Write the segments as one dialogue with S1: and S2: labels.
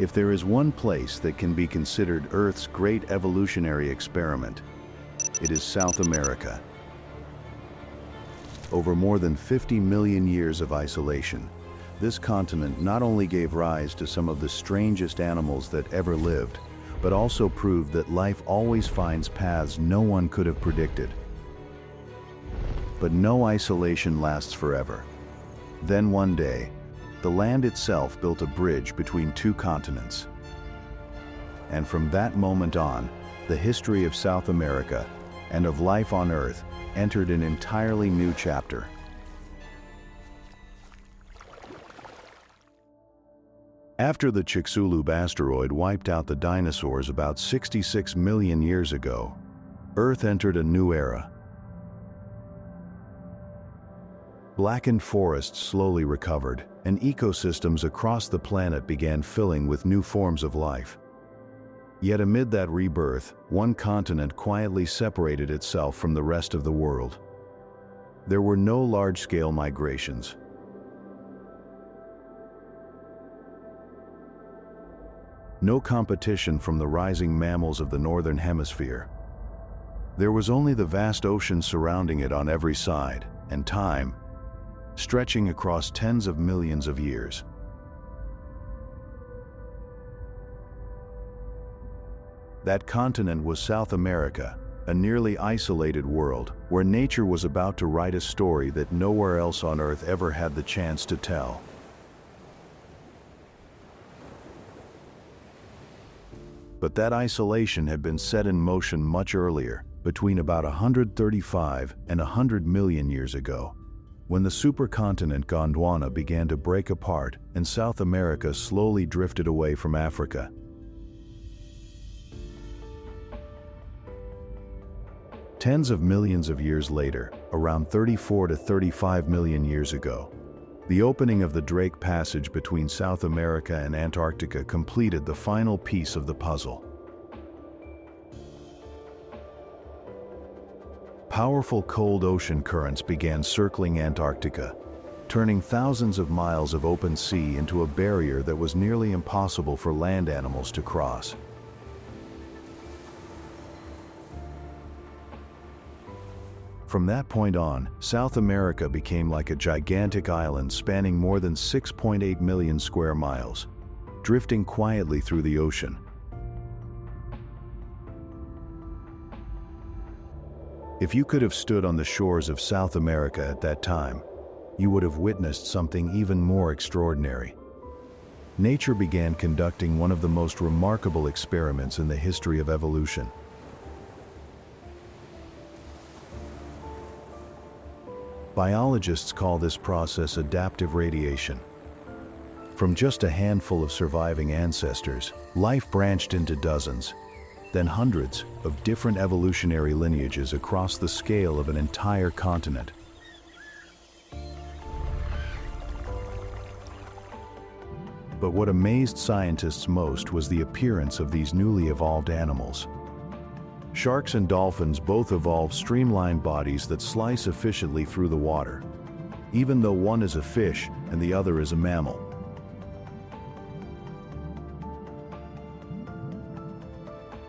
S1: If there is one place that can be considered Earth's great evolutionary experiment, it is South America. Over more than 50 million years of isolation, this continent not only gave rise to some of the strangest animals that ever lived, but also proved that life always finds paths no one could have predicted. But no isolation lasts forever. Then one day, the land itself built a bridge between two continents. And from that moment on, the history of South America and of life on Earth entered an entirely new chapter. After the Chicxulub asteroid wiped out the dinosaurs about 66 million years ago, Earth entered a new era. Blackened forests slowly recovered, and ecosystems across the planet began filling with new forms of life. Yet amid that rebirth, one continent quietly separated itself from the rest of the world. There were no large-scale migrations. No competition from the rising mammals of the northern hemisphere. There was only the vast ocean surrounding it on every side, and time, stretching across tens of millions of years. That continent was South America, a nearly isolated world where nature was about to write a story that nowhere else on Earth ever had the chance to tell. But that isolation had been set in motion much earlier, between about 135 and 100 million years ago, when the supercontinent Gondwana began to break apart and South America slowly drifted away from Africa. Tens of millions of years later, around 34 to 35 million years ago, the opening of the Drake Passage between South America and Antarctica completed the final piece of the puzzle. Powerful cold ocean currents began circling Antarctica, turning thousands of miles of open sea into a barrier that was nearly impossible for land animals to cross. From that point on, South America became like a gigantic island spanning more than 6.8 million square miles, drifting quietly through the ocean. If you could have stood on the shores of South America at that time, you would have witnessed something even more extraordinary. Nature began conducting one of the most remarkable experiments in the history of evolution. Biologists call this process adaptive radiation. From just a handful of surviving ancestors, life branched into dozens, then hundreds of different evolutionary lineages across the scale of an entire continent. But what amazed scientists most was the appearance of these newly evolved animals. Sharks and dolphins both evolve streamlined bodies that slice efficiently through the water, even though one is a fish and the other is a mammal.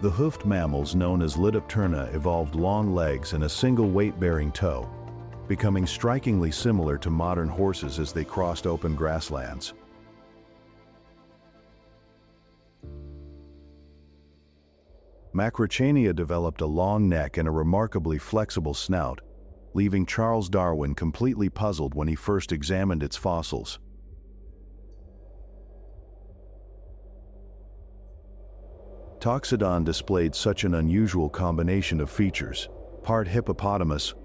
S1: The hoofed mammals known as Litopterna evolved long legs and a single weight-bearing toe, becoming strikingly similar to modern horses as they crossed open grasslands. Macrauchenia developed a long neck and a remarkably flexible snout, leaving Charles Darwin completely puzzled when he first examined its fossils. Toxodon displayed such an unusual combination of features, part hippopotamus,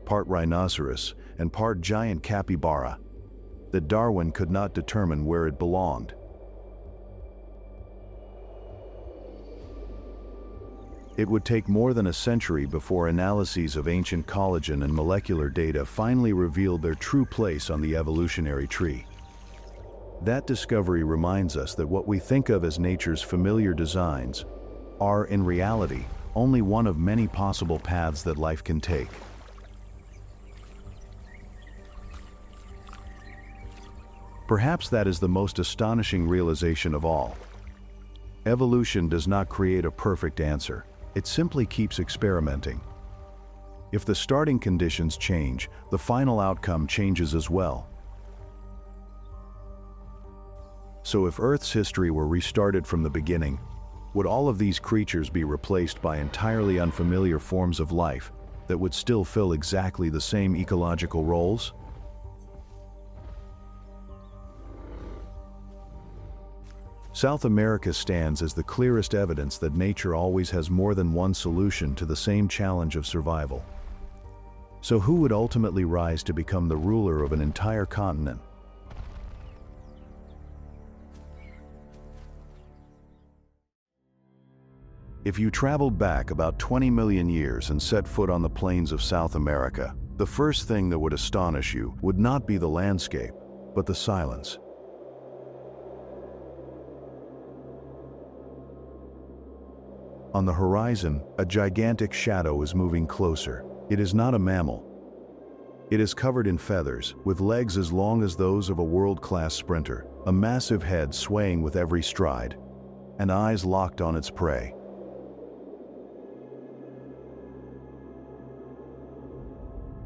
S1: part rhinoceros, and part giant capybara, that Darwin could not determine where it belonged. It would take more than a century before analyses of ancient collagen and molecular data finally revealed their true place on the evolutionary tree. That discovery reminds us that what we think of as nature's familiar designs are, in reality, only one of many possible paths that life can take. Perhaps that is the most astonishing realization of all. Evolution does not create a perfect answer. It simply keeps experimenting. If the starting conditions change, the final outcome changes as well. So if Earth's history were restarted from the beginning, would all of these creatures be replaced by entirely unfamiliar forms of life that would still fill exactly the same ecological roles? South America stands as the clearest evidence that nature always has more than one solution to the same challenge of survival. So who would ultimately rise to become the ruler of an entire continent? If you traveled back about 20 million years and set foot on the plains of South America, the first thing that would astonish you would not be the landscape, but the silence. On the horizon, a gigantic shadow is moving closer. It is not a mammal. It is covered in feathers, with legs as long as those of a world-class sprinter, a massive head swaying with every stride, and eyes locked on its prey.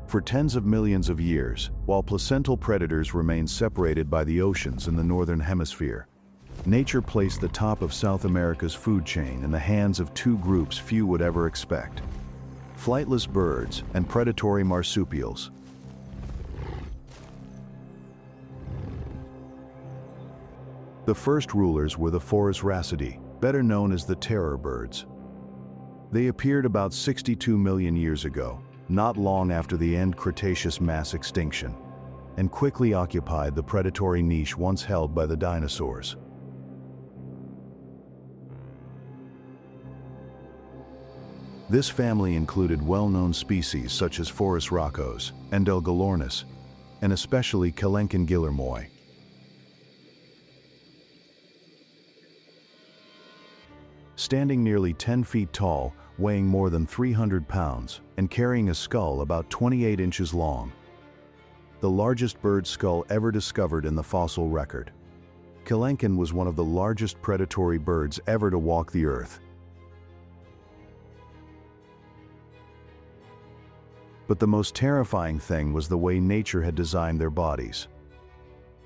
S1: For tens of millions of years, while placental predators remained separated by the oceans in the northern hemisphere, nature placed the top of South America's food chain in the hands of two groups few would ever expect: flightless birds and predatory marsupials. The first rulers were the Phorusrhacidae, better known as the terror birds. They appeared about 62 million years ago, not long after the end Cretaceous mass extinction, and quickly occupied the predatory niche once held by the dinosaurs. This family included well-known species such as Phorusrhacos, Endelgalornis, and especially Kelenken guillermoi. Standing nearly 10 feet tall, weighing more than 300 pounds, and carrying a skull about 28 inches long, the largest bird skull ever discovered in the fossil record. Kelenken was one of the largest predatory birds ever to walk the earth. But the most terrifying thing was the way nature had designed their bodies.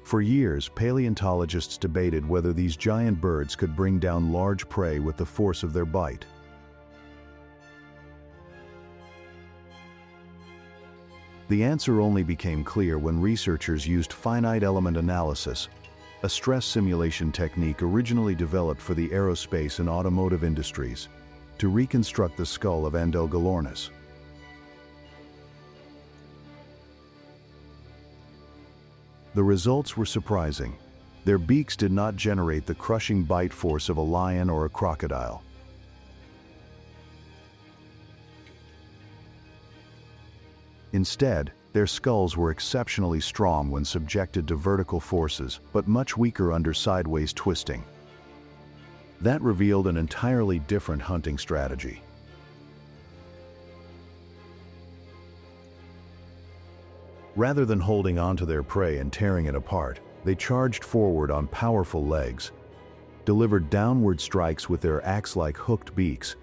S1: For years, paleontologists debated whether these giant birds could bring down large prey with the force of their bite. The answer only became clear when researchers used finite element analysis, a stress simulation technique originally developed for the aerospace and automotive industries, to reconstruct the skull of Endelgalornis. The results were surprising. Their beaks did not generate the crushing bite force of a lion or a crocodile. Instead, their skulls were exceptionally strong when subjected to vertical forces, but much weaker under sideways twisting. That revealed an entirely different hunting strategy. Rather than holding onto their prey and tearing it apart, they charged forward on powerful legs, delivered downward strikes with their axe-like hooked beaks,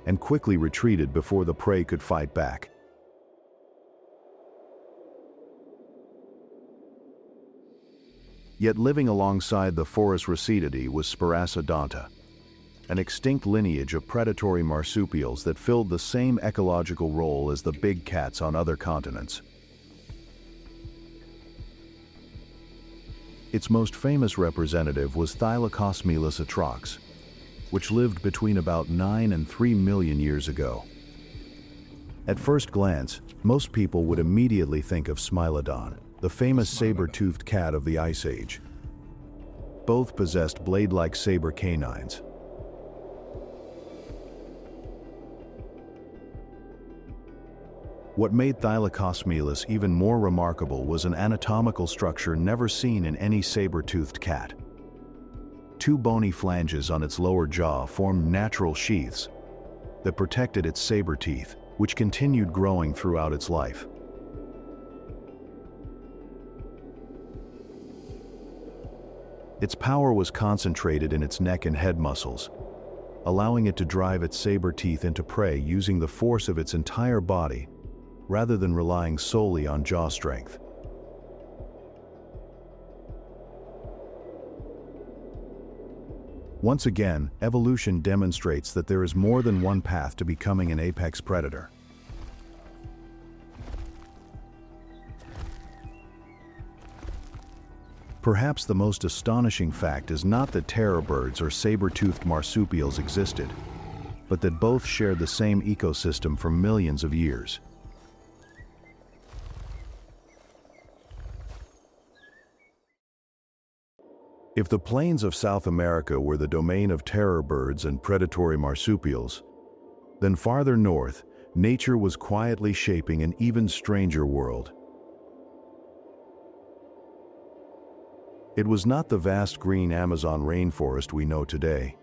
S1: and quickly retreated before the prey could fight back. Yet living alongside the Phorusrhacidae was Sparassodonta, an extinct lineage of predatory marsupials that filled the same ecological role as the big cats on other continents. Its most famous representative was Thylacosmilus atrox, which lived between about 9 and 3 million years ago. At first glance, most people would immediately think of Smilodon, the famous saber-toothed cat of the Ice Age. Both possessed blade-like saber canines. What made Thylacosmilus even more remarkable was an anatomical structure never seen in any saber-toothed cat. Two bony flanges on its lower jaw formed natural sheaths that protected its saber teeth, which continued growing throughout its life. Its power was concentrated in its neck and head muscles, allowing it to drive its saber teeth into prey using the force of its entire body, rather than relying solely on jaw strength. Once again, evolution demonstrates that there is more than one path to becoming an apex predator. Perhaps the most astonishing fact is not that terror birds or saber-toothed marsupials existed, but that both shared the same ecosystem for millions of years. If the plains of South America were the domain of terror birds and predatory marsupials, then farther north, nature was quietly shaping an even stranger world. It was not the vast green Amazon rainforest we know today.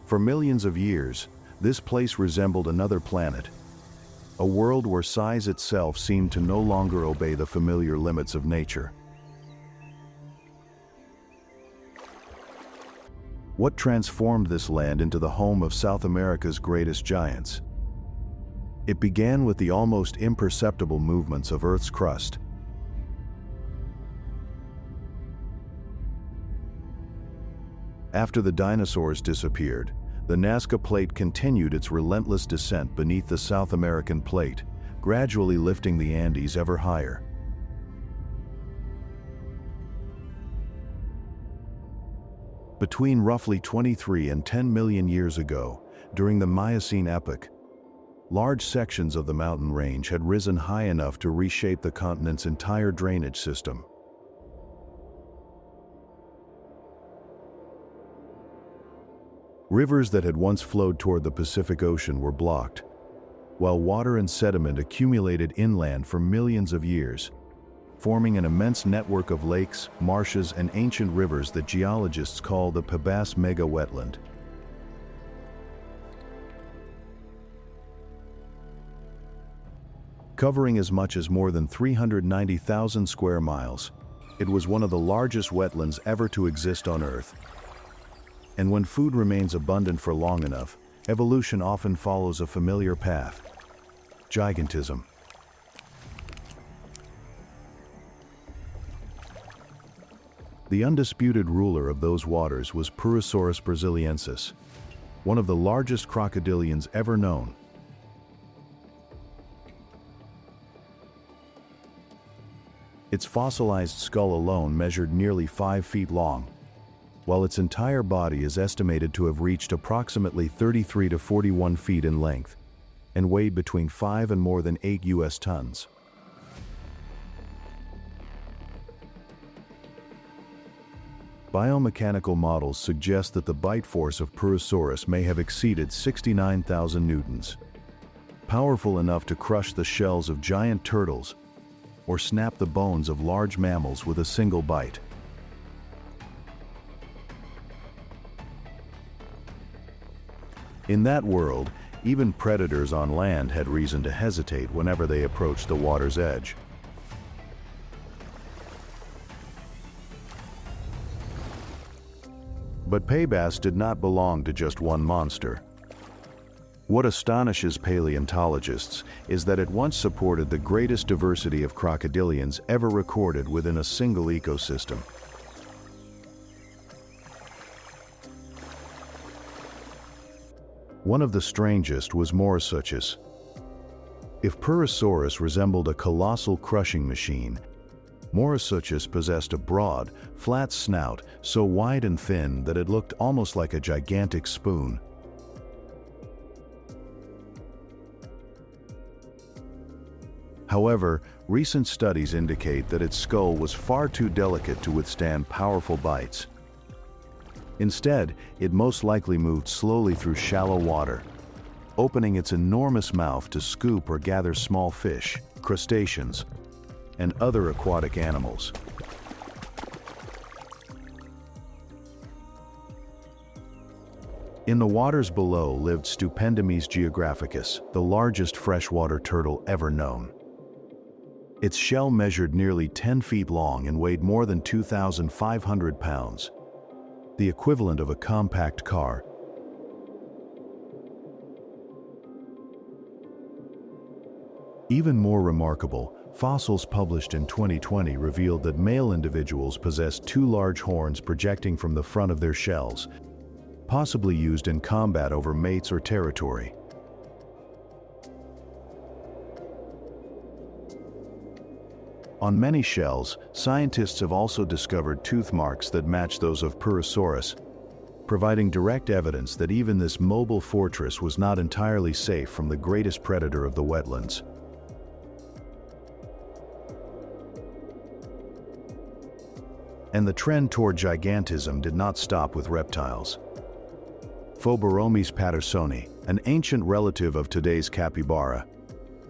S1: For millions of years, this place resembled another planet, a world where size itself seemed to no longer obey the familiar limits of nature. What transformed this land into the home of South America's greatest giants? It began with the almost imperceptible movements of Earth's crust. After the dinosaurs disappeared, the Nazca Plate continued its relentless descent beneath the South American plate, gradually lifting the Andes ever higher. Between roughly 23 and 10 million years ago, during the Miocene epoch, large sections of the mountain range had risen high enough to reshape the continent's entire drainage system. Rivers that had once flowed toward the Pacific Ocean were blocked, while water and sediment accumulated inland for millions of years, forming an immense network of lakes, marshes, and ancient rivers that geologists call the Pebas mega-wetland. Covering as much as more than 390,000 square miles, it was one of the largest wetlands ever to exist on Earth. And when food remains abundant for long enough, evolution often follows a familiar path: gigantism. The undisputed ruler of those waters was Prehistoric brasiliensis, one of the largest crocodilians ever known. Its fossilized skull alone measured nearly 5 feet long, while its entire body is estimated to have reached approximately 33 to 41 feet in length and weighed between 5 and more than 8 US tons. Biomechanical models suggest that the bite force of Prehistoric may have exceeded 69,000 newtons, powerful enough to crush the shells of giant turtles or snap the bones of large mammals with a single bite. In that world, even predators on land had reason to hesitate whenever they approached the water's edge. But Pebas did not belong to just one monster. What astonishes paleontologists is that it once supported the greatest diversity of crocodilians ever recorded within a single ecosystem. One of the strangest was Mosasaurus. If Prehistoric resembled a colossal crushing machine, Mosasaurus possessed a broad, flat snout so wide and thin that it looked almost like a gigantic spoon. However, recent studies indicate that its skull was far too delicate to withstand powerful bites. Instead, it most likely moved slowly through shallow water, opening its enormous mouth to scoop or gather small fish, crustaceans, and other aquatic animals. In the waters below lived Stupendomys geographicus, the largest freshwater turtle ever known. Its shell measured nearly 10 feet long and weighed more than 2,500 pounds, the equivalent of a compact car. Even more remarkable, fossils published in 2020 revealed that male individuals possessed two large horns projecting from the front of their shells, possibly used in combat over mates or territory. On many shells, scientists have also discovered tooth marks that match those of Prehistoric, providing direct evidence that even this mobile fortress was not entirely safe from the greatest predator of the wetlands. And the trend toward gigantism did not stop with reptiles. Phoboromys pattersoni, an ancient relative of today's capybara,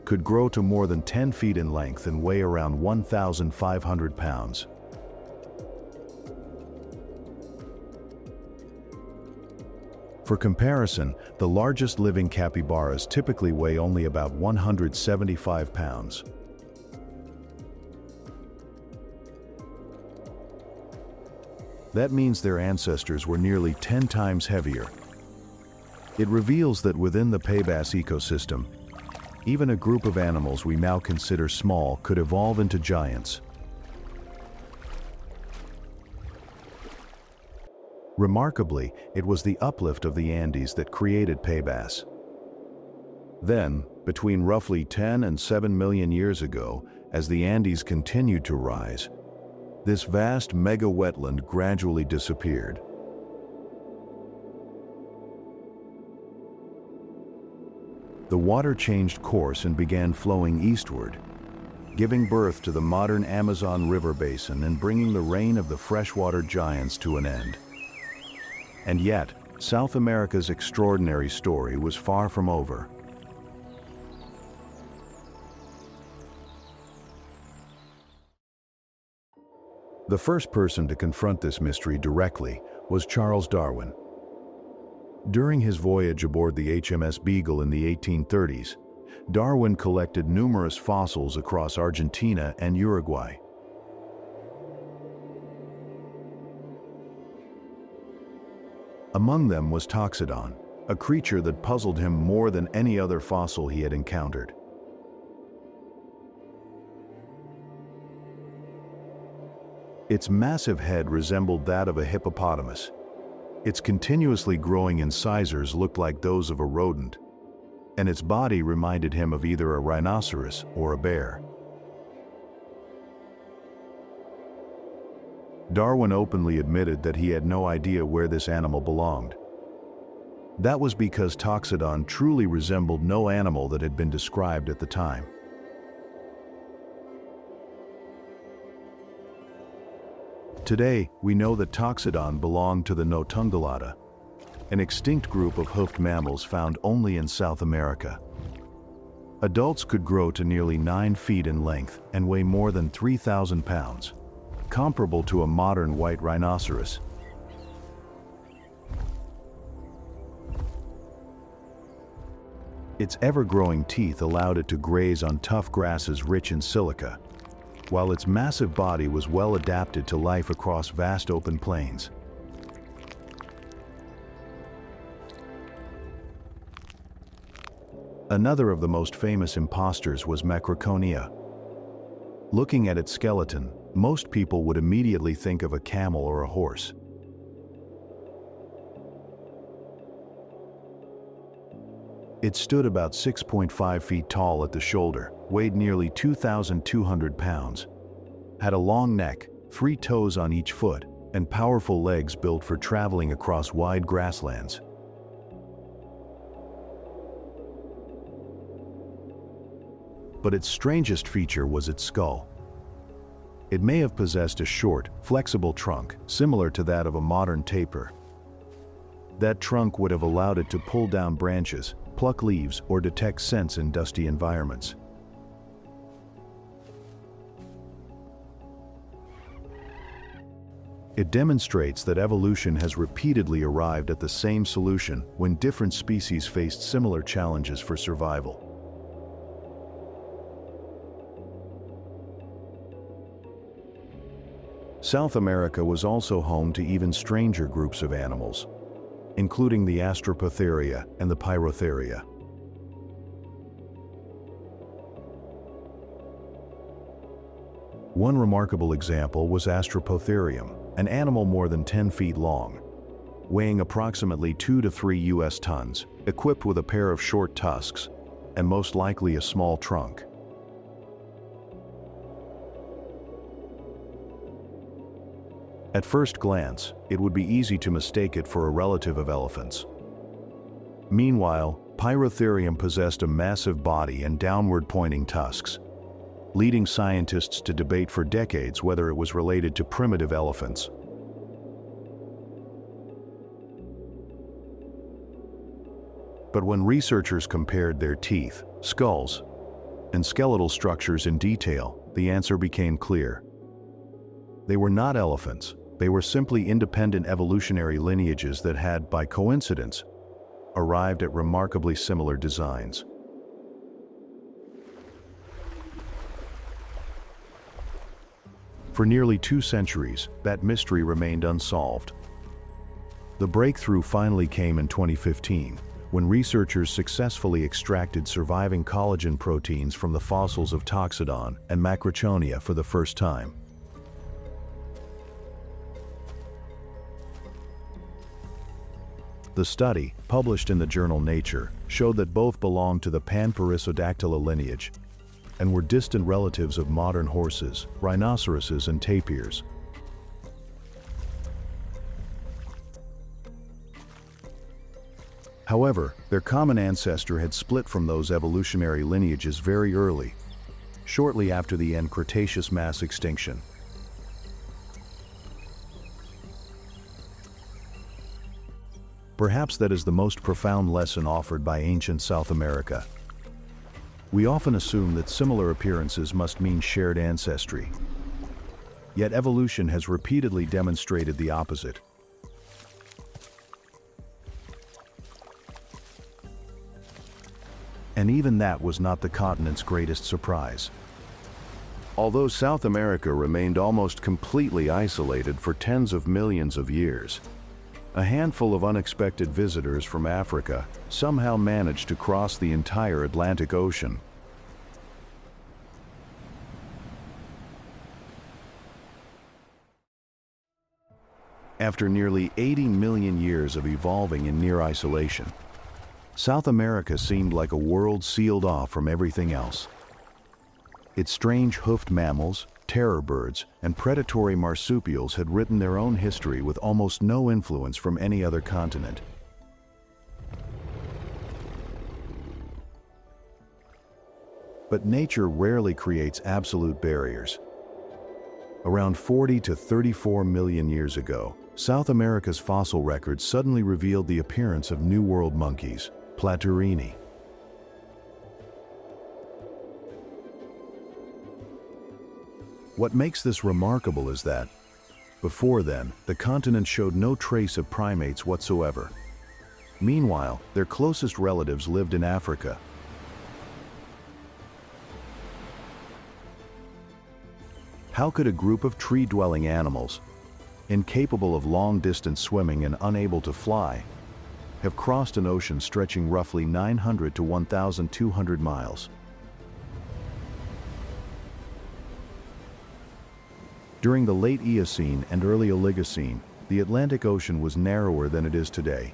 S1: could grow to more than 10 feet in length and weigh around 1,500 pounds. For comparison, the largest living capybaras typically weigh only about 175 pounds. That means their ancestors were nearly 10 times heavier. It reveals that within the Pebas ecosystem, even a group of animals we now consider small could evolve into giants. Remarkably, it was the uplift of the Andes that created Pebas. Then, between roughly 10 and 7 million years ago, as the Andes continued to rise, this vast mega-wetland gradually disappeared. The water changed course and began flowing eastward, giving birth to the modern Amazon River basin and bringing the reign of the freshwater giants to an end. And yet, South America's extraordinary story was far from over. The first person to confront this mystery directly was Charles Darwin. During his voyage aboard the HMS Beagle in the 1830s, Darwin collected numerous fossils across Argentina and Uruguay. Among them was Toxodon, a creature that puzzled him more than any other fossil he had encountered. Its massive head resembled that of a hippopotamus. Its continuously growing incisors looked like those of a rodent, and its body reminded him of either a rhinoceros or a bear. Darwin openly admitted that he had no idea where this animal belonged. That was because Toxodon truly resembled no animal that had been described at the time. Today, we know that Toxodon belonged to the Notungulata, an extinct group of hoofed mammals found only in South America. Adults could grow to nearly 9 feet in length and weigh more than 3,000 pounds, comparable to a modern white rhinoceros. Its ever-growing teeth allowed it to graze on tough grasses rich in silica, while its massive body was well adapted to life across vast open plains. Another of the most famous imposters was Macroconia. Looking at its skeleton, most people would immediately think of a camel or a horse. It stood about 6.5 feet tall at the shoulder, weighed nearly 2,200 pounds, had a long neck, 3 toes on each foot, and powerful legs built for traveling across wide grasslands. But its strangest feature was its skull. It may have possessed a short, flexible trunk, similar to that of a modern tapir. That trunk would have allowed it to pull down branches, pluck leaves, or detect scents in dusty environments. It demonstrates that evolution has repeatedly arrived at the same solution when different species faced similar challenges for survival. South America was also home to even stranger groups of animals, including the Astropotheria and the Pyrotheria. One remarkable example was Astropotherium, an animal more than 10 feet long, weighing approximately 2 to 3 US tons, equipped with a pair of short tusks, and most likely a small trunk. At first glance, it would be easy to mistake it for a relative of elephants. Meanwhile, Pyrotherium possessed a massive body and downward-pointing tusks, leading scientists to debate for decades whether it was related to primitive elephants. But when researchers compared their teeth, skulls, and skeletal structures in detail, the answer became clear. They were not elephants. They were simply independent evolutionary lineages that had, by coincidence, arrived at remarkably similar designs. For nearly 2 centuries, that mystery remained unsolved. The breakthrough finally came in 2015, when researchers successfully extracted surviving collagen proteins from the fossils of Toxodon and Macrochonia for the first time. The study, published in the journal Nature, showed that both belonged to the Panperissodactyla lineage and were distant relatives of modern horses, rhinoceroses, and tapirs. However, their common ancestor had split from those evolutionary lineages very early, shortly after the end Cretaceous mass extinction. Perhaps that is the most profound lesson offered by ancient South America. We often assume that similar appearances must mean shared ancestry. Yet evolution has repeatedly demonstrated the opposite. And even that was not the continent's greatest surprise. Although South America remained almost completely isolated for tens of millions of years, a handful of unexpected visitors from Africa somehow managed to cross the entire Atlantic Ocean. After nearly 80 million years of evolving in near isolation, South America seemed like a world sealed off from everything else. Its strange hoofed mammals, terror birds, and predatory marsupials had written their own history with almost no influence from any other continent. But nature rarely creates absolute barriers. Around 40 to 34 million years ago, South America's fossil records suddenly revealed the appearance of New World monkeys, Platurini. What makes this remarkable is that, before then, the continent showed no trace of primates whatsoever. Meanwhile, their closest relatives lived in Africa. How could a group of tree-dwelling animals, incapable of long-distance swimming and unable to fly, have crossed an ocean stretching roughly 900 to 1,200 miles? During the late Eocene and early Oligocene, the Atlantic Ocean was narrower than it is today.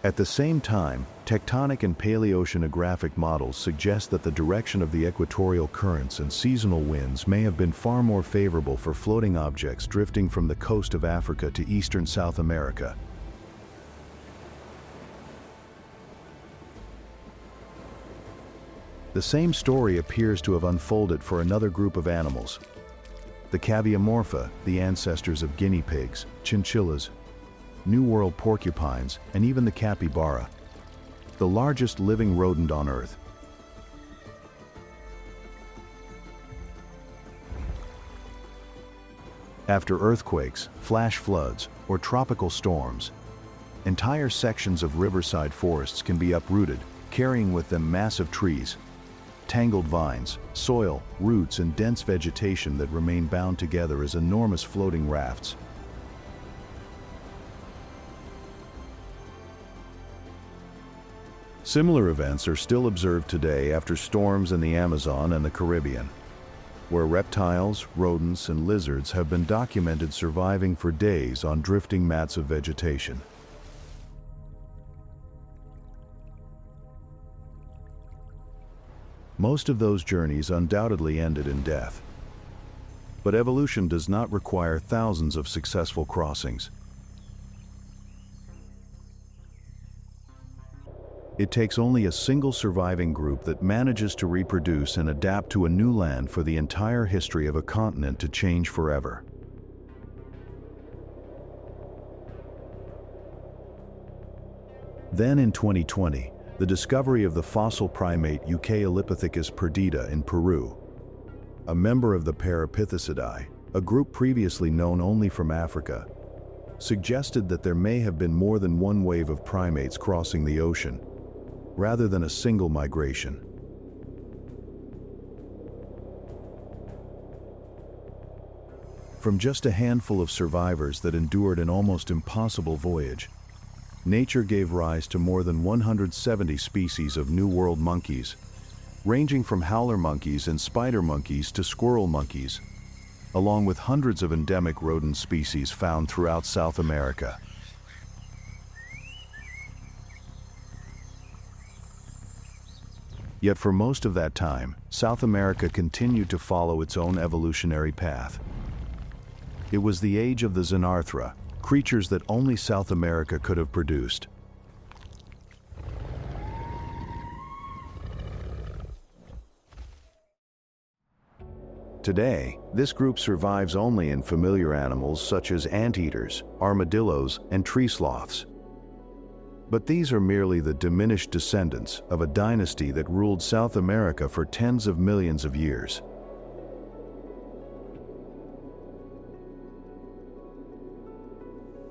S1: At the same time, tectonic and paleoceanographic models suggest that the direction of the equatorial currents and seasonal winds may have been far more favorable for floating objects drifting from the coast of Africa to eastern South America. The same story appears to have unfolded for another group of animals, the Caviomorpha, the ancestors of guinea pigs, chinchillas, New World porcupines, and even the capybara, the largest living rodent on Earth. After earthquakes, flash floods, or tropical storms, entire sections of riverside forests can be uprooted, carrying with them massive trees, tangled vines, soil, roots, and dense vegetation that remain bound together as enormous floating rafts. Similar events are still observed today after storms in the Amazon and the Caribbean, where reptiles, rodents, and lizards have been documented surviving for days on drifting mats of vegetation. Most of those journeys undoubtedly ended in death. But evolution does not require thousands of successful crossings. It takes only a single surviving group that manages to reproduce and adapt to a new land for the entire history of a continent to change forever. Then in 2020, the discovery of the fossil primate Eucalypithecus perdita in Peru, a member of the Parapithecidae, a group previously known only from Africa, suggested that there may have been more than one wave of primates crossing the ocean, rather than a single migration. From just a handful of survivors that endured an almost impossible voyage, nature gave rise to more than 170 species of New World monkeys, ranging from howler monkeys and spider monkeys to squirrel monkeys, along with hundreds of endemic rodent species found throughout South America. Yet for most of that time, South America continued to follow its own evolutionary path. It was the age of the Xenarthra, creatures that only South America could have produced. Today, this group survives only in familiar animals such as anteaters, armadillos, and tree sloths. But these are merely the diminished descendants of a dynasty that ruled South America for tens of millions of years.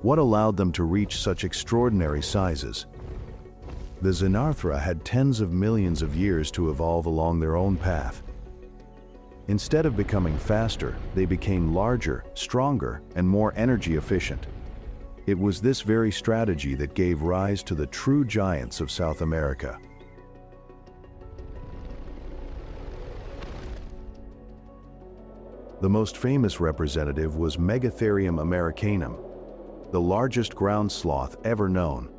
S1: What allowed them to reach such extraordinary sizes? The Xenarthra had tens of millions of years to evolve along their own path. Instead of becoming faster, they became larger, stronger, and more energy efficient. It was this very strategy that gave rise to the true giants of South America. The most famous representative was Megatherium americanum, the largest ground sloth ever known.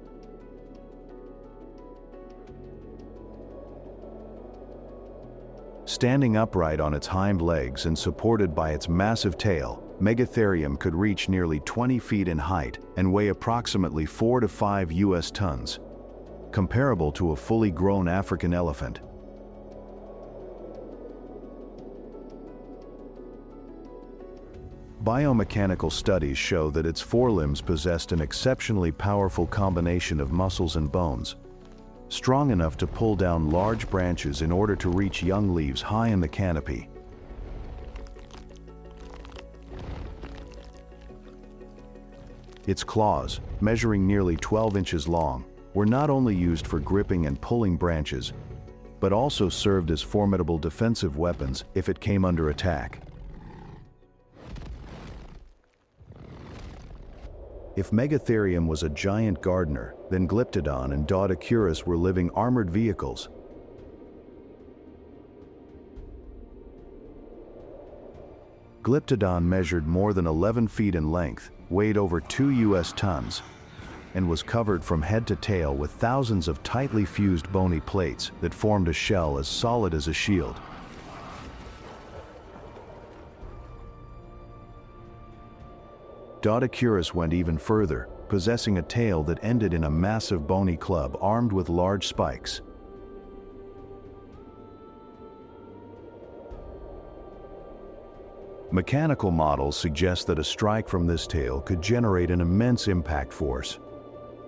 S1: Standing upright on its hind legs and supported by its massive tail, Megatherium could reach nearly 20 feet in height and weigh approximately 4 to 5 US tons, comparable to a fully grown African elephant. Biomechanical studies show that its forelimbs possessed an exceptionally powerful combination of muscles and bones, strong enough to pull down large branches in order to reach young leaves high in the canopy. Its claws, measuring nearly 12 inches long, were not only used for gripping and pulling branches, but also served as formidable defensive weapons if it came under attack. If Megatherium was a giant gardener, then Glyptodon and Dodicurus were living armored vehicles. Glyptodon measured more than 11 feet in length, weighed over 2 US tons, and was covered from head to tail with thousands of tightly fused bony plates that formed a shell as solid as a shield. Dodicurus went even further, possessing a tail that ended in a massive bony club armed with large spikes. Mechanical models suggest that a strike from this tail could generate an immense impact force,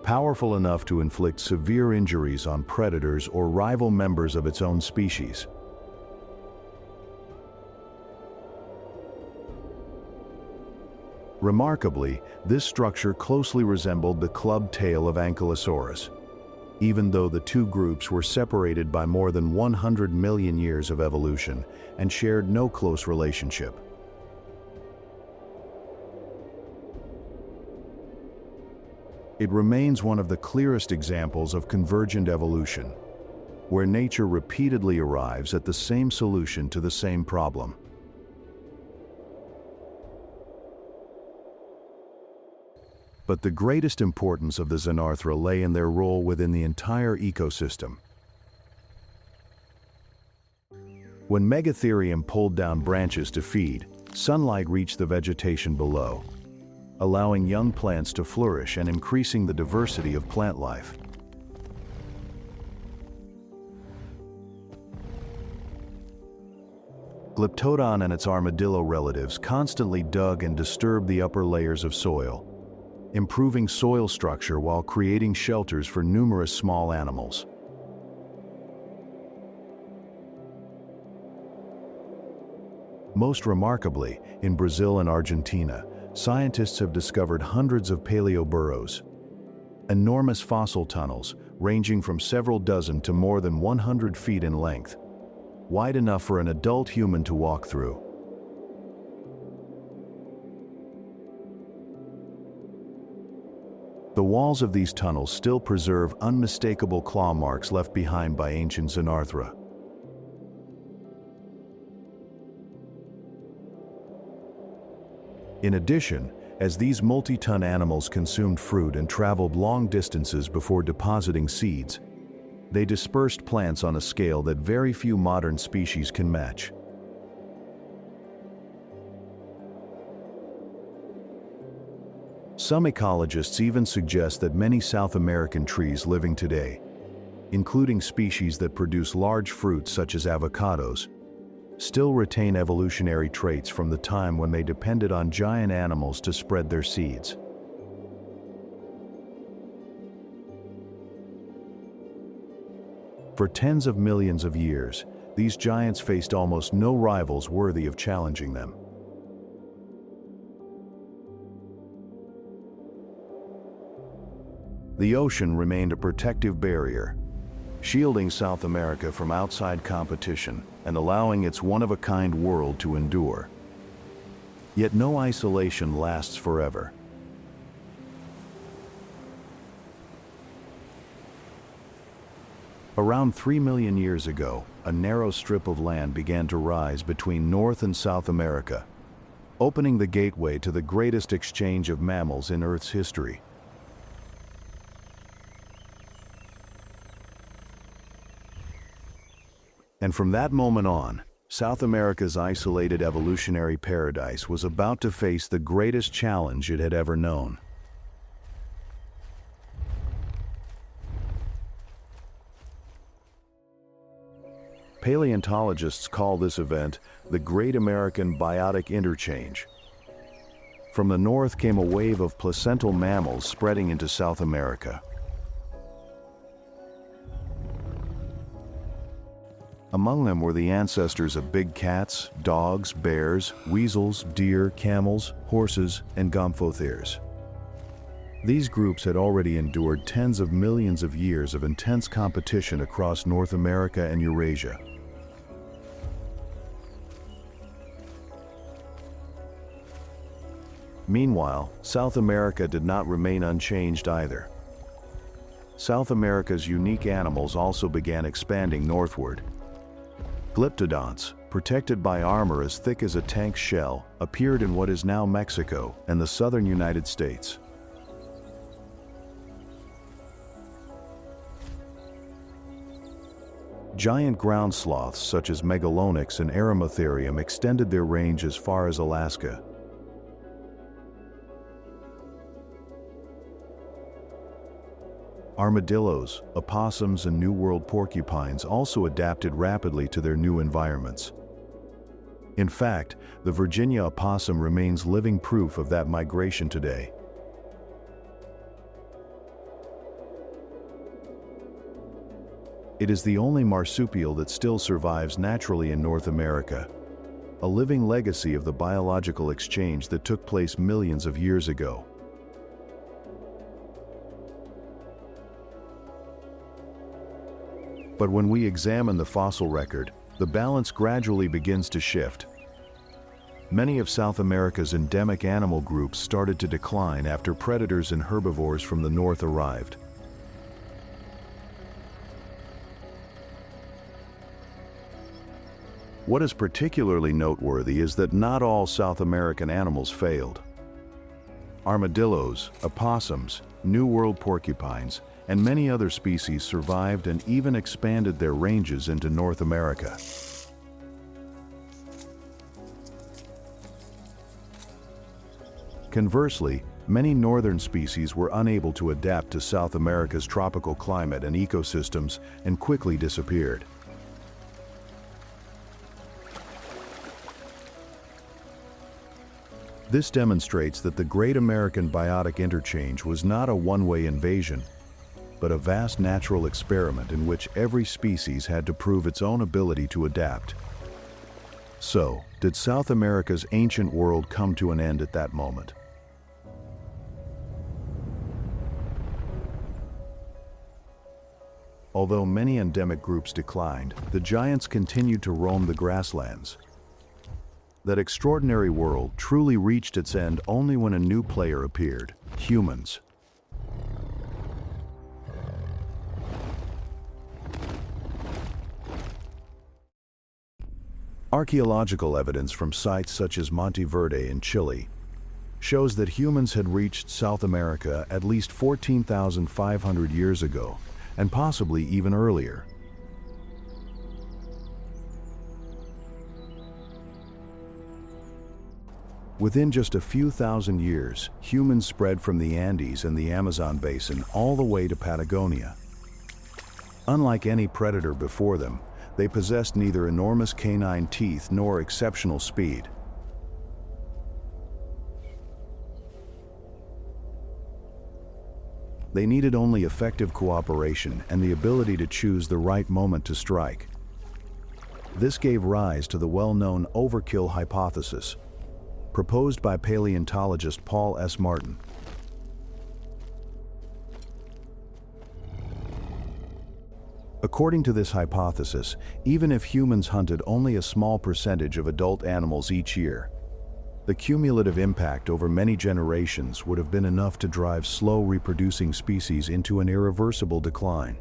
S1: powerful enough to inflict severe injuries on predators or rival members of its own species. Remarkably, this structure closely resembled the clubbed tail of Ankylosaurus, even though the two groups were separated by more than 100 million years of evolution and shared no close relationship. It remains one of the clearest examples of convergent evolution, where nature repeatedly arrives at the same solution to the same problem. But the greatest importance of the Xenarthra lay in their role within the entire ecosystem. When Megatherium pulled down branches to feed, sunlight reached the vegetation below, allowing young plants to flourish and increasing the diversity of plant life. Glyptodon and its armadillo relatives constantly dug and disturbed the upper layers of soil, improving soil structure while creating shelters for numerous small animals. Most remarkably, in Brazil and Argentina, scientists have discovered hundreds of paleoburrows, enormous fossil tunnels ranging from several dozen to more than 100 feet in length, wide enough for an adult human to walk through. The walls of these tunnels still preserve unmistakable claw marks left behind by ancient Xenarthra. In addition, as these multi-ton animals consumed fruit and traveled long distances before depositing seeds, they dispersed plants on a scale that very few modern species can match. Some ecologists even suggest that many South American trees living today, including species that produce large fruits such as avocados, still retain evolutionary traits from the time when they depended on giant animals to spread their seeds. For tens of millions of years, these giants faced almost no rivals worthy of challenging them. The ocean remained a protective barrier, shielding South America from outside competition and allowing its one-of-a-kind world to endure. Yet no isolation lasts forever. Around 3 million years ago, a narrow strip of land began to rise between North and South America, opening the gateway to the greatest exchange of mammals in Earth's history. And from that moment on, South America's isolated evolutionary paradise was about to face the greatest challenge it had ever known. Paleontologists call this event the Great American Biotic Interchange. From the north came a wave of placental mammals spreading into South America. Among them were the ancestors of big cats, dogs, bears, weasels, deer, camels, horses, and gomphotheres. These groups had already endured tens of millions of years of intense competition across North America and Eurasia. Meanwhile, South America did not remain unchanged either. South America's unique animals also began expanding northward. Glyptodonts, protected by armor as thick as a tank's shell, appeared in what is now Mexico and the southern United States. Giant ground sloths such as Megalonyx and Eremotherium extended their range as far as Alaska. Armadillos, opossums, and New World porcupines also adapted rapidly to their new environments. In fact, the Virginia opossum remains living proof of that migration today. It is the only marsupial that still survives naturally in North America, a living legacy of the biological exchange that took place millions of years ago. But when we examine the fossil record, the balance gradually begins to shift. Many of South America's endemic animal groups started to decline after predators and herbivores from the north arrived. What is particularly noteworthy is that not all South American animals failed. Armadillos, opossums, New World porcupines, and many other species survived and even expanded their ranges into North America. Conversely, many northern species were unable to adapt to South America's tropical climate and ecosystems and quickly disappeared. This demonstrates that the Great American Biotic Interchange was not a one-way invasion, but a vast natural experiment in which every species had to prove its own ability to adapt. So, did South America's ancient world come to an end at that moment? Although many endemic groups declined, the giants continued to roam the grasslands. That extraordinary world truly reached its end only when a new player appeared: humans. Archaeological evidence from sites such as Monte Verde in Chile shows that humans had reached South America at least 14,500 years ago, and possibly even earlier. Within just a few thousand years, humans spread from the Andes and the Amazon basin all the way to Patagonia. Unlike any predator before them, they possessed neither enormous canine teeth nor exceptional speed. They needed only effective cooperation and the ability to choose the right moment to strike. This gave rise to the well-known overkill hypothesis, proposed by paleontologist Paul S. Martin. According to this hypothesis, even if humans hunted only a small percentage of adult animals each year, the cumulative impact over many generations would have been enough to drive slow reproducing species into an irreversible decline.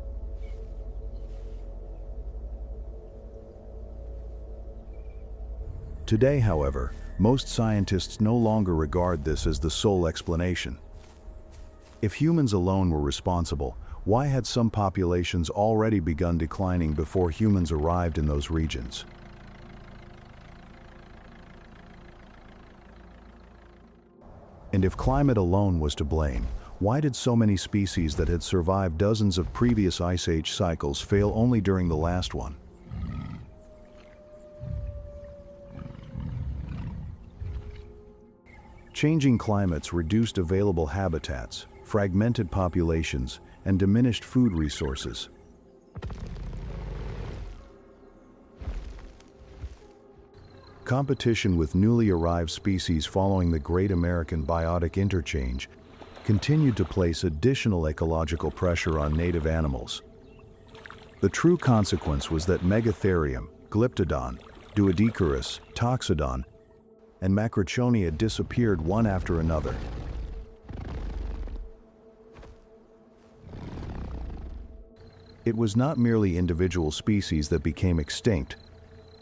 S1: Today, however, most scientists no longer regard this as the sole explanation. If humans alone were responsible, why had some populations already begun declining before humans arrived in those regions? And if climate alone was to blame, why did so many species that had survived dozens of previous ice age cycles fail only during the last one? Changing climates reduced available habitats, fragmented populations, and diminished food resources. Competition with newly arrived species following the Great American Biotic Interchange continued to place additional ecological pressure on native animals. The true consequence was that Megatherium, Glyptodon, Duodecarus, Toxodon, and Macrochonia disappeared one after another. It was not merely individual species that became extinct,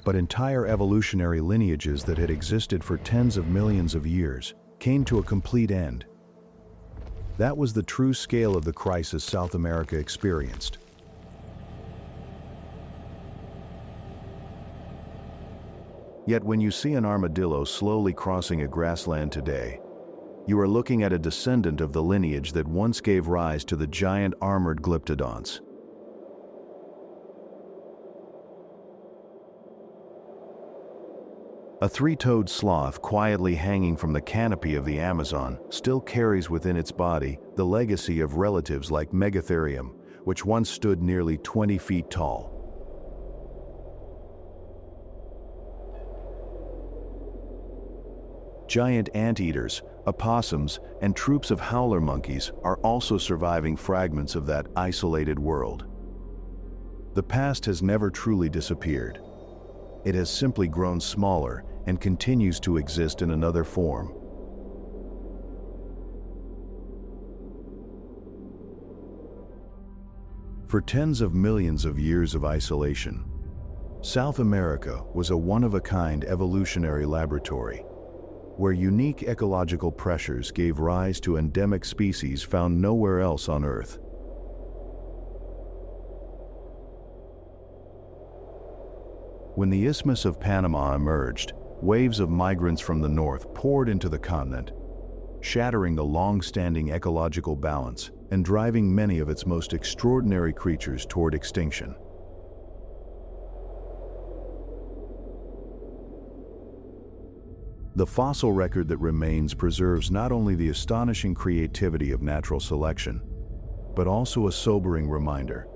S1: but entire evolutionary lineages that had existed for tens of millions of years came to a complete end. That was the true scale of the crisis South America experienced. Yet when you see an armadillo slowly crossing a grassland today, you are looking at a descendant of the lineage that once gave rise to the giant armored glyptodonts. A three-toed sloth quietly hanging from the canopy of the Amazon still carries within its body the legacy of relatives like Megatherium, which once stood nearly 20 feet tall. Giant anteaters, opossums, and troops of howler monkeys are also surviving fragments of that isolated world. The past has never truly disappeared. It has simply grown smaller and continues to exist in another form. For tens of millions of years of isolation, South America was a one-of-a-kind evolutionary laboratory, where unique ecological pressures gave rise to endemic species found nowhere else on Earth. When the Isthmus of Panama emerged, waves of migrants from the north poured into the continent, shattering the long-standing ecological balance and driving many of its most extraordinary creatures toward extinction. The fossil record that remains preserves not only the astonishing creativity of natural selection, but also a sobering reminder.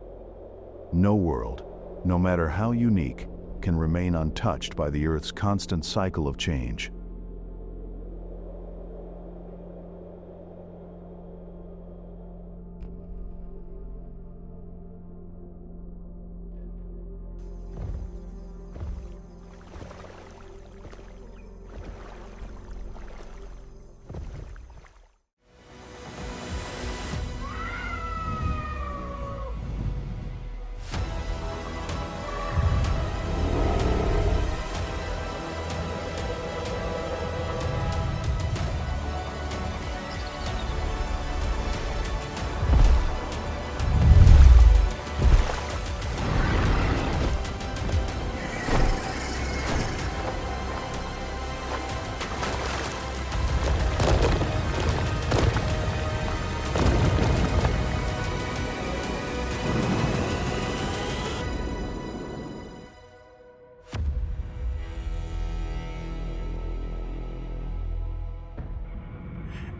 S1: No world, no matter how unique, can remain untouched by the Earth's constant cycle of change.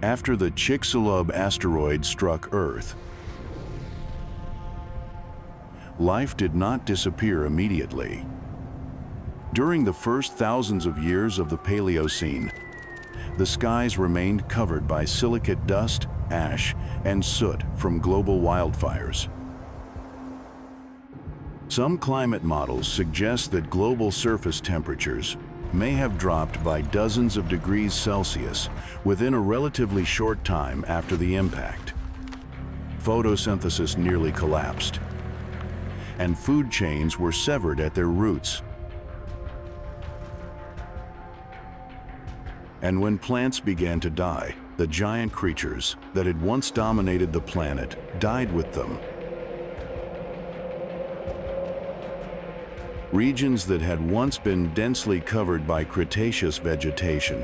S1: After the Chicxulub asteroid struck Earth, life did not disappear immediately. During the first thousands of years of the Paleocene, the skies remained covered by silicate dust, ash, and soot from global wildfires. Some climate models suggest that global surface temperatures may have dropped by dozens of degrees Celsius within a relatively short time after the impact. Photosynthesis nearly collapsed, and food chains were severed at their roots. And when plants began to die, the giant creatures that had once dominated the planet died with them. Regions that had once been densely covered by Cretaceous vegetation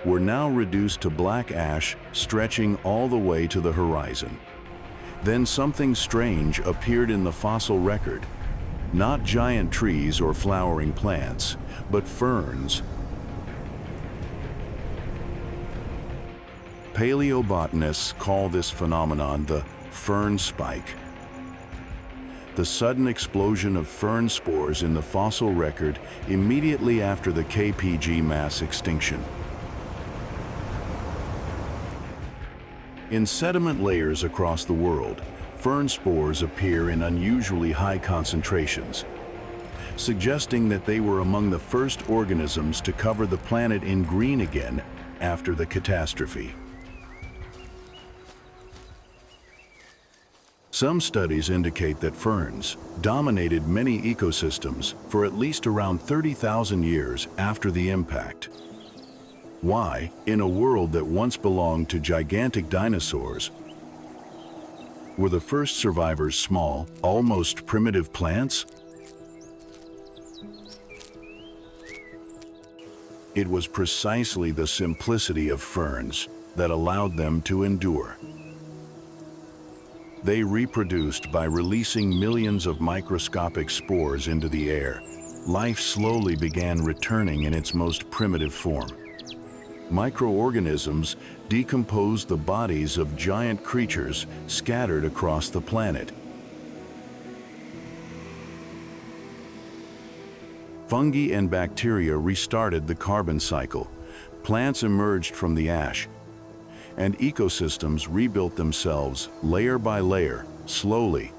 S1: were now reduced to black ash stretching all the way to the horizon. Then something strange appeared in the fossil record. Not giant trees or flowering plants, but ferns. Paleobotanists call this phenomenon the fern spike. The sudden explosion of fern spores in the fossil record immediately after the KPG mass extinction. In sediment layers across the world, fern spores appear in unusually high concentrations, suggesting that they were among the first organisms to cover the planet in green again after the catastrophe. Some studies indicate that ferns dominated many ecosystems for at least around 30,000 years after the impact. Why, in a world that once belonged to gigantic dinosaurs, were the first survivors small, almost primitive plants? It was precisely the simplicity of ferns that allowed them to endure. They reproduced by releasing millions of microscopic spores into the air. Life slowly began returning in its most primitive form. Microorganisms decomposed the bodies of giant creatures scattered across the planet. Fungi and bacteria restarted the carbon cycle. Plants emerged from the ash, and ecosystems rebuilt themselves layer by layer, slowly.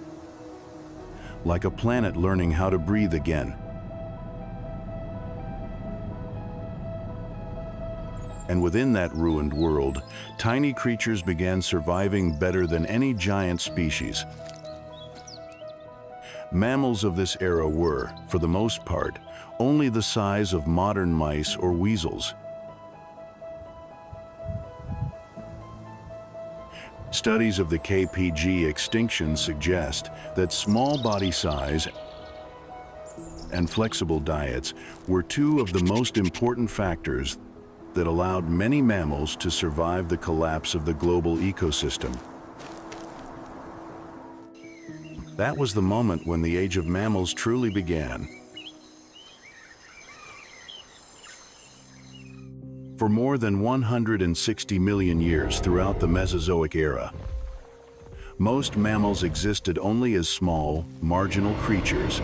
S1: like a planet learning how to breathe again. And within that ruined world, tiny creatures began surviving better than any giant species. Mammals of this era were, for the most part, only the size of modern mice or weasels. Studies of the KPG extinction suggest that small body size and flexible diets were two of the most important factors that allowed many mammals to survive the collapse of the global ecosystem. That was the moment when the age of mammals truly began. For more than 160 million years throughout the Mesozoic era, most mammals existed only as small, marginal creatures,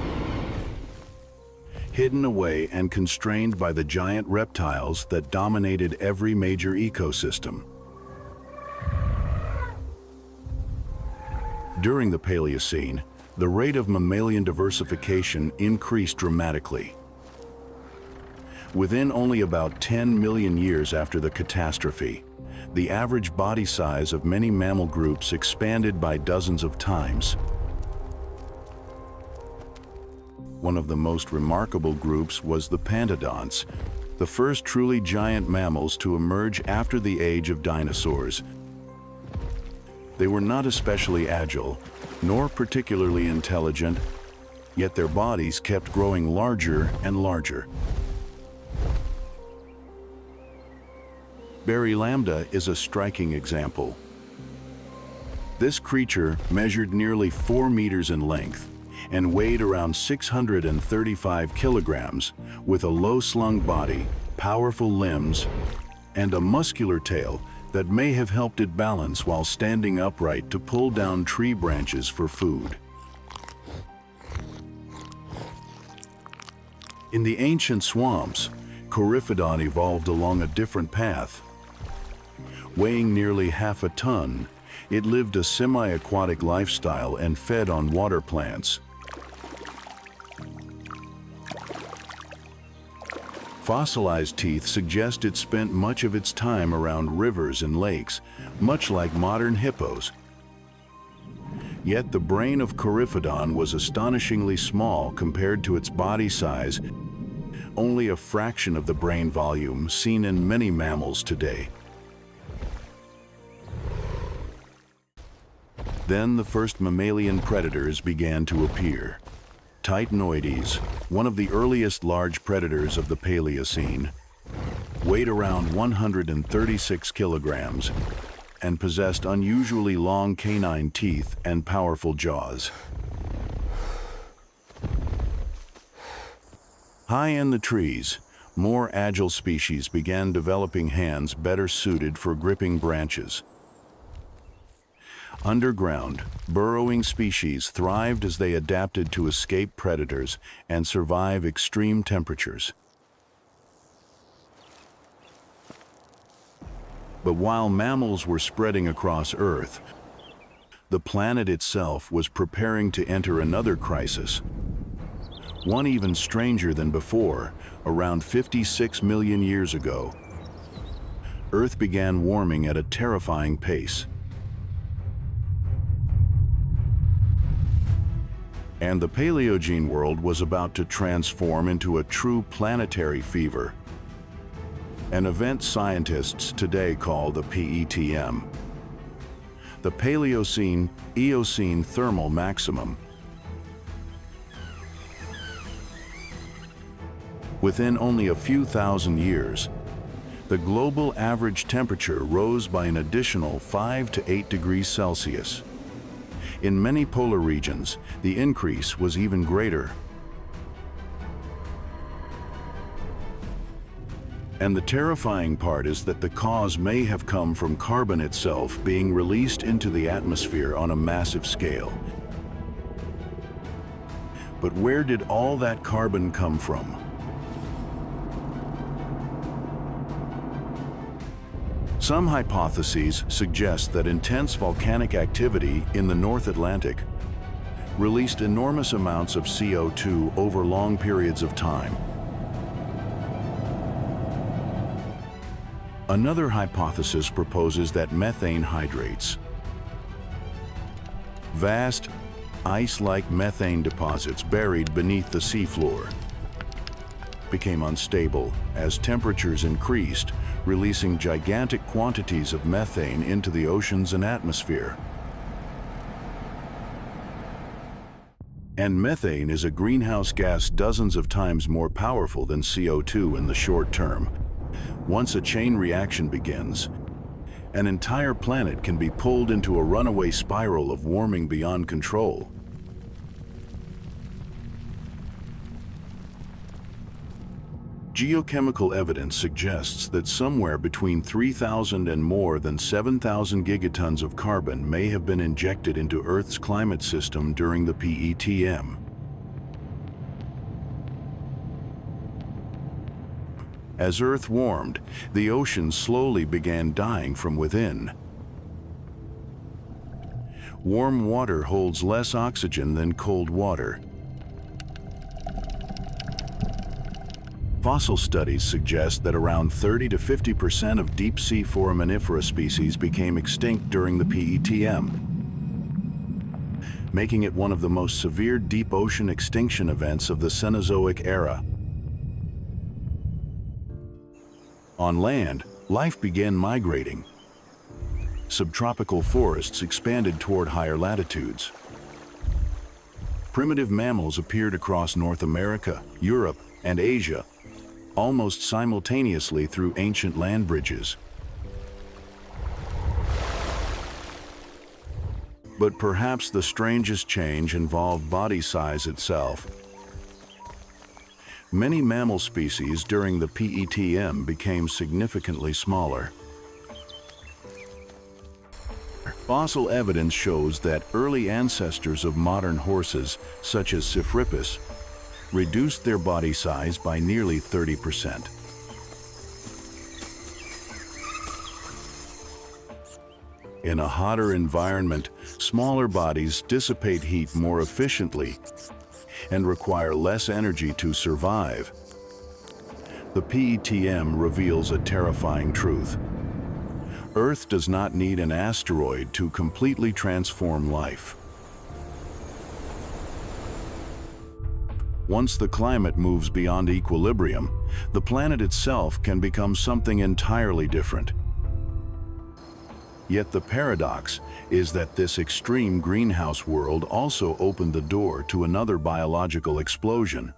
S1: hidden away and constrained by the giant reptiles that dominated every major ecosystem. During the Paleocene, the rate of mammalian diversification increased dramatically. Within only about 10 million years after the catastrophe, the average body size of many mammal groups expanded by dozens of times. One of the most remarkable groups was the pantodonts, the first truly giant mammals to emerge after the age of dinosaurs. They were not especially agile, nor particularly intelligent, yet their bodies kept growing larger and larger. Berry lambda is a striking example. This creature measured nearly 4 meters in length and weighed around 635 kilograms, with a low-slung body, powerful limbs, and a muscular tail that may have helped it balance while standing upright to pull down tree branches for food. In the ancient swamps, Coryphodon evolved along a different path. Weighing nearly half a ton, it lived a semi-aquatic lifestyle and fed on water plants. Fossilized teeth suggest it spent much of its time around rivers and lakes, much like modern hippos. Yet the brain of Coryphodon was astonishingly small compared to its body size, only a fraction of the brain volume seen in many mammals today. Then the first mammalian predators began to appear. Titanoides, one of the earliest large predators of the Paleocene, weighed around 136 kilograms and possessed unusually long canine teeth and powerful jaws. High in the trees, more agile species began developing hands better suited for gripping branches. Underground, burrowing species thrived as they adapted to escape predators and survive extreme temperatures. But while mammals were spreading across Earth, the planet itself was preparing to enter another crisis. One even stranger than before, around 56 million years ago. Earth began warming at a terrifying pace. And the Paleogene world was about to transform into a true planetary fever, an event scientists today call the PETM, the Paleocene-Eocene thermal maximum. Within only a few thousand years, the global average temperature rose by an additional 5 to 8 degrees Celsius. In many polar regions, the increase was even greater. And the terrifying part is that the cause may have come from carbon itself being released into the atmosphere on a massive scale. But where did all that carbon come from? Some hypotheses suggest that intense volcanic activity in the North Atlantic released enormous amounts of CO2 over long periods of time. Another hypothesis proposes that methane hydrates, vast, ice-like methane deposits buried beneath the seafloor, became unstable as temperatures increased, releasing gigantic quantities of methane into the oceans and atmosphere. And methane is a greenhouse gas dozens of times more powerful than CO2 in the short term. Once a chain reaction begins, an entire planet can be pulled into a runaway spiral of warming beyond control. Geochemical evidence suggests that somewhere between 3,000 and more than 7,000 gigatons of carbon may have been injected into Earth's climate system during the PETM. As Earth warmed, the oceans slowly began dying from within. Warm water holds less oxygen than cold water. Fossil studies suggest that around 30 to 50% of deep-sea foraminifera species became extinct during the PETM, making it one of the most severe deep ocean extinction events of the Cenozoic era. On land, life began migrating. Subtropical forests expanded toward higher latitudes. Primitive mammals appeared across North America, Europe, and Asia, almost simultaneously through ancient land bridges. But perhaps the strangest change involved body size itself. Many mammal species during the PETM became significantly smaller. Fossil evidence shows that early ancestors of modern horses, such as Cypripus, reduced their body size by nearly 30%. In a hotter environment, smaller bodies dissipate heat more efficiently and require less energy to survive. The PETM reveals a terrifying truth. Earth does not need an asteroid to completely transform life. Once the climate moves beyond equilibrium, the planet itself can become something entirely different. Yet the paradox is that this extreme greenhouse world also opened the door to another biological explosion.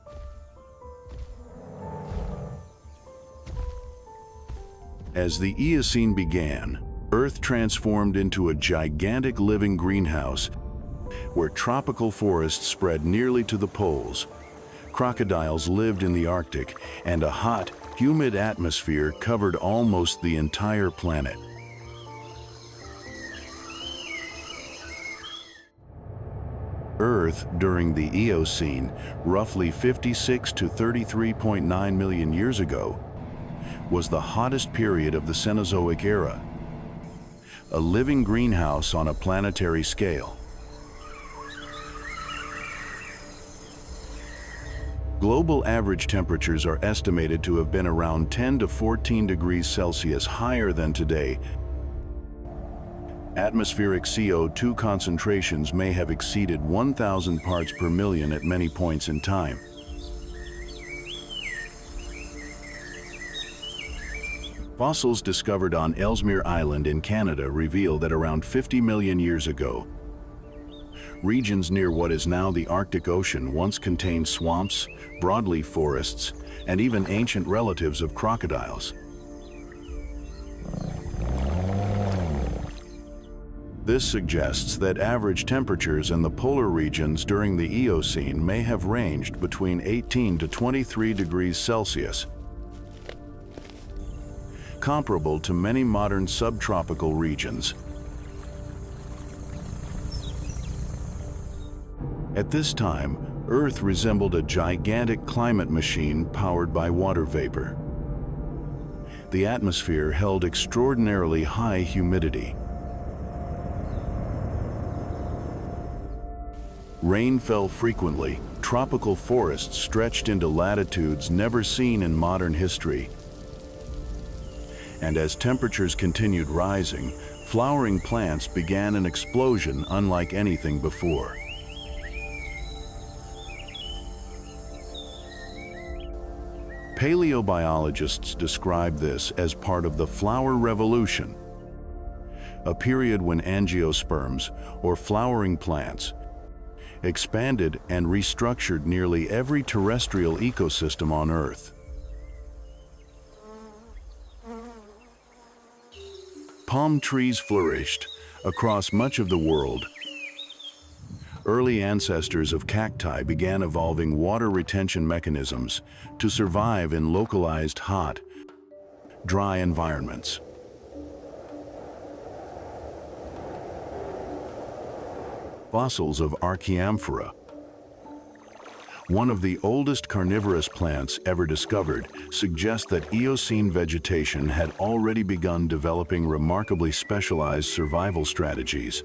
S1: As the Eocene began, Earth transformed into a gigantic living greenhouse where tropical forests spread nearly to the poles. Crocodiles lived in the Arctic, and a hot, humid atmosphere covered almost the entire planet. Earth, during the Eocene, roughly 56 to 33.9 million years ago, was the hottest period of the Cenozoic era, a living greenhouse on a planetary scale. Global average temperatures are estimated to have been around 10 to 14 degrees Celsius higher than today. Atmospheric CO2 concentrations may have exceeded 1,000 parts per million at many points in time. Fossils discovered on Ellesmere Island in Canada reveal that around 50 million years ago, regions near what is now the Arctic Ocean once contained swamps, broadleaf forests, and even ancient relatives of crocodiles. This suggests that average temperatures in the polar regions during the Eocene may have ranged between 18 to 23 degrees Celsius, comparable to many modern subtropical regions. At this time, Earth resembled a gigantic climate machine powered by water vapor. The atmosphere held extraordinarily high humidity. Rain fell frequently, tropical forests stretched into latitudes never seen in modern history. And as temperatures continued rising, flowering plants began an explosion unlike anything before. Paleobiologists describe this as part of the flower revolution, a period when angiosperms, or flowering plants, expanded and restructured nearly every terrestrial ecosystem on Earth. Palm trees flourished across much of the world. Early ancestors of cacti began evolving water retention mechanisms to survive in localized hot, dry environments. Fossils of Archaeamphora, one of the oldest carnivorous plants ever discovered, suggest that Eocene vegetation had already begun developing remarkably specialized survival strategies.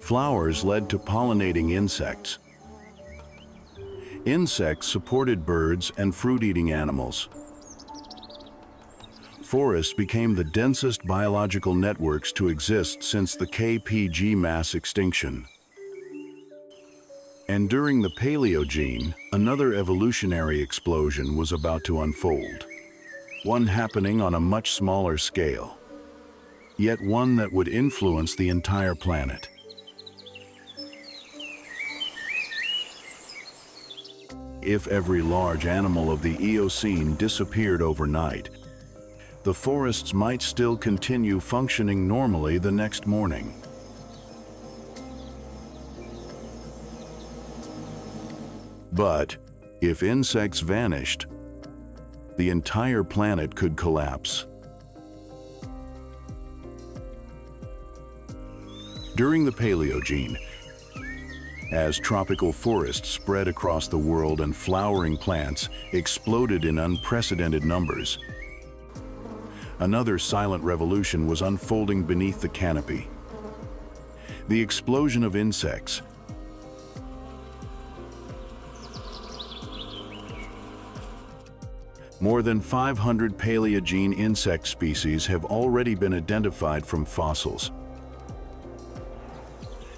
S1: Flowers led to pollinating insects. Insects supported birds and fruit-eating animals. Forests became the densest biological networks to exist since the KPG mass extinction. And during the Paleogene, another evolutionary explosion was about to unfold, one happening on a much smaller scale, yet one that would influence the entire planet. If every large animal of the Eocene disappeared overnight, the forests might still continue functioning normally the next morning. But if insects vanished, the entire planet could collapse. During the Paleogene, as tropical forests spread across the world and flowering plants exploded in unprecedented numbers, another silent revolution was unfolding beneath the canopy. The explosion of insects. More than 500 Paleogene insect species have already been identified from fossils,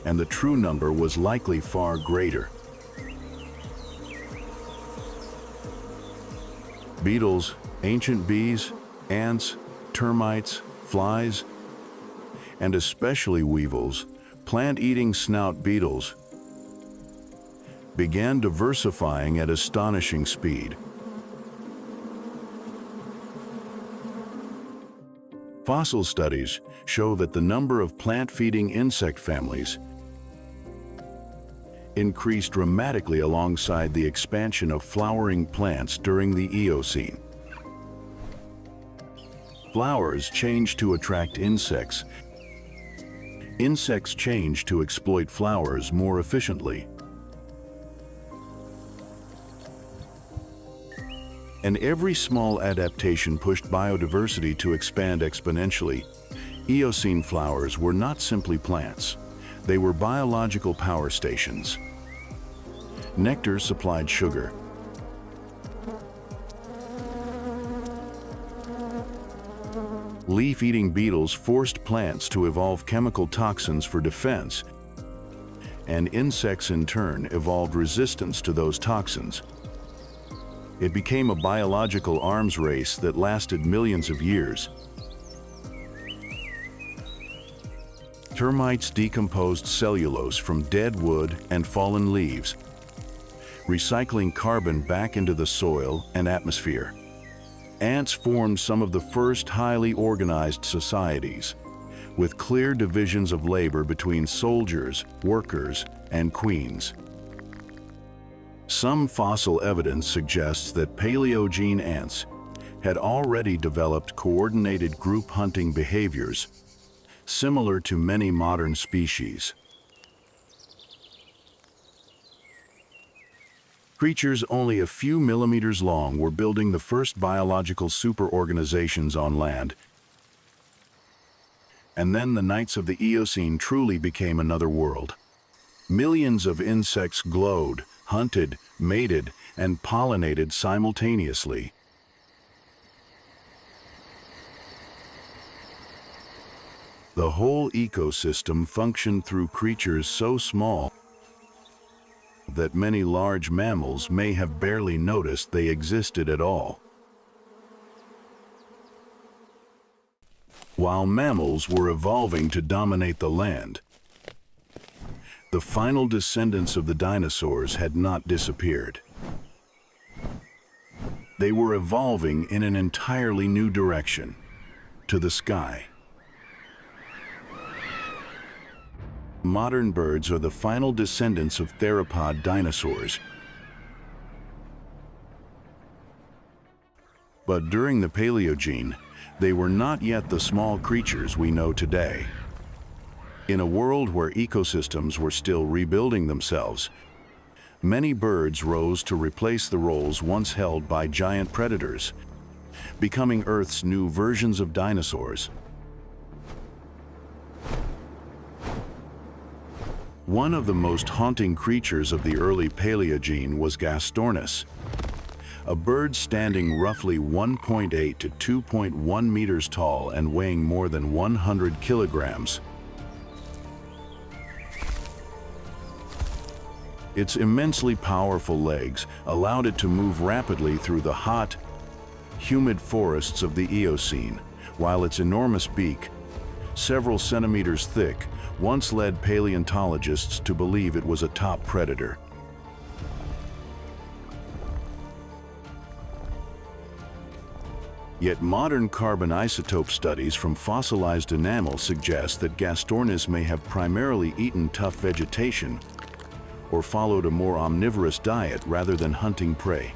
S1: and the true number was likely far greater. Beetles, ancient bees, ants, termites, flies, and especially weevils, plant-eating snout beetles, began diversifying at astonishing speed. Fossil studies show that the number of plant-feeding insect families increased dramatically alongside the expansion of flowering plants during the Eocene. Flowers changed to attract insects. Insects changed to exploit flowers more efficiently. And every small adaptation pushed biodiversity to expand exponentially. Eocene flowers were not simply plants. They were biological power stations. Nectar supplied sugar. Leaf-eating beetles forced plants to evolve chemical toxins for defense, and insects in turn evolved resistance to those toxins. It became a biological arms race that lasted millions of years. Termites decomposed cellulose from dead wood and fallen leaves, recycling carbon back into the soil and atmosphere. Ants formed some of the first highly organized societies, with clear divisions of labor between soldiers, workers, and queens. Some fossil evidence suggests that Paleogene ants had already developed coordinated group hunting behaviors, similar to many modern species. Creatures only a few millimeters long were building the first biological superorganizations on land, And then the nights of the Eocene truly became another world. Millions of insects glowed, hunted, mated, and pollinated simultaneously. The whole ecosystem functioned through creatures so small that many large mammals may have barely noticed they existed at all. While mammals were evolving to dominate the land, the final descendants of the dinosaurs had not disappeared. They were evolving in an entirely new direction, to the sky. Modern birds are the final descendants of theropod dinosaurs. But during the Paleogene, they were not yet the small creatures we know today. In a world where ecosystems were still rebuilding themselves, many birds rose to replace the roles once held by giant predators, becoming Earth's new versions of dinosaurs. One of the most haunting creatures of the early Paleogene was Gastornis, a bird standing roughly 1.8 to 2.1 meters tall and weighing more than 100 kilograms. Its immensely powerful legs allowed it to move rapidly through the hot, humid forests of the Eocene, while its enormous beak, several centimeters thick, once led paleontologists to believe it was a top predator. Yet modern carbon isotope studies from fossilized enamel suggest that Gastornis may have primarily eaten tough vegetation or followed a more omnivorous diet rather than hunting prey.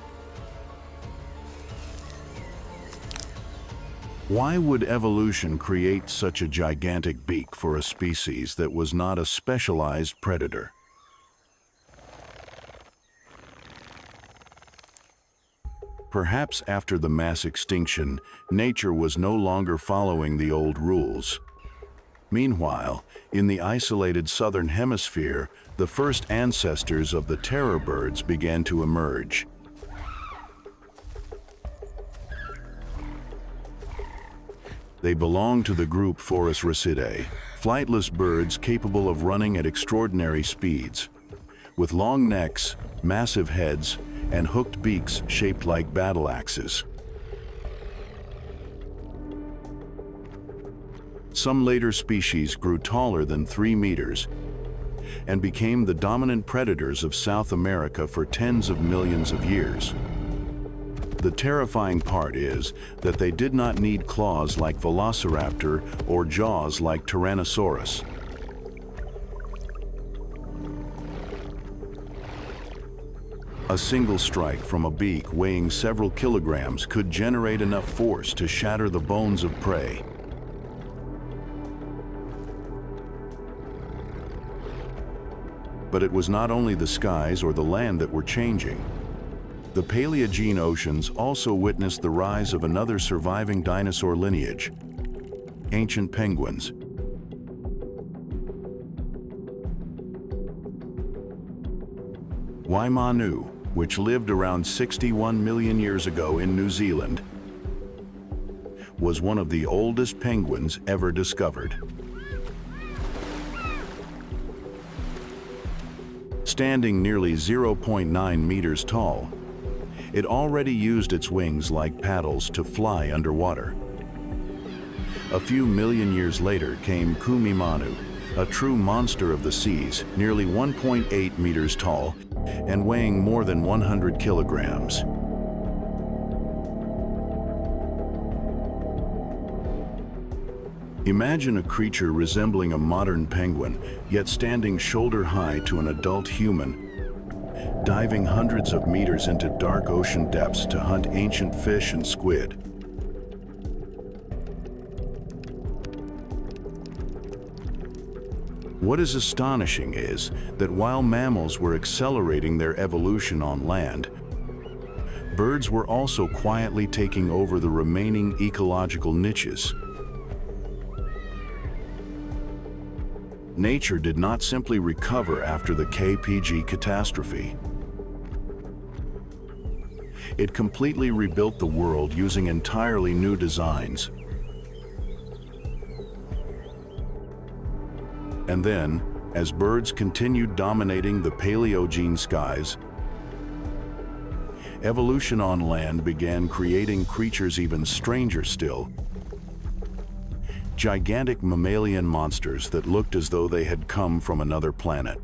S1: Why would evolution create such a gigantic beak for a species that was not a specialized predator? Perhaps after the mass extinction, nature was no longer following the old rules. Meanwhile, in the isolated southern hemisphere, the first ancestors of the terror birds began to emerge. They belong to the group Phorusrhacidae, flightless birds capable of running at extraordinary speeds, with long necks, massive heads, and hooked beaks shaped like battle axes. Some later species grew taller than 3 meters and became the dominant predators of South America for tens of millions of years. The terrifying part is that they did not need claws like Velociraptor or jaws like Tyrannosaurus. A single strike from a beak weighing several kilograms could generate enough force to shatter the bones of prey. But it was not only the skies or the land that were changing. The Paleogene oceans also witnessed the rise of another surviving dinosaur lineage, ancient penguins. Waimanu, which lived around 61 million years ago in New Zealand, was one of the oldest penguins ever discovered. Standing nearly 0.9 meters tall, it already used its wings like paddles to fly underwater. A few million years later came Kumimanu, a true monster of the seas, nearly 1.8 meters tall and weighing more than 100 kilograms. Imagine a creature resembling a modern penguin, yet standing shoulder-high to an adult human, diving hundreds of meters into dark ocean depths to hunt ancient fish and squid. What is astonishing is that while mammals were accelerating their evolution on land, birds were also quietly taking over the remaining ecological niches. nature did not simply recover after the KPG catastrophe. It completely rebuilt the world using entirely new designs. And then, as birds continued dominating the Paleogene skies, evolution on land began creating creatures even stranger still. Gigantic mammalian monsters that looked as though they had come from another planet.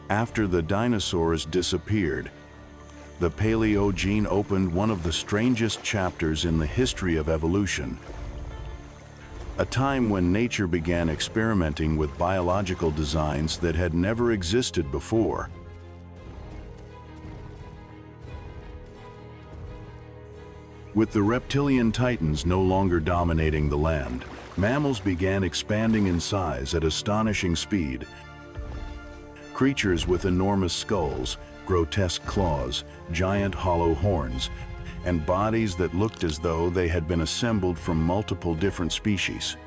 S1: After the dinosaurs disappeared, the Paleogene opened one of the strangest chapters in the history of evolution. A time when nature began experimenting with biological designs that had never existed before. With the reptilian titans no longer dominating the land, mammals began expanding in size at astonishing speed. Creatures with enormous skulls, grotesque claws, giant hollow horns, and bodies that looked as though they had been assembled from multiple different species.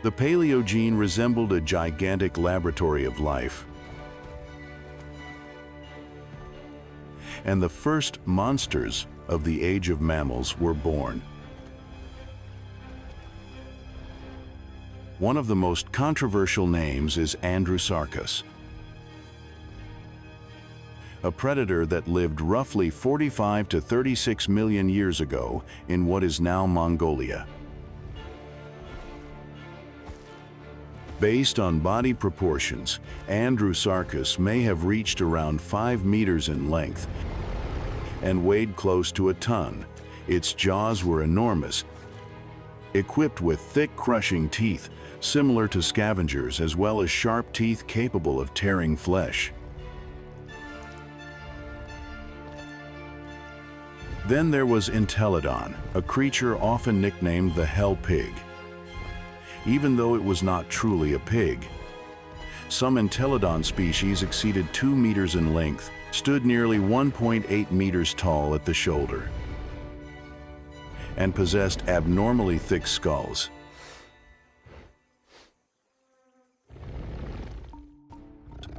S1: The Paleogene resembled a gigantic laboratory of life. And the first monsters of the age of mammals were born. One of the most controversial names is Andrewsarchus, a predator that lived roughly 45 to 36 million years ago in what is now Mongolia. Based on body proportions, Andrewsarchus may have reached around 5 meters in length and weighed close to a ton. Its jaws were enormous, equipped with thick, crushing teeth, similar to scavengers, as well as sharp teeth capable of tearing flesh. Then there was Entelodon, a creature often nicknamed the Hell Pig. Even though it was not truly a pig, some Entelodon species exceeded 2 meters in length, stood nearly 1.8 meters tall at the shoulder, and possessed abnormally thick skulls.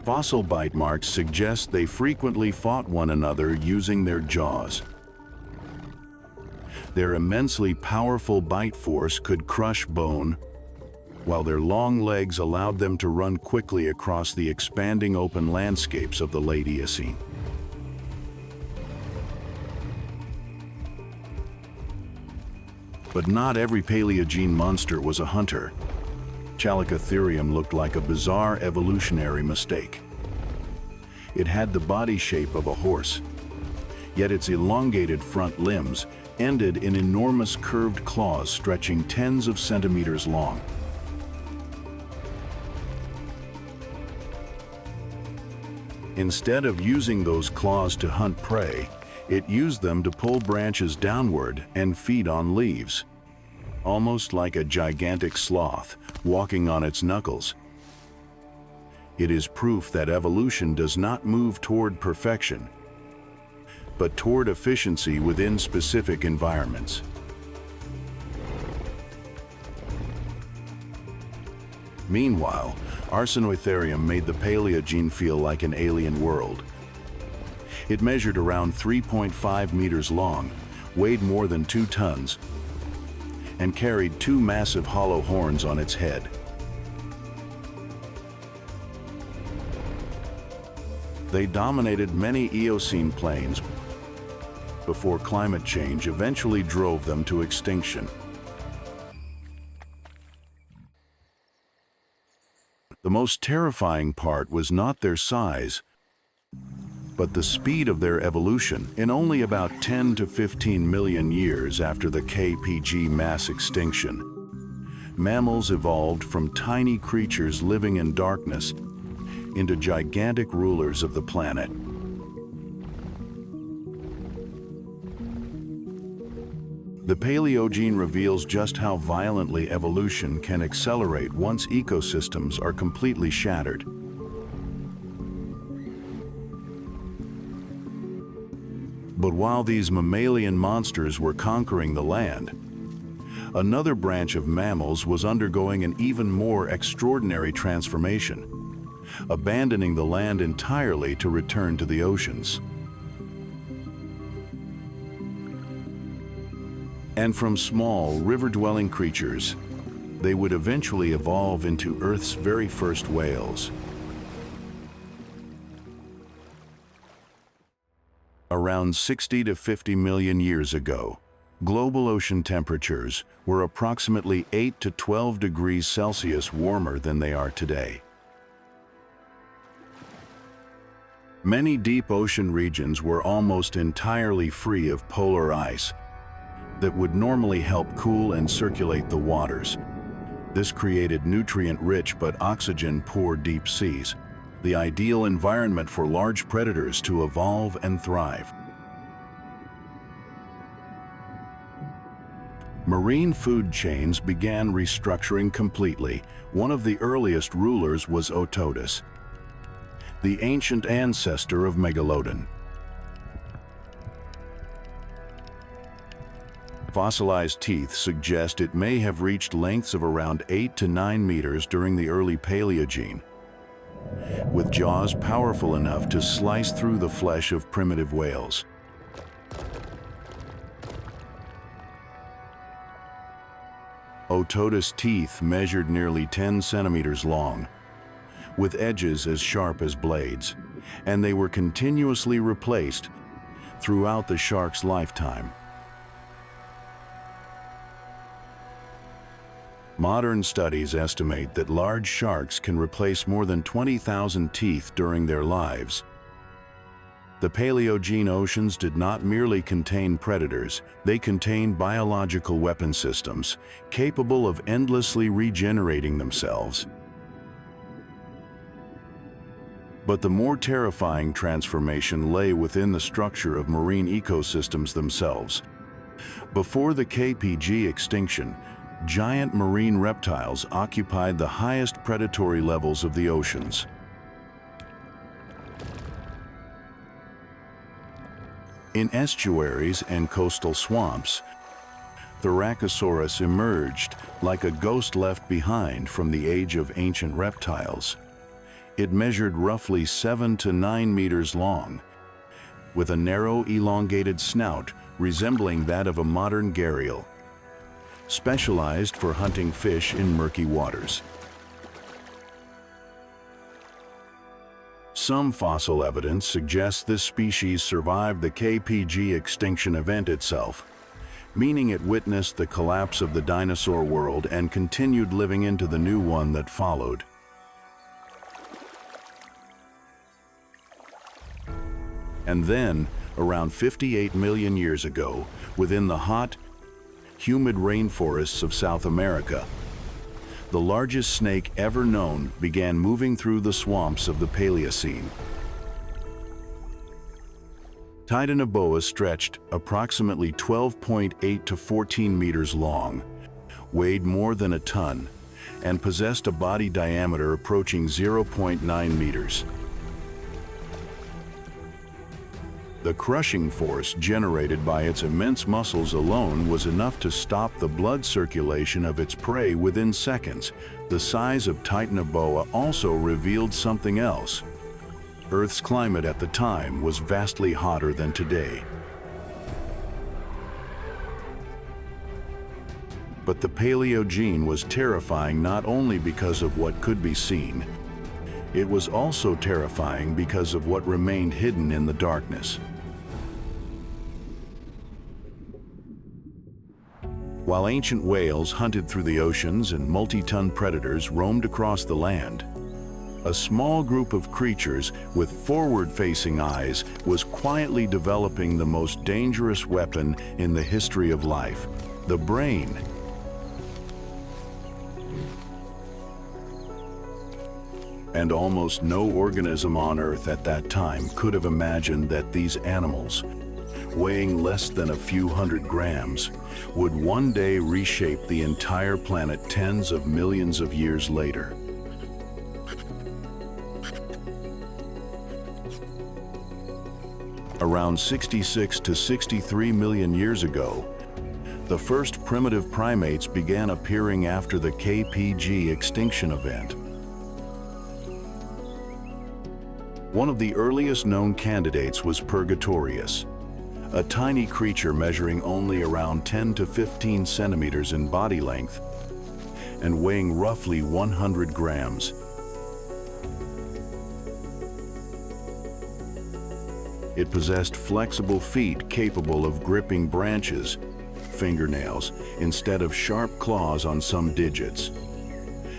S1: Fossil bite marks suggest they frequently fought one another using their jaws. Their immensely powerful bite force could crush bone, while their long legs allowed them to run quickly across the expanding open landscapes of the late Eocene. But not every Paleogene monster was a hunter. Chalicotherium looked like a bizarre evolutionary mistake. It had the body shape of a horse, yet its elongated front limbs ended in enormous curved claws stretching tens of centimeters long. Instead of using those claws to hunt prey, it used them to pull branches downward and feed on leaves, almost like a gigantic sloth walking on its knuckles. It is proof that evolution does not move toward perfection, but toward efficiency within specific environments. Meanwhile, Arsinoitherium made the Paleogene feel like an alien world. It measured around 3.5 meters long, weighed more than 2 tons, and carried 2 massive hollow horns on its head. They dominated many Eocene plains before climate change eventually drove them to extinction. The most terrifying part was not their size, but the speed of their evolution. In only about 10 to 15 million years after the KPG mass extinction, mammals evolved from tiny creatures living in darkness into gigantic rulers of the planet. The Paleogene reveals just how violently evolution can accelerate once ecosystems are completely shattered. But while these mammalian monsters were conquering the land, another branch of mammals was undergoing an even more extraordinary transformation, abandoning the land entirely to return to the oceans. And from small, river-dwelling creatures, they would eventually evolve into Earth's very first whales. Around 60 to 50 million years ago, global ocean temperatures were approximately 8 to 12 degrees Celsius warmer than they are today. Many deep ocean regions were almost entirely free of polar ice that would normally help cool and circulate the waters. This created nutrient-rich but oxygen-poor deep seas, the ideal environment for large predators to evolve and thrive. Marine food chains began restructuring completely. One of the earliest rulers was Otodus, the ancient ancestor of Megalodon. Fossilized teeth suggest it may have reached lengths of around 8 to 9 meters during the early Paleogene, with jaws powerful enough to slice through the flesh of primitive whales. Otodus' teeth measured nearly 10 centimeters long, with edges as sharp as blades, and they were continuously replaced throughout the shark's lifetime. Modern studies estimate that large sharks can replace more than 20,000 teeth during their lives. The Paleogene oceans did not merely contain predators, they contained biological weapon systems capable of endlessly regenerating themselves. But the more terrifying transformation lay within the structure of marine ecosystems themselves. Before the KPG extinction, giant marine reptiles occupied the highest predatory levels of the oceans. In estuaries and coastal swamps, Thoracosaurus emerged like a ghost left behind from the age of ancient reptiles. It measured roughly 7 to 9 meters long, with a narrow, elongated snout resembling that of a modern gharial, specialized for hunting fish in murky waters. Some fossil evidence suggests this species survived the KPG extinction event itself, meaning it witnessed the collapse of the dinosaur world and continued living into the new one that followed. And then, around 58 million years ago, within the hot, humid rainforests of South America, the largest snake ever known began moving through the swamps of the Paleocene. Titanoboa stretched approximately 12.8 to 14 meters long, weighed more than a ton, and possessed a body diameter approaching 0.9 meters. The crushing force generated by its immense muscles alone was enough to stop the blood circulation of its prey within seconds. The size of Titanoboa also revealed something else. Earth's climate at the time was vastly hotter than today. But the Paleogene was terrifying not only because of what could be seen, it was also terrifying because of what remained hidden in the darkness. While ancient whales hunted through the oceans and multi-ton predators roamed across the land, a small group of creatures with forward-facing eyes was quietly developing the most dangerous weapon in the history of life, the brain. And almost no organism on Earth at that time could have imagined that these animals, weighing less than a few hundred grams, would one day reshape the entire planet tens of millions of years later. Around 66 to 63 million years ago, the first primitive primates began appearing after the KPG extinction event. One of the earliest known candidates was Purgatorius, a tiny creature measuring only around 10 to 15 centimeters in body length and weighing roughly 100 grams. It possessed flexible feet capable of gripping branches, fingernails, instead of sharp claws on some digits,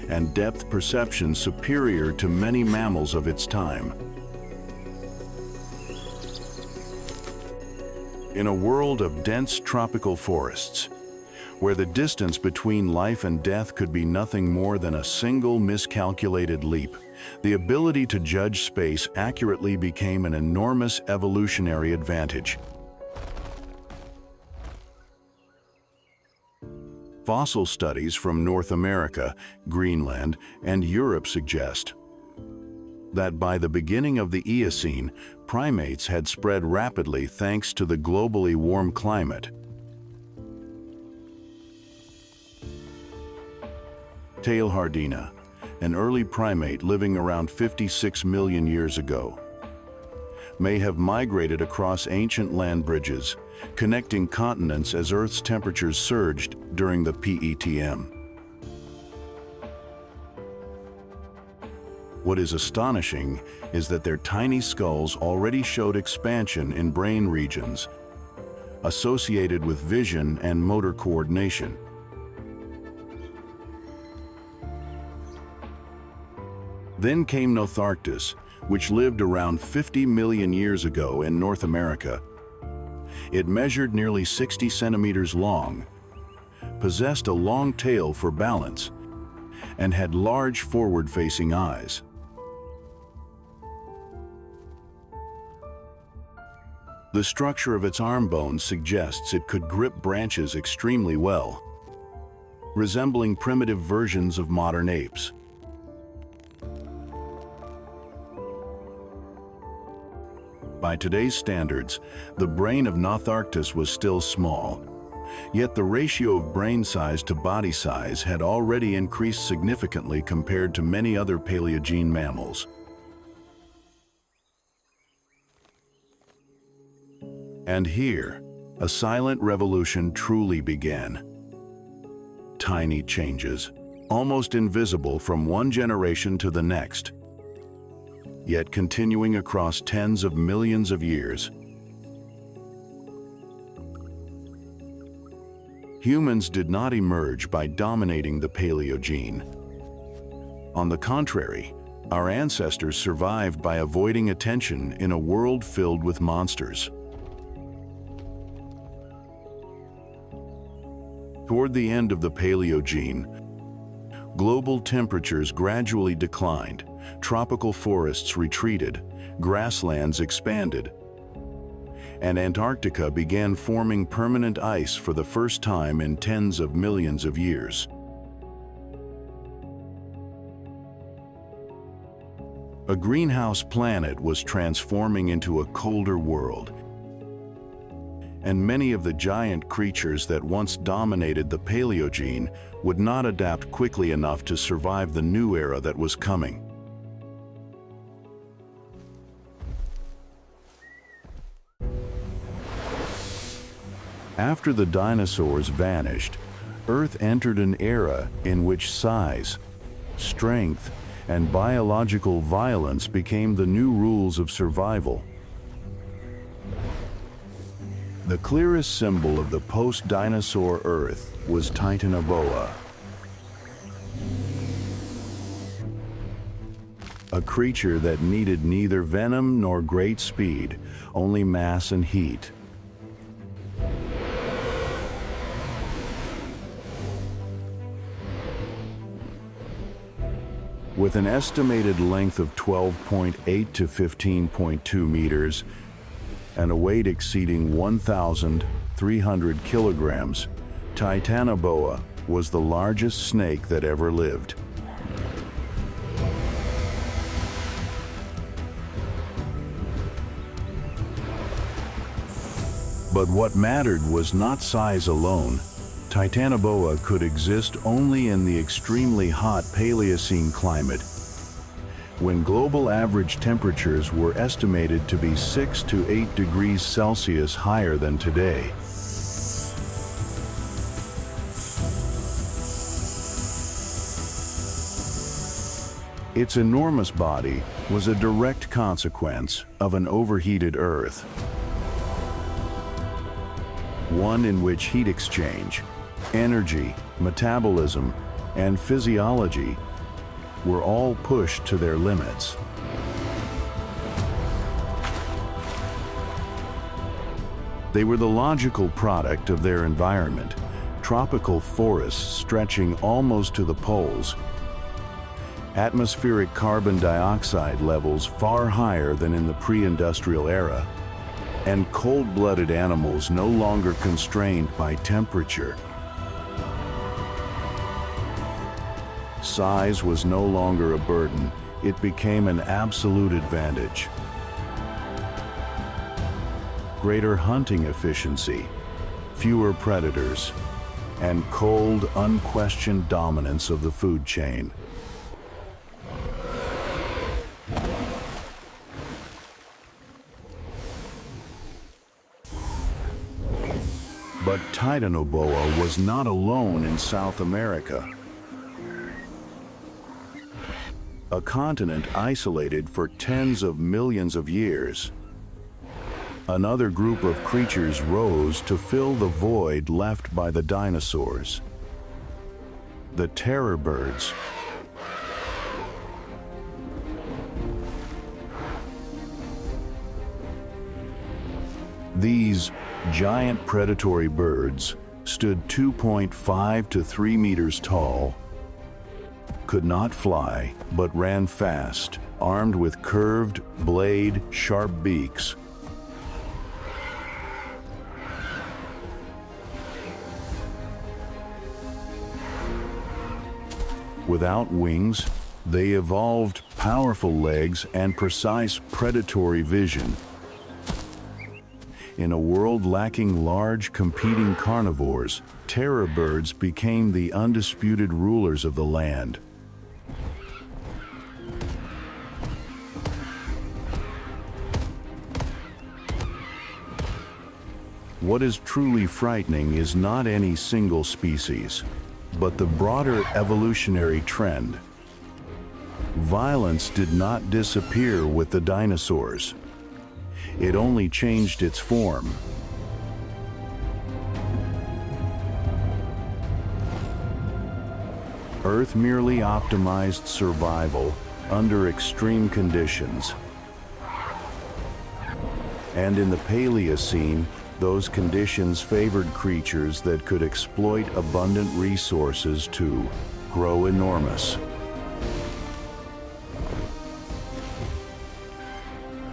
S1: and depth perception superior to many mammals of its time. In a world of dense tropical forests, where the distance between life and death could be nothing more than a single miscalculated leap, the ability to judge space accurately became an enormous evolutionary advantage. Fossil studies from North America, Greenland, and Europe suggest that by the beginning of the Eocene, primates had spread rapidly thanks to the globally warm climate. Tailhardina, an early primate living around 56 million years ago, may have migrated across ancient land bridges, connecting continents as Earth's temperatures surged during the PETM. What is astonishing is that their tiny skulls already showed expansion in brain regions associated with vision and motor coordination. Then came Notharctus, which lived around 50 million years ago in North America. It measured nearly 60 centimeters long, possessed a long tail for balance, and had large forward-facing eyes. The structure of its arm bones suggests it could grip branches extremely well, resembling primitive versions of modern apes. By today's standards, the brain of Notharctus was still small, yet the ratio of brain size to body size had already increased significantly compared to many other Paleogene mammals. And here, a silent revolution truly began. Tiny changes, almost invisible from one generation to the next, yet continuing across tens of millions of years. Humans did not emerge by dominating the Paleogene. On the contrary, our ancestors survived by avoiding attention in a world filled with monsters. Toward the end of the Paleogene, global temperatures gradually declined, tropical forests retreated, grasslands expanded, and Antarctica began forming permanent ice for the first time in tens of millions of years. A greenhouse planet was transforming into a colder world, and many of the giant creatures that once dominated the Paleogene would not adapt quickly enough to survive the new era that was coming. After the dinosaurs vanished, Earth entered an era in which size, strength, and biological violence became the new rules of survival. The clearest symbol of the post-dinosaur Earth was Titanoboa, a creature that needed neither venom nor great speed, only mass and heat. With an estimated length of 12.8 to 15.2 meters and a weight exceeding 1,300 kilograms, Titanoboa was the largest snake that ever lived. But what mattered was not size alone. Titanoboa could exist only in the extremely hot Paleocene climate, when global average temperatures were estimated to be 6 to 8 degrees Celsius higher than today. Its enormous body was a direct consequence of an overheated Earth, one in which heat exchange, energy, metabolism, and physiology were all pushed to their limits. They were the logical product of their environment, tropical forests stretching almost to the poles, atmospheric carbon dioxide levels far higher than in the pre-industrial era, and cold-blooded animals no longer constrained by temperature. Size was no longer a burden, it became an absolute advantage. Greater hunting efficiency, fewer predators, and cold, unquestioned dominance of the food chain. But Titanoboa was not alone in South America. A continent isolated for tens of millions of years. Another group of creatures rose to fill the void left by the dinosaurs. The terror birds. These giant predatory birds stood 2.5 to 3 meters tall, could not fly, but ran fast, armed with curved, blade-sharp beaks. Without wings, they evolved powerful legs and precise predatory vision. In a world lacking large competing carnivores, terror birds became the undisputed rulers of the land. What is truly frightening is not any single species, but the broader evolutionary trend. Violence did not disappear with the dinosaurs. It only changed its form. Earth merely optimized survival under extreme conditions. And in the Paleocene, those conditions favored creatures that could exploit abundant resources to grow enormous.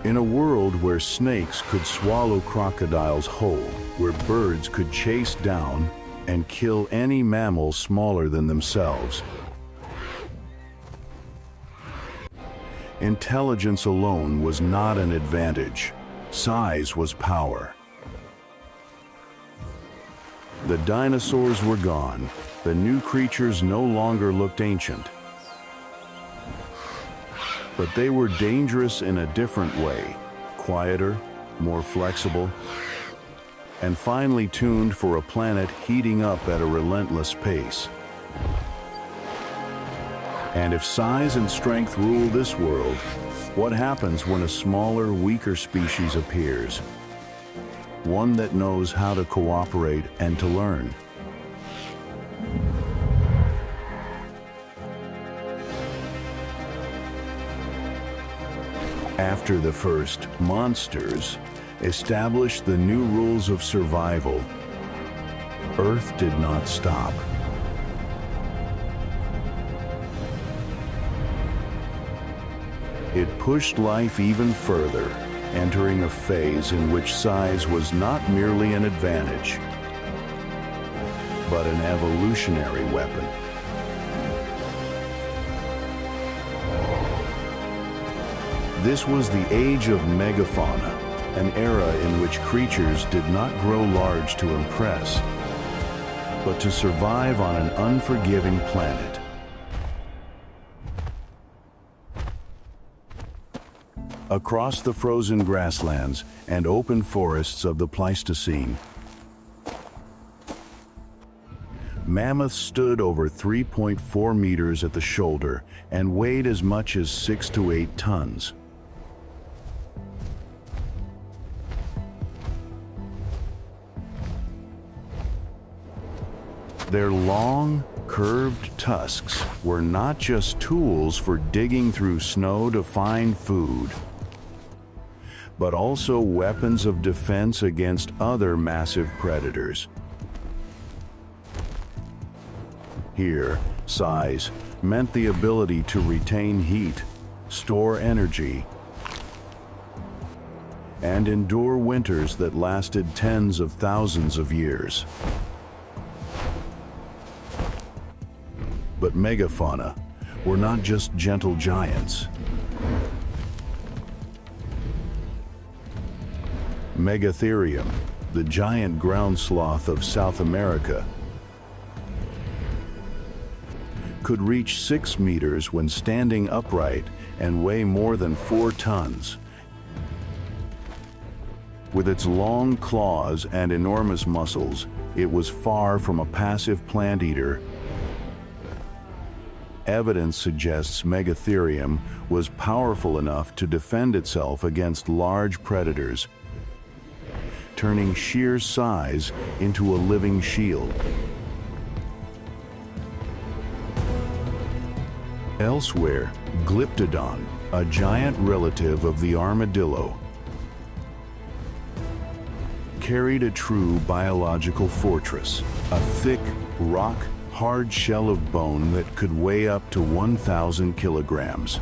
S1: In a world where snakes could swallow crocodiles whole, where birds could chase down and kill any mammal smaller than themselves, intelligence alone was not an advantage. Size was power. The dinosaurs were gone. The new creatures no longer looked ancient. But they were dangerous in a different way, quieter, more flexible, and finely tuned for a planet heating up at a relentless pace. And if size and strength rule this world, what happens when a smaller, weaker species appears? One that knows how to cooperate and to learn. After the first monsters established the new rules of survival, Earth did not stop. It pushed life even further, entering a phase in which size was not merely an advantage, but an evolutionary weapon. This was the age of megafauna, an era in which creatures did not grow large to impress, but to survive on an unforgiving planet. Across the frozen grasslands and open forests of the Pleistocene, mammoths stood over 3.4 meters at the shoulder and weighed as much as 6 to 8 tons. Their long, curved tusks were not just tools for digging through snow to find food, but also weapons of defense against other massive predators. Here, size meant the ability to retain heat, store energy, and endure winters that lasted tens of thousands of years. But megafauna were not just gentle giants. Megatherium, the giant ground sloth of South America, could reach 6 meters when standing upright and weigh more than 4 tons. With its long claws and enormous muscles, it was far from a passive plant eater. Evidence suggests Megatherium was powerful enough to defend itself against large predators, turning sheer size into a living shield. Elsewhere, Glyptodon, a giant relative of the armadillo, carried a true biological fortress, a thick, rock-hard shell of bone that could weigh up to 1,000 kilograms.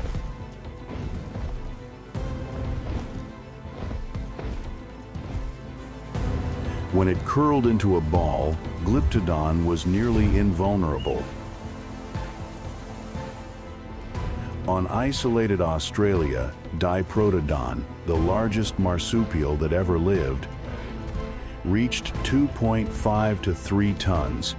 S1: When it curled into a ball, Glyptodon was nearly invulnerable. On isolated Australia, Diprotodon, the largest marsupial that ever lived, reached 2.5 to 3 tons.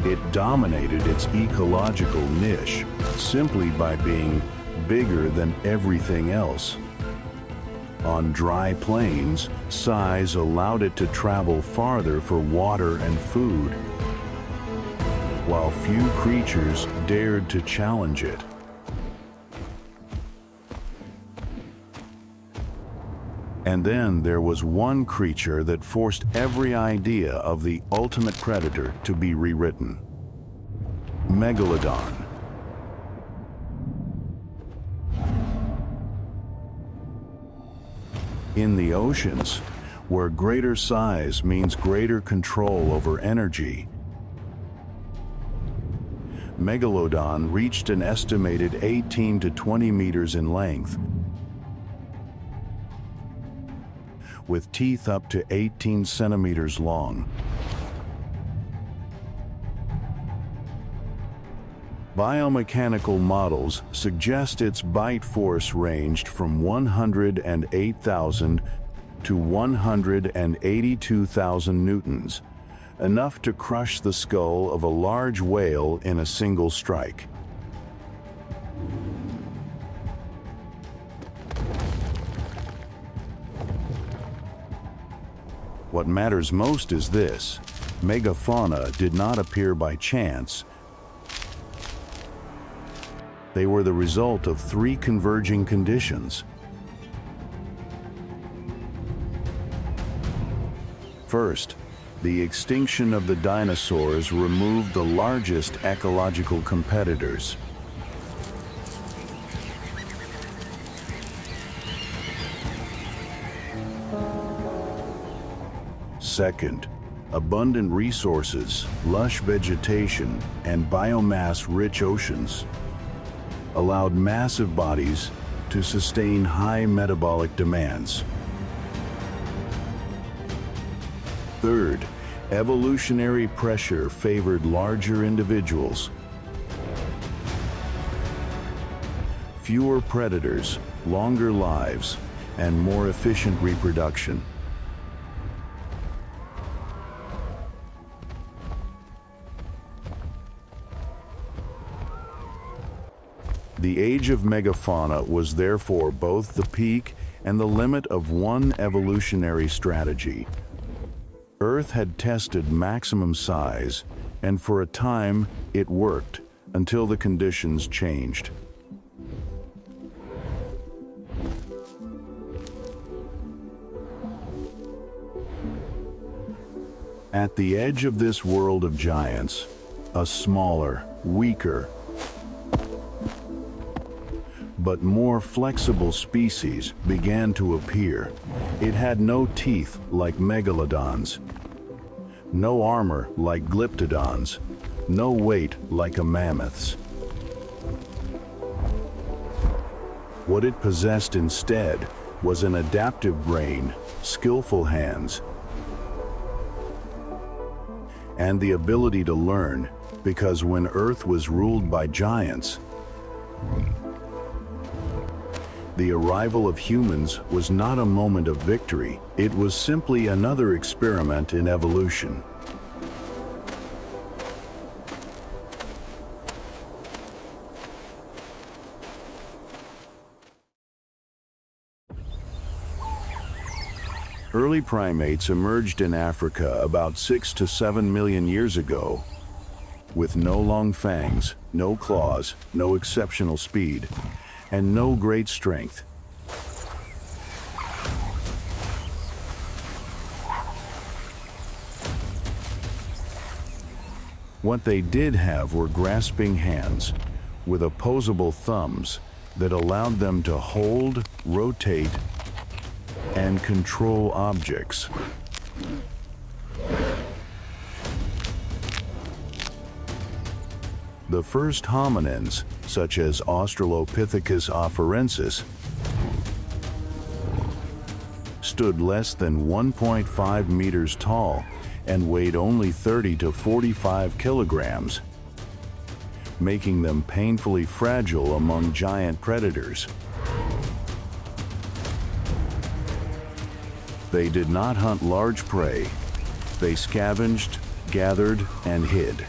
S1: It dominated its ecological niche simply by being bigger than everything else. On dry plains, size allowed it to travel farther for water and food, while few creatures dared to challenge it. And then there was one creature that forced every idea of the ultimate predator to be rewritten: Megalodon. In the oceans, where greater size means greater control over energy, Megalodon reached an estimated 18 to 20 meters in length, with teeth up to 18 centimeters long. Biomechanical models suggest its bite force ranged from 108,000 to 182,000 newtons, enough to crush the skull of a large whale in a single strike. What matters most is this: megafauna did not appear by chance. They were the result of 3 converging conditions. First, the extinction of the dinosaurs removed the largest ecological competitors. Second, abundant resources, lush vegetation, and biomass-rich oceans allowed massive bodies to sustain high metabolic demands. Third, evolutionary pressure favored larger individuals. fewer predators, longer lives, and more efficient reproduction. The age of megafauna was therefore both the peak and the limit of one evolutionary strategy. Earth had tested maximum size, and for a time it worked until the conditions changed. At the edge of this world of giants, a smaller, weaker, but more flexible species began to appear. It had no teeth like megalodons, no armor like glyptodonts, no weight like a mammoth's. What it possessed instead was an adaptive brain, skillful hands, and the ability to learn, because when Earth was ruled by giants, the arrival of humans was not a moment of victory, it was simply another experiment in evolution. Early primates emerged in Africa about 6 to 7 million years ago, with no long fangs, no claws, no exceptional speed, and no great strength. What they did have were grasping hands with opposable thumbs that allowed them to hold, rotate, and control objects. The first hominins, such as Australopithecus afarensis, stood less than 1.5 meters tall and weighed only 30 to 45 kilograms, making them painfully fragile among giant predators. They did not hunt large prey. They scavenged, gathered, and hid.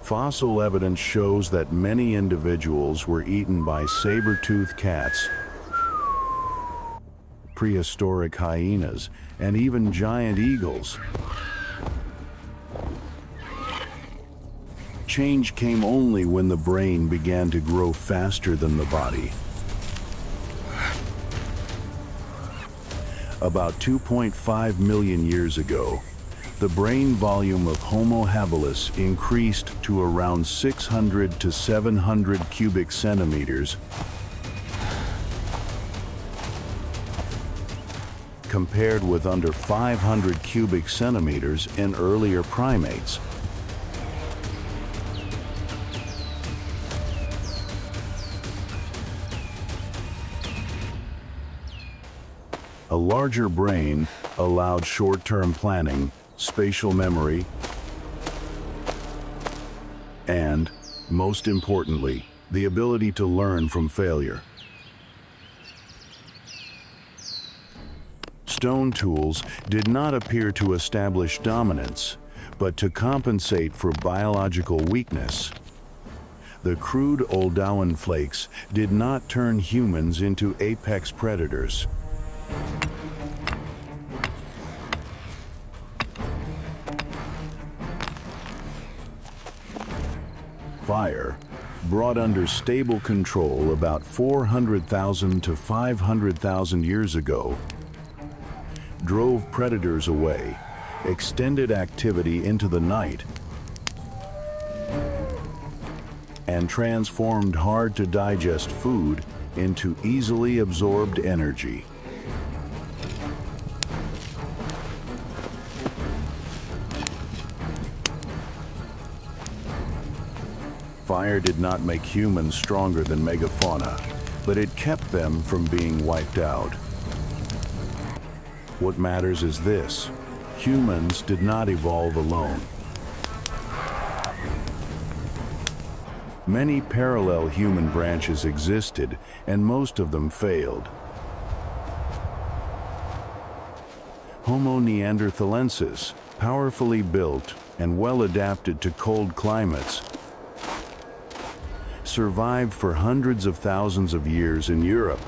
S1: Fossil evidence shows that many individuals were eaten by saber-toothed cats, prehistoric hyenas, and even giant eagles. Change came only when the brain began to grow faster than the body. About 2.5 million years ago, the brain volume of Homo habilis increased to around 600 to 700 cubic centimeters, compared with under 500 cubic centimeters in earlier primates. A larger brain allowed short-term planning, spatial memory, and, most importantly, the ability to learn from failure. Stone tools did not appear to establish dominance, but to compensate for biological weakness. The crude Oldowan flakes did not turn humans into apex predators. Fire, brought under stable control about 400,000 to 500,000 years ago, drove predators away, extended activity into the night, and transformed hard-to-digest food into easily absorbed energy. Fire did not make humans stronger than megafauna, but it kept them from being wiped out. What matters is this: Humans did not evolve alone. Many parallel human branches existed, and most of them failed. Homo neanderthalensis, powerfully built and well adapted to cold climates, survived for hundreds of thousands of years in Europe.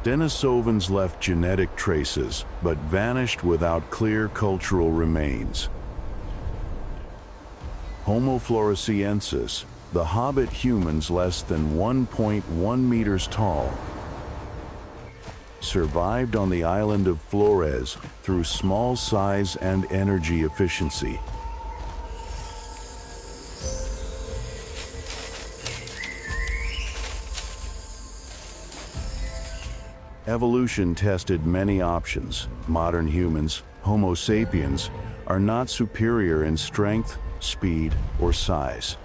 S1: Denisovans left genetic traces, but vanished without clear cultural remains. Homo floresiensis, the hobbit humans less than 1.1 meters tall, survived on the island of Flores through small size and energy efficiency. Evolution tested many options. Modern humans, Homo sapiens, are not superior in strength, speed, or size.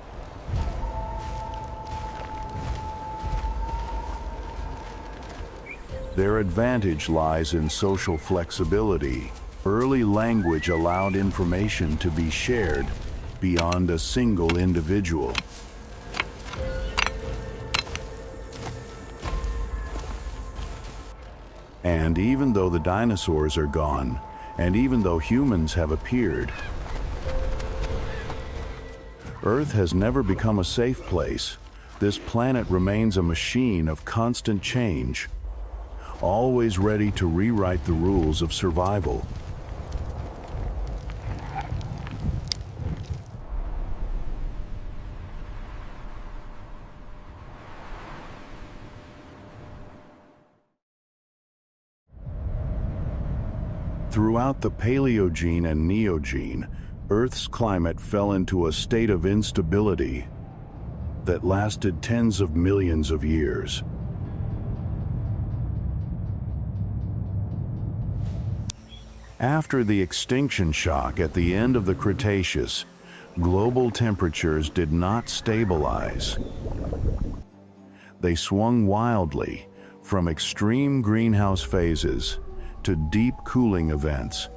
S1: Their advantage lies in social flexibility. Early language allowed information to be shared beyond a single individual. And even though the dinosaurs are gone, and even though humans have appeared, Earth has never become a safe place. This planet remains a machine of constant change, always ready to rewrite the rules of survival. Throughout the Paleogene and Neogene, Earth's climate fell into a state of instability that lasted tens of millions of years. After the extinction shock at the end of the Cretaceous, global temperatures did not stabilize. They swung wildly from extreme greenhouse phases to deep cooling events.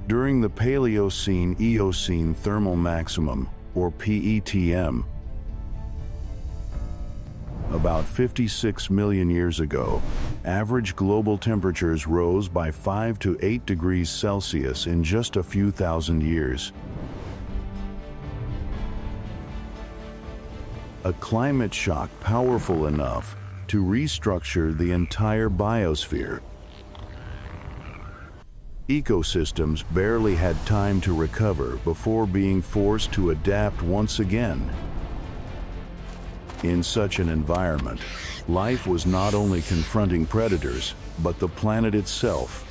S1: During the Paleocene-Eocene thermal maximum, or PETM, about 56 million years ago, average global temperatures rose by 5 to 8 degrees Celsius in just a few thousand years. A climate shock powerful enough to restructure the entire biosphere. Ecosystems barely had time to recover before being forced to adapt once again. In such an environment, life was not only confronting predators, but the planet itself.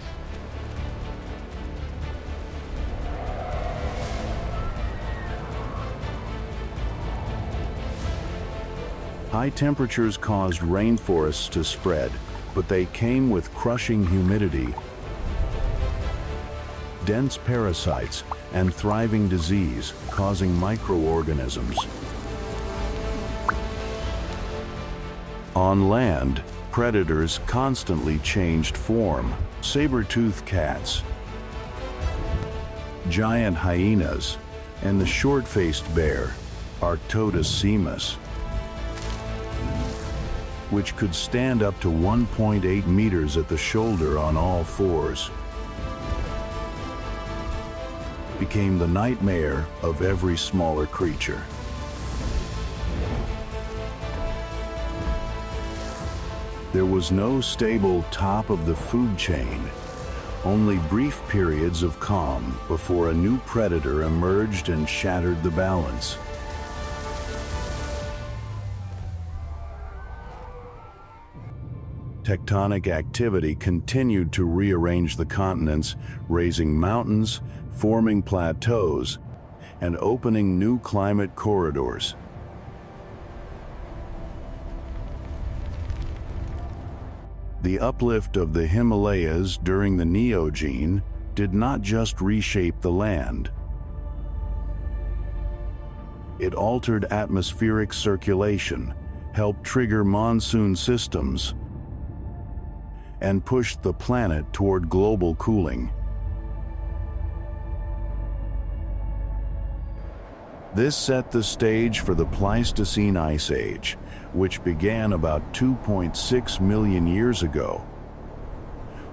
S1: High temperatures caused rainforests to spread, but they came with crushing humidity, dense parasites, and thriving disease, causing microorganisms. On land, predators constantly changed form. Saber-toothed cats, giant hyenas, and the short-faced bear, Arctodus simus, which could stand up to 1.8 meters at the shoulder on all fours, became the nightmare of every smaller creature. There was no stable top of the food chain, only brief periods of calm before a new predator emerged and shattered the balance. Tectonic activity continued to rearrange the continents, raising mountains, forming plateaus, and opening new climate corridors. The uplift of the Himalayas during the Neogene did not just reshape the land. It altered atmospheric circulation, helped trigger monsoon systems, and pushed the planet toward global cooling. This set the stage for the Pleistocene Ice Age, which began about 2.6 million years ago,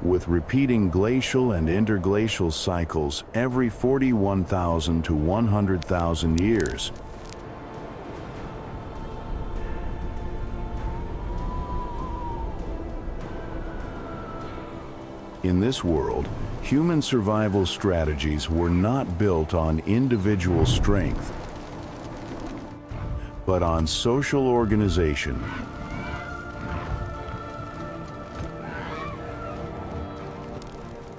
S1: with repeating glacial and interglacial cycles every 41,000 to 100,000 years. In this world, human survival strategies were not built on individual strength, but on social organization.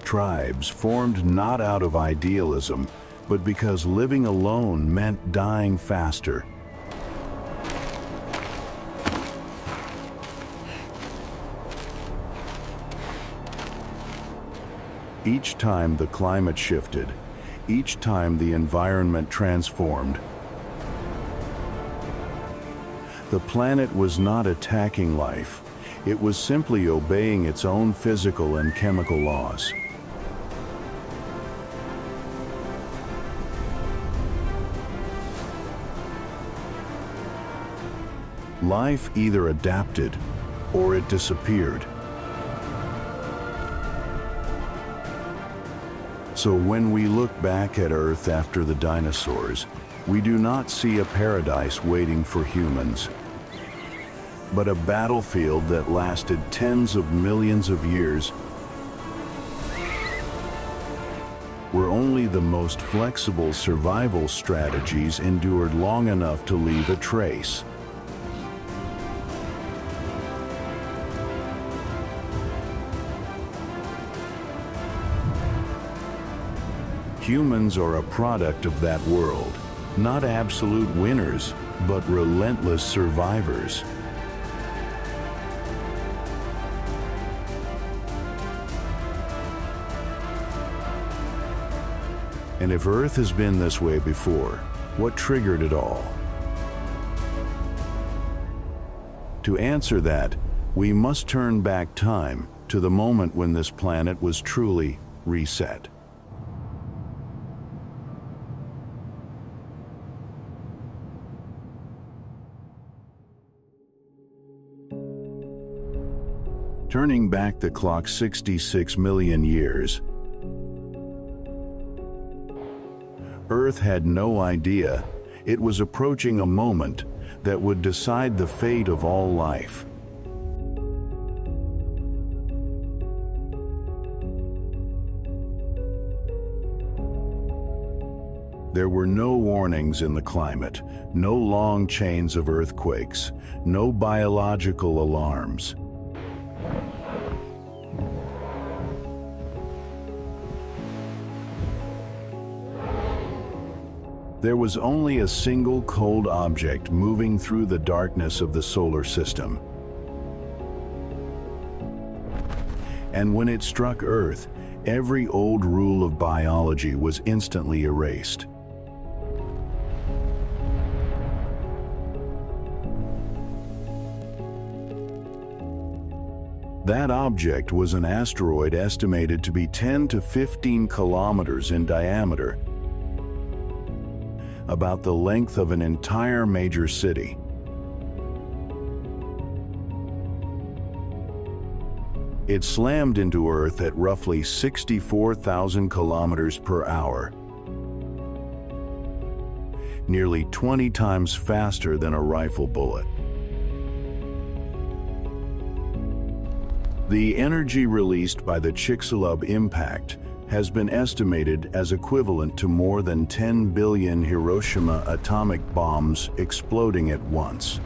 S1: Tribes formed not out of idealism, but because living alone meant dying faster. Each time the climate shifted, each time the environment transformed, the planet was not attacking life, it was simply obeying its own physical and chemical laws. Life either adapted or it disappeared. So when we look back at Earth after the dinosaurs, we do not see a paradise waiting for humans, but a battlefield that lasted tens of millions of years, where only the most flexible survival strategies endured long enough to leave a trace. Humans are a product of that world, not absolute winners, but relentless survivors. And if Earth has been this way before, what triggered it all? To answer that, we must turn back time to the moment when this planet was truly reset. Turning back the clock 66 million years, Earth had no idea it was approaching a moment that would decide the fate of all life. There were no warnings in the climate, no long chains of earthquakes, no biological alarms. There was only a single cold object moving through the darkness of the solar system. And when it struck Earth, every old rule of biology was instantly erased. That object was an asteroid estimated to be 10 to 15 kilometers in diameter, about the length of an entire major city. It slammed into Earth at roughly 64,000 kilometers per hour, nearly 20 times faster than a rifle bullet. The energy released by the Chicxulub impact has been estimated as equivalent to more than 10 billion Hiroshima atomic bombs exploding at once.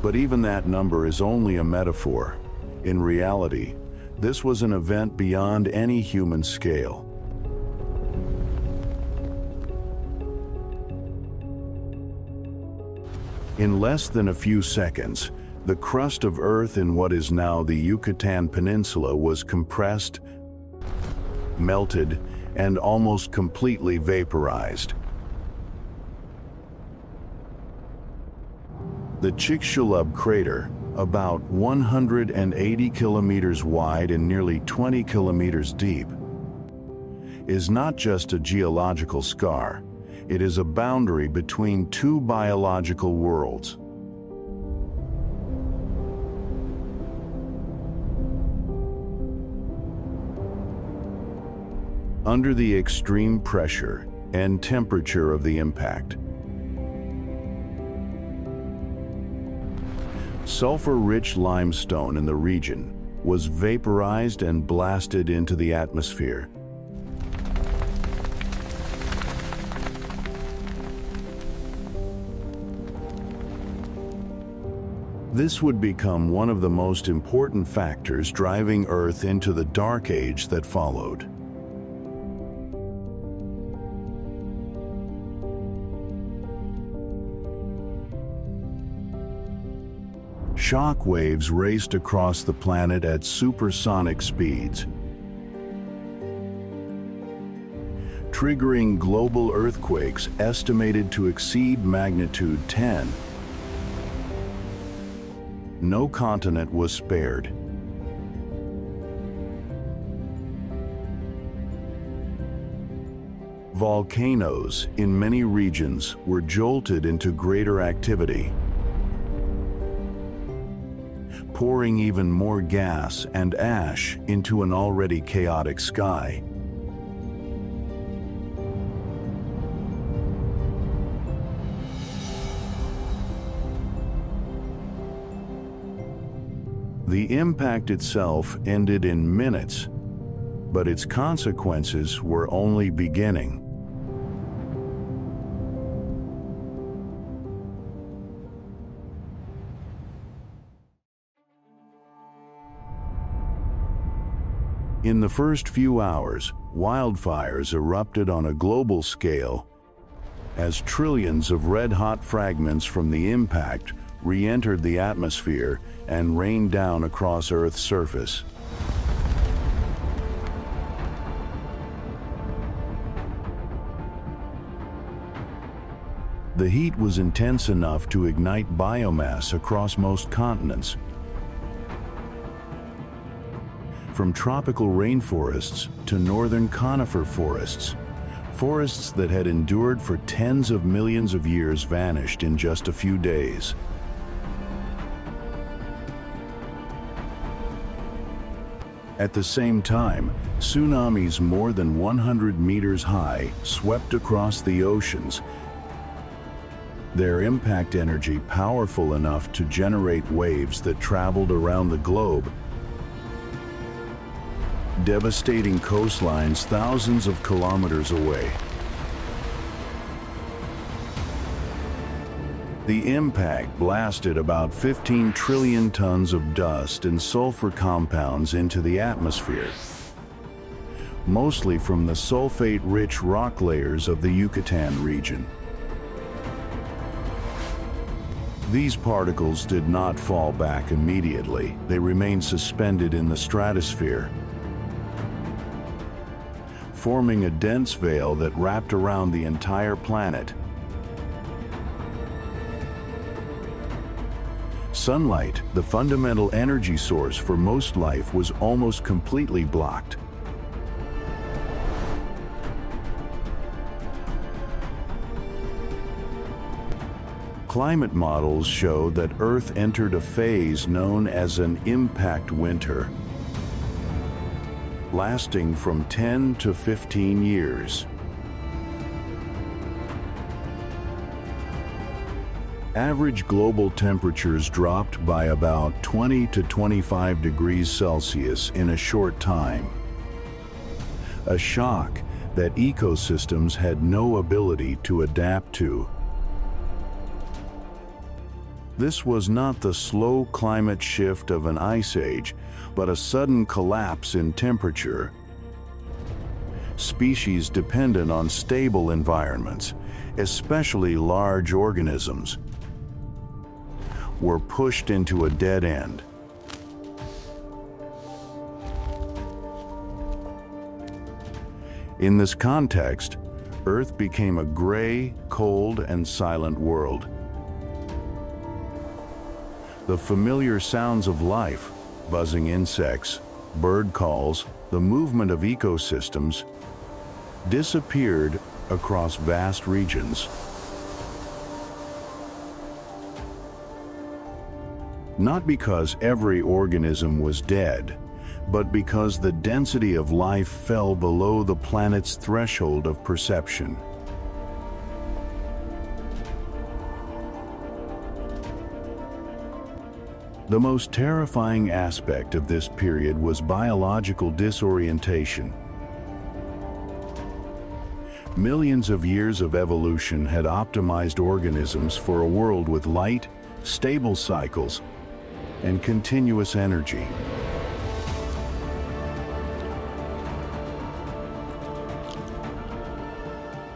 S1: But even that number is only a metaphor. In reality, this was an event beyond any human scale. In less than a few seconds, the crust of Earth in what is now the Yucatan Peninsula was compressed, melted, and almost completely vaporized. The Chicxulub crater, about 180 kilometers wide and nearly 20 kilometers deep, is not just a geological scar, it is a boundary between two biological worlds. Under the extreme pressure and temperature of the impact, sulfur-rich limestone in the region was vaporized and blasted into the atmosphere. This would become one of the most important factors driving Earth into the dark age that followed. Shock waves raced across the planet at supersonic speeds, triggering global earthquakes estimated to exceed magnitude 10. No continent was spared. Volcanoes in many regions were jolted into greater activity, pouring even more gas and ash into an already chaotic sky. The impact itself ended in minutes, but its consequences were only beginning. In the first few hours, wildfires erupted on a global scale as trillions of red-hot fragments from the impact re-entered the atmosphere and rained down across Earth's surface. The heat was intense enough to ignite biomass across most continents. From tropical rainforests to northern conifer forests, forests that had endured for tens of millions of years vanished in just a few days. At the same time, tsunamis more than 100 meters high swept across the oceans, their impact energy powerful enough to generate waves that traveled around the globe, devastating coastlines thousands of kilometers away. The impact blasted about 15 trillion tons of dust and sulfur compounds into the atmosphere, mostly from the sulfate-rich rock layers of the Yucatan region. These particles did not fall back immediately. They remained suspended in the stratosphere, forming a dense veil that wrapped around the entire planet. Sunlight, the fundamental energy source for most life, was almost completely blocked. Climate models show that Earth entered a phase known as an impact winter, lasting from 10 to 15 years. Average global temperatures dropped by about 20 to 25 degrees Celsius in a short time. A shock that ecosystems had no ability to adapt to. This was not the slow climate shift of an ice age, but a sudden collapse in temperature. Species dependent on stable environments, especially large organisms, were pushed into a dead end. In this context, Earth became a gray, cold, and silent world. The familiar sounds of life, buzzing insects, bird calls, the movement of ecosystems, disappeared across vast regions. Not because every organism was dead, but because the density of life fell below the planet's threshold of perception. The most terrifying aspect of this period was biological disorientation. Millions of years of evolution had optimized organisms for a world with light, stable cycles, and continuous energy.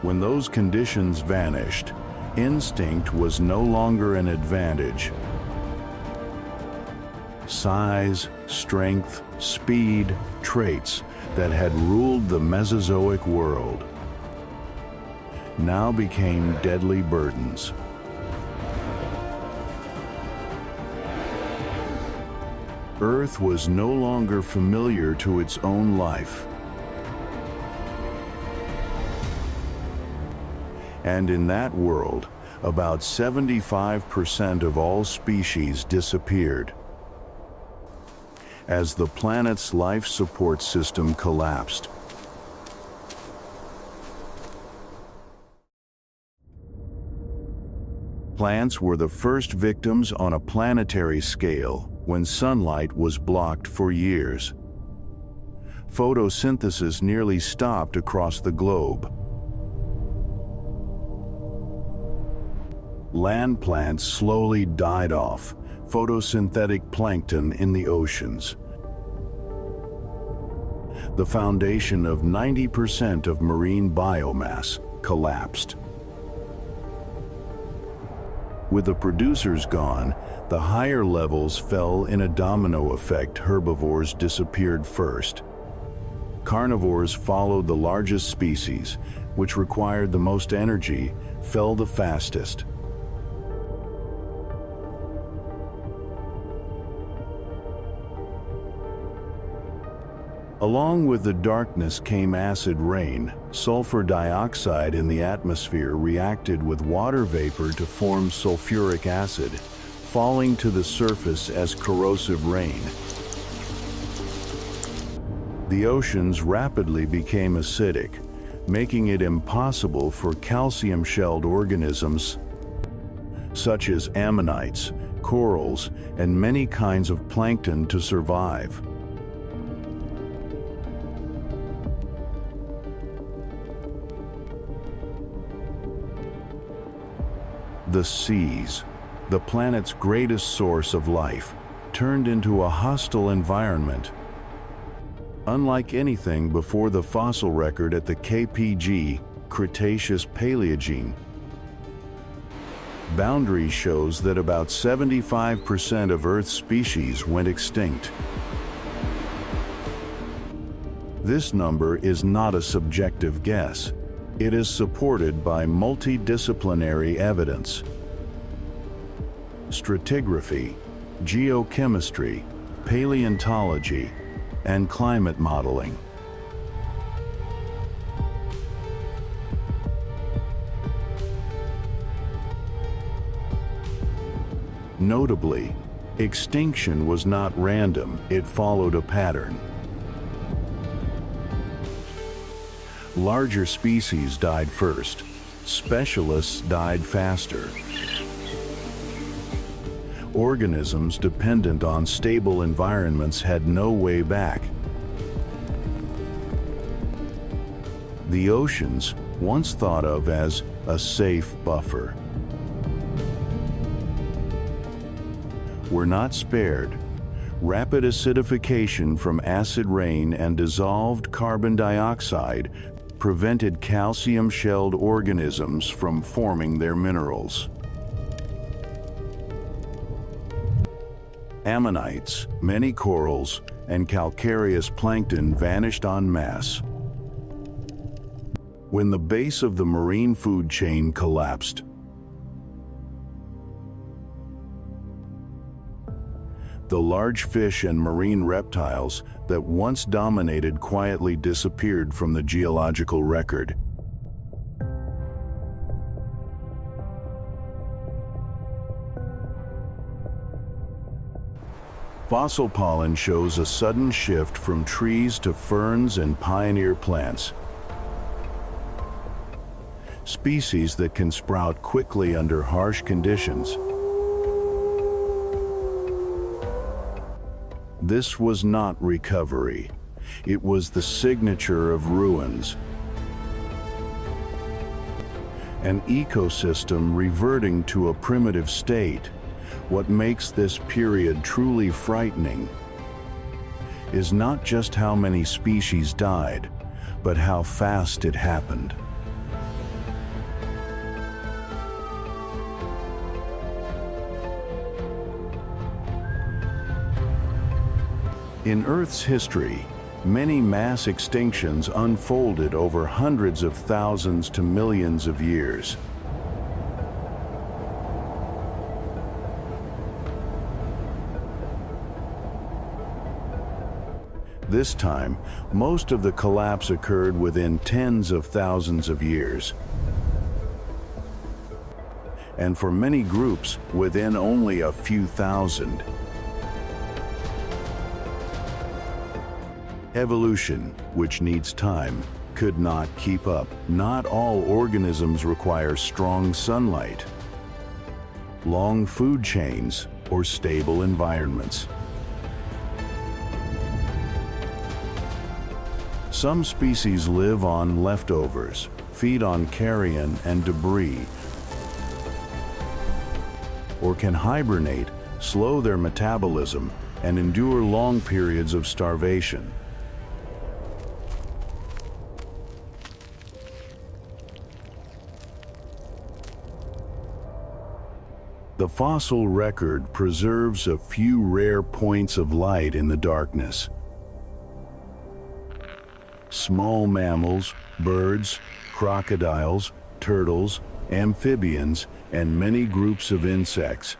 S1: When those conditions vanished, instinct was no longer an advantage. Size, strength, speed, traits that had ruled the Mesozoic world now became deadly burdens. Earth was no longer familiar to its own life. And in that world, about 75% of all species disappeared. As the planet's life support system collapsed. Plants were the first victims on a planetary scale when sunlight was blocked for years. Photosynthesis nearly stopped across the globe. Land plants slowly died off, photosynthetic plankton in the oceans. The foundation of 90% of marine biomass collapsed. With the producers gone, the higher levels fell in a domino effect. Herbivores disappeared first. Carnivores followed the largest species, which required the most energy, fell the fastest. Along with the darkness came acid rain. Sulfur dioxide in the atmosphere reacted with water vapor to form sulfuric acid, falling to the surface as corrosive rain. The oceans rapidly became acidic, making it impossible for calcium-shelled organisms such as ammonites, corals, and many kinds of plankton to survive. The seas, the planet's greatest source of life, turned into a hostile environment. Unlike anything before the fossil record at the KPG, Cretaceous-Paleogene, boundary shows that about 75% of Earth's species went extinct. This number is not a subjective guess. It is supported by multidisciplinary evidence. Stratigraphy, geochemistry, paleontology, and climate modeling. Notably, extinction was not random, it followed a pattern. Larger species died first. Specialists died faster. Organisms dependent on stable environments had no way back. The oceans, once thought of as a safe buffer, were not spared. Rapid acidification from acid rain and dissolved carbon dioxide prevented calcium-shelled organisms from forming their minerals. Ammonites, many corals, and calcareous plankton vanished en masse. when the base of the marine food chain collapsed. The large fish and marine reptiles that once dominated quietly disappeared from the geological record. Fossil pollen shows a sudden shift from trees to ferns and pioneer plants. Species that can sprout quickly under harsh conditions. This was not recovery. It was the signature of ruins. An ecosystem reverting to a primitive state. What makes this period truly frightening is not just how many species died, but how fast it happened. In Earth's history, many mass extinctions unfolded over hundreds of thousands to millions of years. This time, most of the collapse occurred within tens of thousands of years. And for many groups, within only a few thousand. Evolution, which needs time, could not keep up. Not all organisms require strong sunlight, long food chains, or stable environments. Some species live on leftovers, feed on carrion and debris, or can hibernate, slow their metabolism, and endure long periods of starvation. The fossil record preserves a few rare points of light in the darkness. Small mammals, birds, crocodiles, turtles, amphibians, and many groups of insects.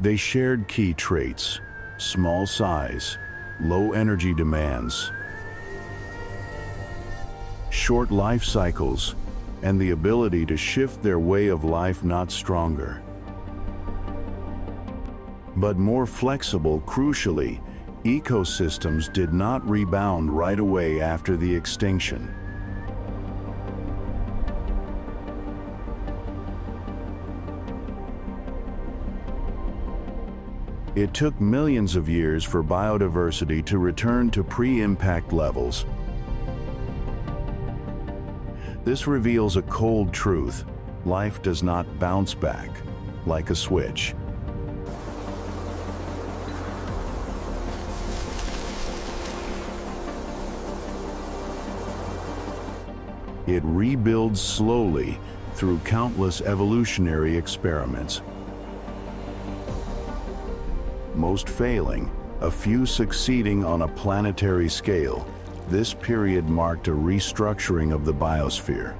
S1: They shared key traits: small size, low energy demands, short life cycles, and the ability to shift their way of life not stronger, but more flexible. Crucially, ecosystems did not rebound right away after the extinction. It took millions of years for biodiversity to return to pre-impact levels. This reveals a cold truth: life does not bounce back like a switch. It rebuilds slowly through countless evolutionary experiments. Most failing, a few succeeding on a planetary scale. This period marked a restructuring of the biosphere.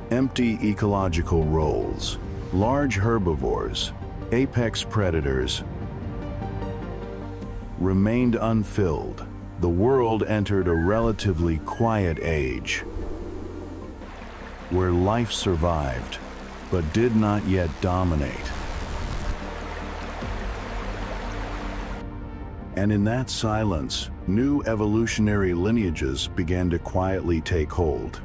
S1: Empty ecological roles. Large herbivores, apex predators, remained unfilled. The world entered a relatively quiet age, where life survived, but did not yet dominate. And in that silence, new evolutionary lineages began to quietly take hold.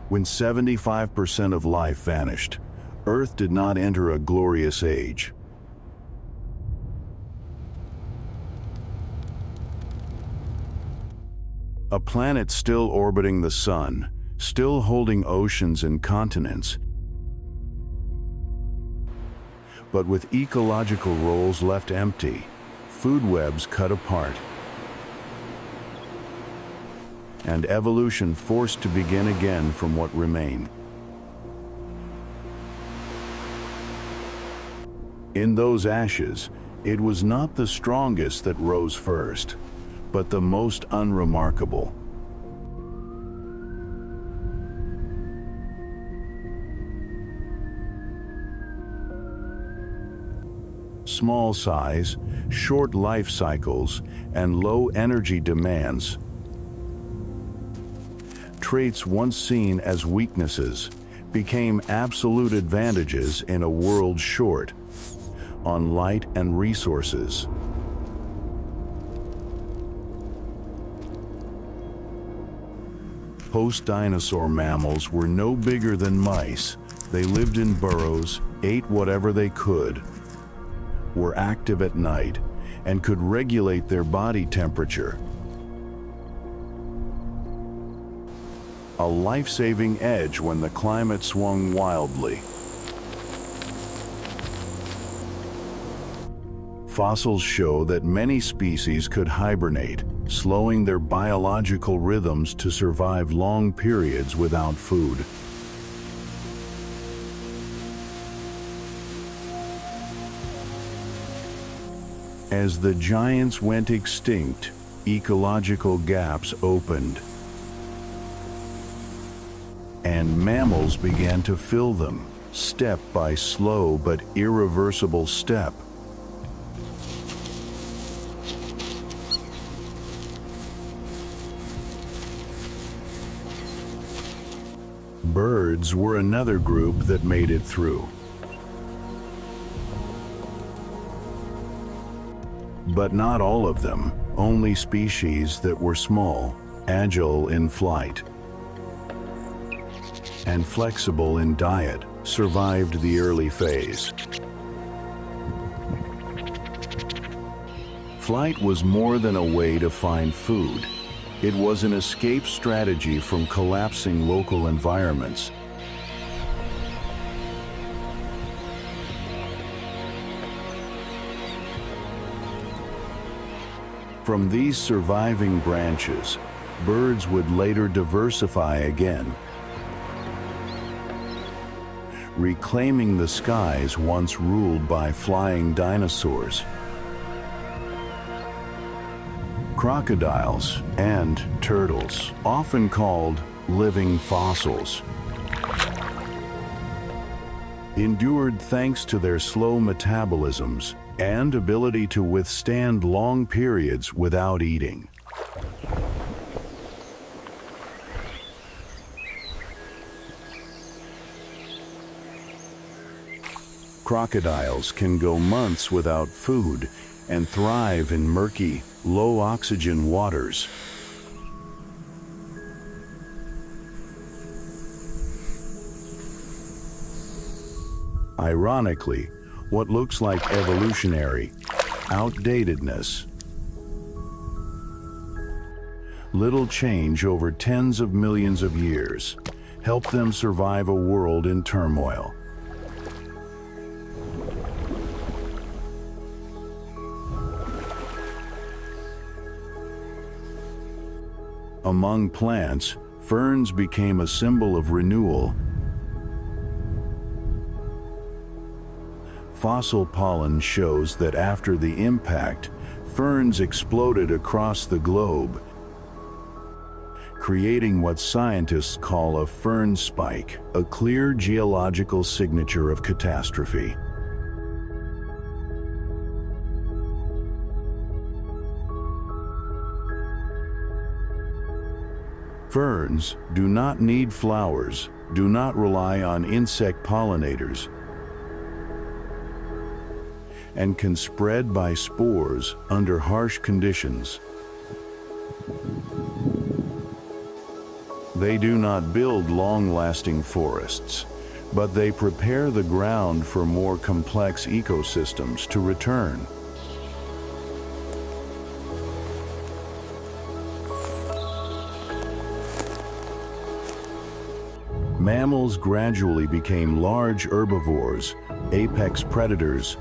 S1: When 75% of life vanished, Earth did not enter a glorious age. A planet still orbiting the sun, still holding oceans and continents, but with ecological roles left empty, food webs cut apart, and evolution forced to begin again from what remained. In those ashes, it was not the strongest that rose first, but the most unremarkable. Small size, short life cycles, and low energy demands, traits once seen as weaknesses, became absolute advantages in a world short on light and resources. Post-dinosaur mammals were no bigger than mice. They lived in burrows, ate whatever they could, were active at night, and could regulate their body temperature. A life-saving edge when the climate swung wildly. Fossils show that many species could hibernate, slowing their biological rhythms to survive long periods without food. As the giants went extinct, ecological gaps opened, and mammals began to fill them, step by slow but irreversible step. Birds were another group that made it through. But not all of them, only species that were small, agile in flight, and flexible in diet survived the early phase. Flight was more than a way to find food. It was an escape strategy from collapsing local environments. From these surviving branches, birds would later diversify again, reclaiming the skies once ruled by flying dinosaurs. Crocodiles and turtles, often called living fossils, endured thanks to their slow metabolisms and ability to withstand long periods without eating. Crocodiles can go months without food and thrive in murky, low-oxygen waters. Ironically, what looks like evolutionary outdatedness, little change over tens of millions of years, helped them survive a world in turmoil. Among plants, ferns became a symbol of renewal. Fossil pollen shows that after the impact, ferns exploded across the globe, creating what scientists call a fern spike, a clear geological signature of catastrophe. Ferns do not need flowers, do not rely on insect pollinators, and can spread by spores under harsh conditions. They do not build long-lasting forests, but they prepare the ground for more complex ecosystems to return. Mammals gradually became large herbivores, apex predators,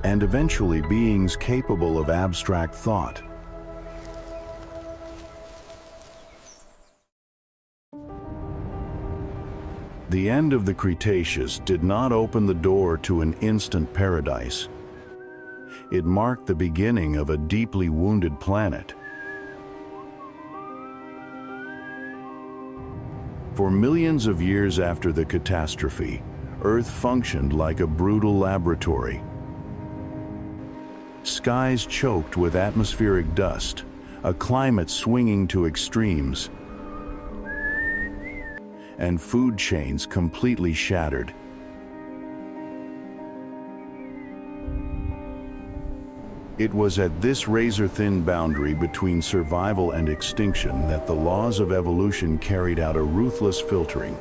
S1: and eventually beings capable of abstract thought. The end of the Cretaceous did not open the door to an instant paradise. It marked the beginning of a deeply wounded planet. For millions of years after the catastrophe, Earth functioned like a brutal laboratory. Skies choked with atmospheric dust, a climate swinging to extremes, and food chains completely shattered. It was at this razor-thin boundary between survival and extinction that the laws of evolution carried out a ruthless filtering.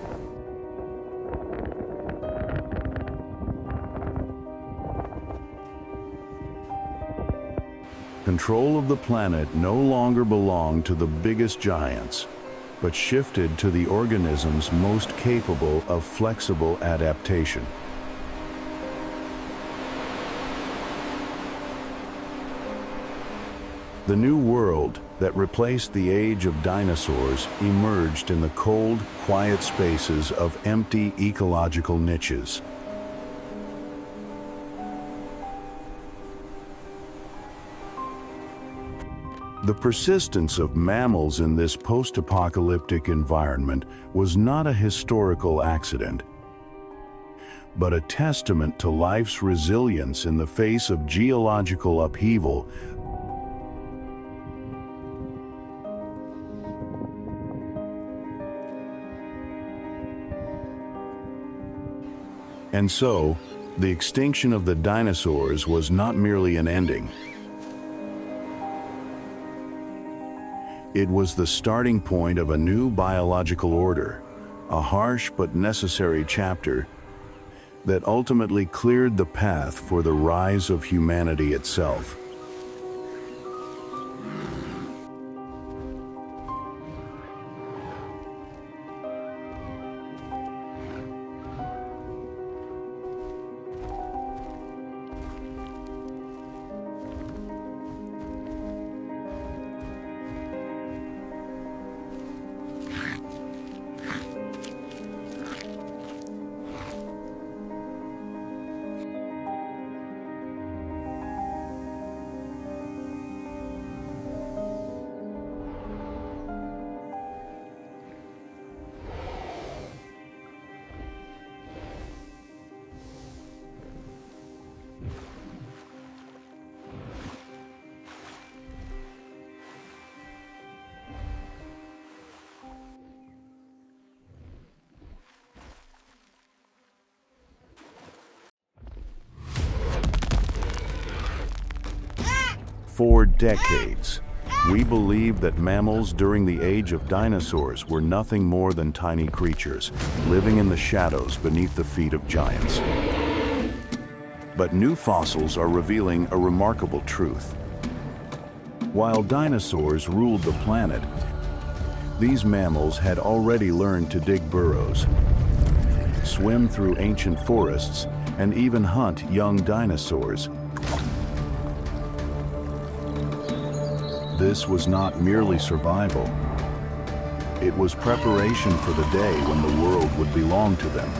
S1: Control of the planet no longer belonged to the biggest giants, but shifted to the organisms most capable of flexible adaptation. The new world that replaced the age of dinosaurs emerged in the cold, quiet spaces of empty ecological niches. The persistence of mammals in this post-apocalyptic environment was not a historical accident, but a testament to life's resilience in the face of geological upheaval. And so, the extinction of the dinosaurs was not merely an ending. It was the starting point of a new biological order, a harsh but necessary chapter that ultimately cleared the path for the rise of humanity itself. For decades, we believed that mammals during the age of dinosaurs were nothing more than tiny creatures, living in the shadows beneath the feet of giants. But new fossils are revealing a remarkable truth. While dinosaurs ruled the planet, these mammals had already learned to dig burrows, swim through ancient forests, and even hunt young dinosaurs. This was not merely survival. It was preparation for the day when the world would belong to them.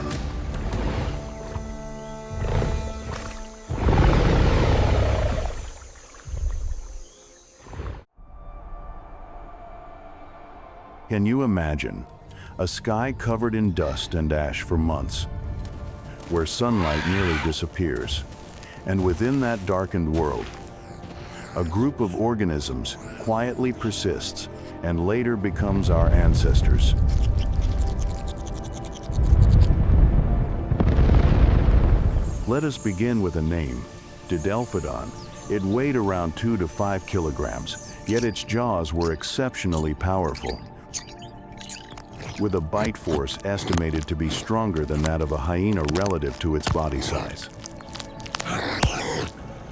S1: Can you imagine a sky covered in dust and ash for months, where sunlight nearly disappears, and within that darkened world, a group of organisms quietly persists and later becomes our ancestors? Let us begin with a name, Didelphodon. It weighed around 2 to 5 kilograms, yet its jaws were exceptionally powerful, with a bite force estimated to be stronger than that of a hyena relative to its body size.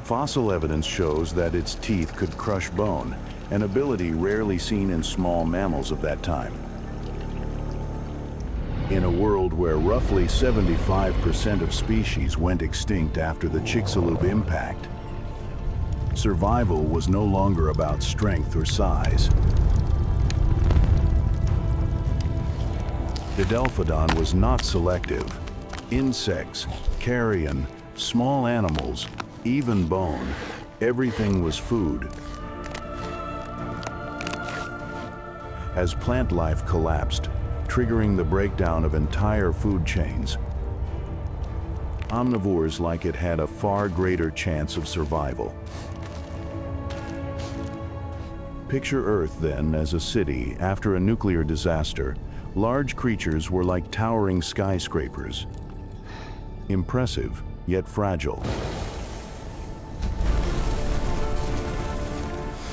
S1: Fossil evidence shows that its teeth could crush bone, an ability rarely seen in small mammals of that time. In a world where roughly 75% of species went extinct after the Chicxulub impact, survival was no longer about strength or size. Dipelophodon was not selective. Insects, carrion, small animals, even bone, everything was food. As plant life collapsed, triggering the breakdown of entire food chains, omnivores like it had a far greater chance of survival. Picture Earth then as a city after a nuclear disaster. Large creatures were like towering skyscrapers. Impressive, yet fragile.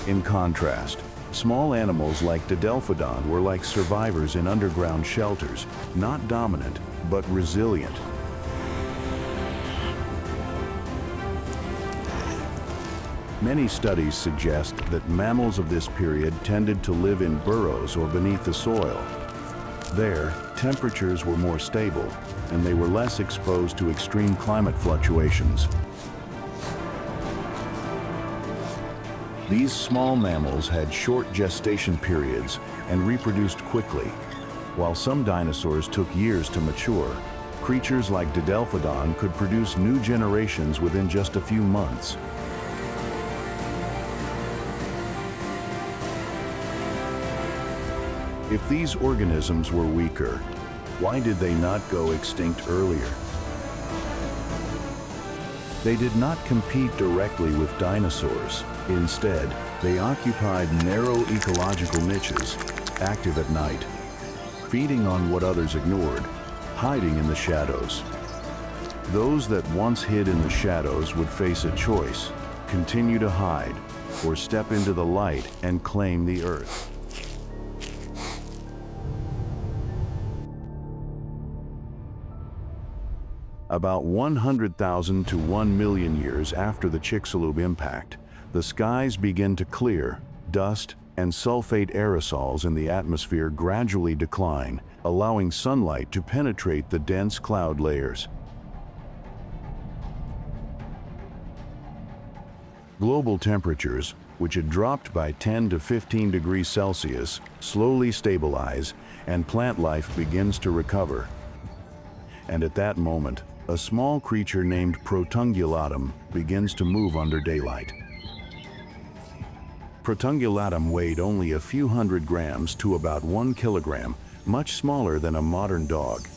S1: In contrast, small animals like Dipelophodon were like survivors in underground shelters, not dominant, but resilient. Many studies suggest that mammals of this period tended to live in burrows or beneath the soil. There, temperatures were more stable, and they were less exposed to extreme climate fluctuations. These small mammals had short gestation periods and reproduced quickly. While some dinosaurs took years to mature, creatures like Dipelophodon could produce new generations within just a few months. If these organisms were weaker, why did they not go extinct earlier? They did not compete directly with dinosaurs. Instead, they occupied narrow ecological niches, active at night, feeding on what others ignored, hiding in the shadows. Those that once hid in the shadows would face a choice: continue to hide, or step into the light and claim the earth. About 100,000 to 1 million years after the Chicxulub impact, the skies begin to clear, dust and sulfate aerosols in the atmosphere gradually decline, allowing sunlight to penetrate the dense cloud layers. Global temperatures, which had dropped by 10 to 15 degrees Celsius, slowly stabilize, and plant life begins to recover. And at that moment, a small creature named Protungulatum begins to move under daylight. Protungulatum weighed only a few hundred grams to about 1 kilogram, much smaller than a modern dog.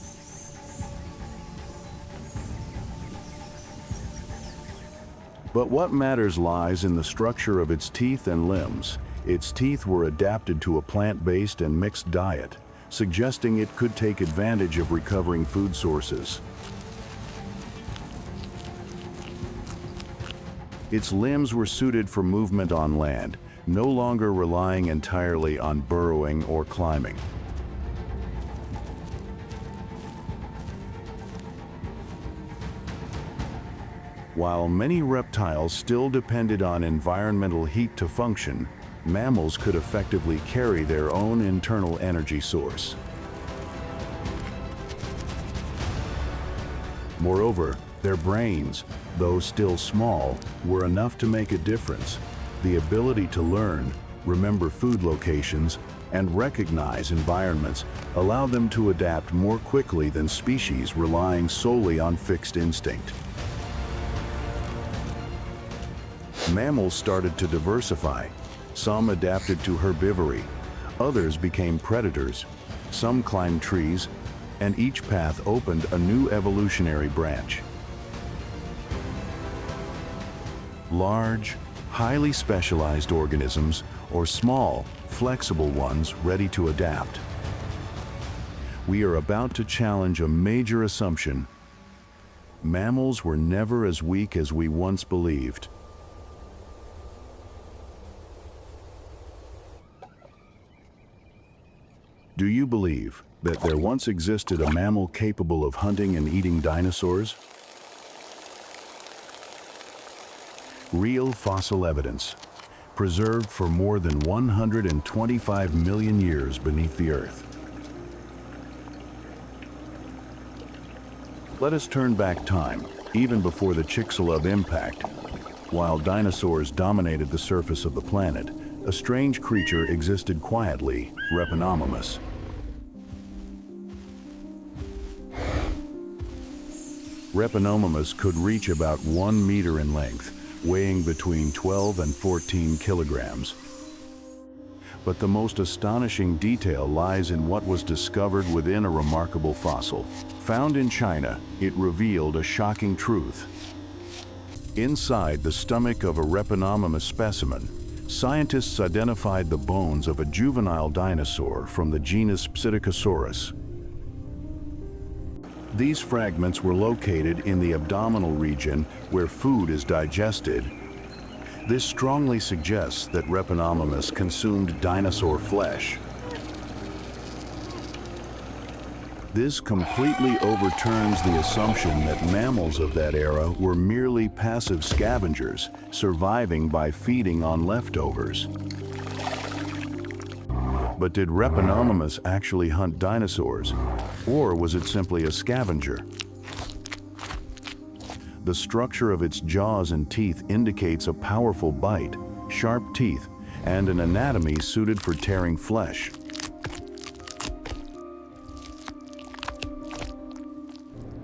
S1: But what matters lies in the structure of its teeth and limbs. Its teeth were adapted to a plant-based and mixed diet, suggesting it could take advantage of recovering food sources. Its limbs were suited for movement on land, no longer relying entirely on burrowing or climbing. While many reptiles still depended on environmental heat to function, mammals could effectively carry their own internal energy source. Moreover, their brains, though still small, were enough to make a difference. The ability to learn, remember food locations, and recognize environments allowed them to adapt more quickly than species relying solely on fixed instinct. Mammals started to diversify. Some adapted to herbivory, others became predators, some climbed trees, and each path opened a new evolutionary branch. Large, highly specialized organisms, or small, flexible ones ready to adapt. We are about to challenge a major assumption. Mammals were never as weak as we once believed. Do you believe that there once existed a mammal capable of hunting and eating dinosaurs? Real fossil evidence, preserved for more than 125 million years beneath the earth. Let us turn back time, even before the Chicxulub impact. While dinosaurs dominated the surface of the planet, a strange creature existed quietly, Repenomamus. Repenomamus could reach about 1 meter in length, weighing between 12 and 14 kilograms. But the most astonishing detail lies in what was discovered within a remarkable fossil. Found in China, it revealed a shocking truth. Inside the stomach of a Repenomamus specimen, scientists identified the bones of a juvenile dinosaur from the genus Psittacosaurus. These fragments were located in the abdominal region where food is digested. This strongly suggests that Repenomamus consumed dinosaur flesh. This completely overturns the assumption that mammals of that era were merely passive scavengers, surviving by feeding on leftovers. But did Repenomamus actually hunt dinosaurs, or was it simply a scavenger? The structure of its jaws and teeth indicates a powerful bite, sharp teeth, and an anatomy suited for tearing flesh.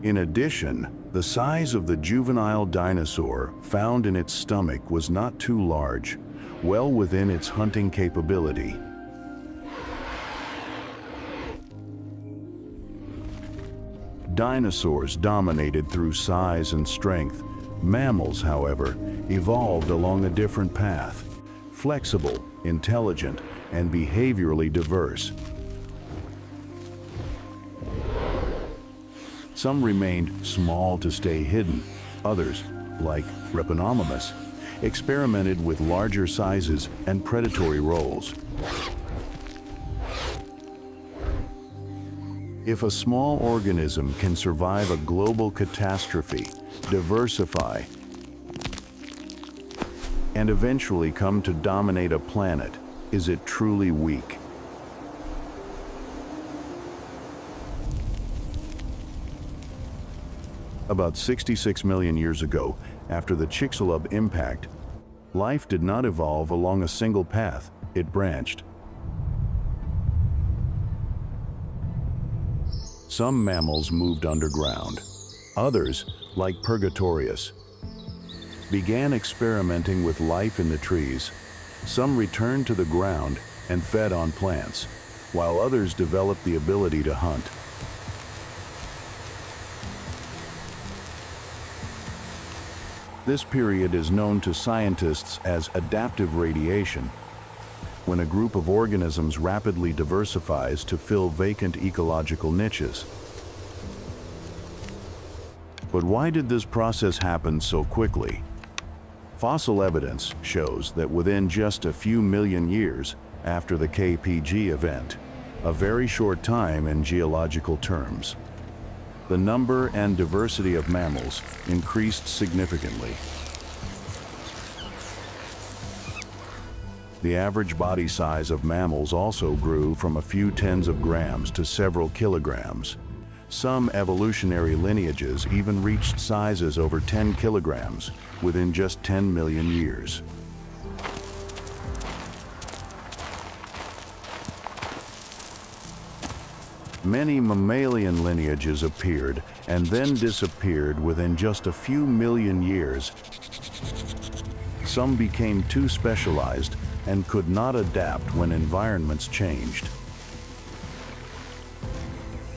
S1: In addition, the size of the juvenile dinosaur found in its stomach was not too large, well within its hunting capability. Dinosaurs dominated through size and strength. Mammals, however, evolved along a different path, flexible, intelligent, and behaviorally diverse. Some remained small to stay hidden. Others, like Repenomamus, experimented with larger sizes and predatory roles. If a small organism can survive a global catastrophe, diversify, and eventually come to dominate a planet, is it truly weak? About 66 million years ago, after the Chicxulub impact, life did not evolve along a single path, it branched. Some mammals moved underground. Others, like Purgatorius, began experimenting with life in the trees. Some returned to the ground and fed on plants, while others developed the ability to hunt. This period is known to scientists as adaptive radiation, when a group of organisms rapidly diversifies to fill vacant ecological niches. But why did this process happen so quickly? Fossil evidence shows that within just a few million years after the KPG event, a very short time in geological terms, the number and diversity of mammals increased significantly. The average body size of mammals also grew from a few tens of grams to several kilograms. Some evolutionary lineages even reached sizes over 10 kilograms within just 10 million years. Many mammalian lineages appeared and then disappeared within just a few million years. Some became too specialized and could not adapt when environments changed.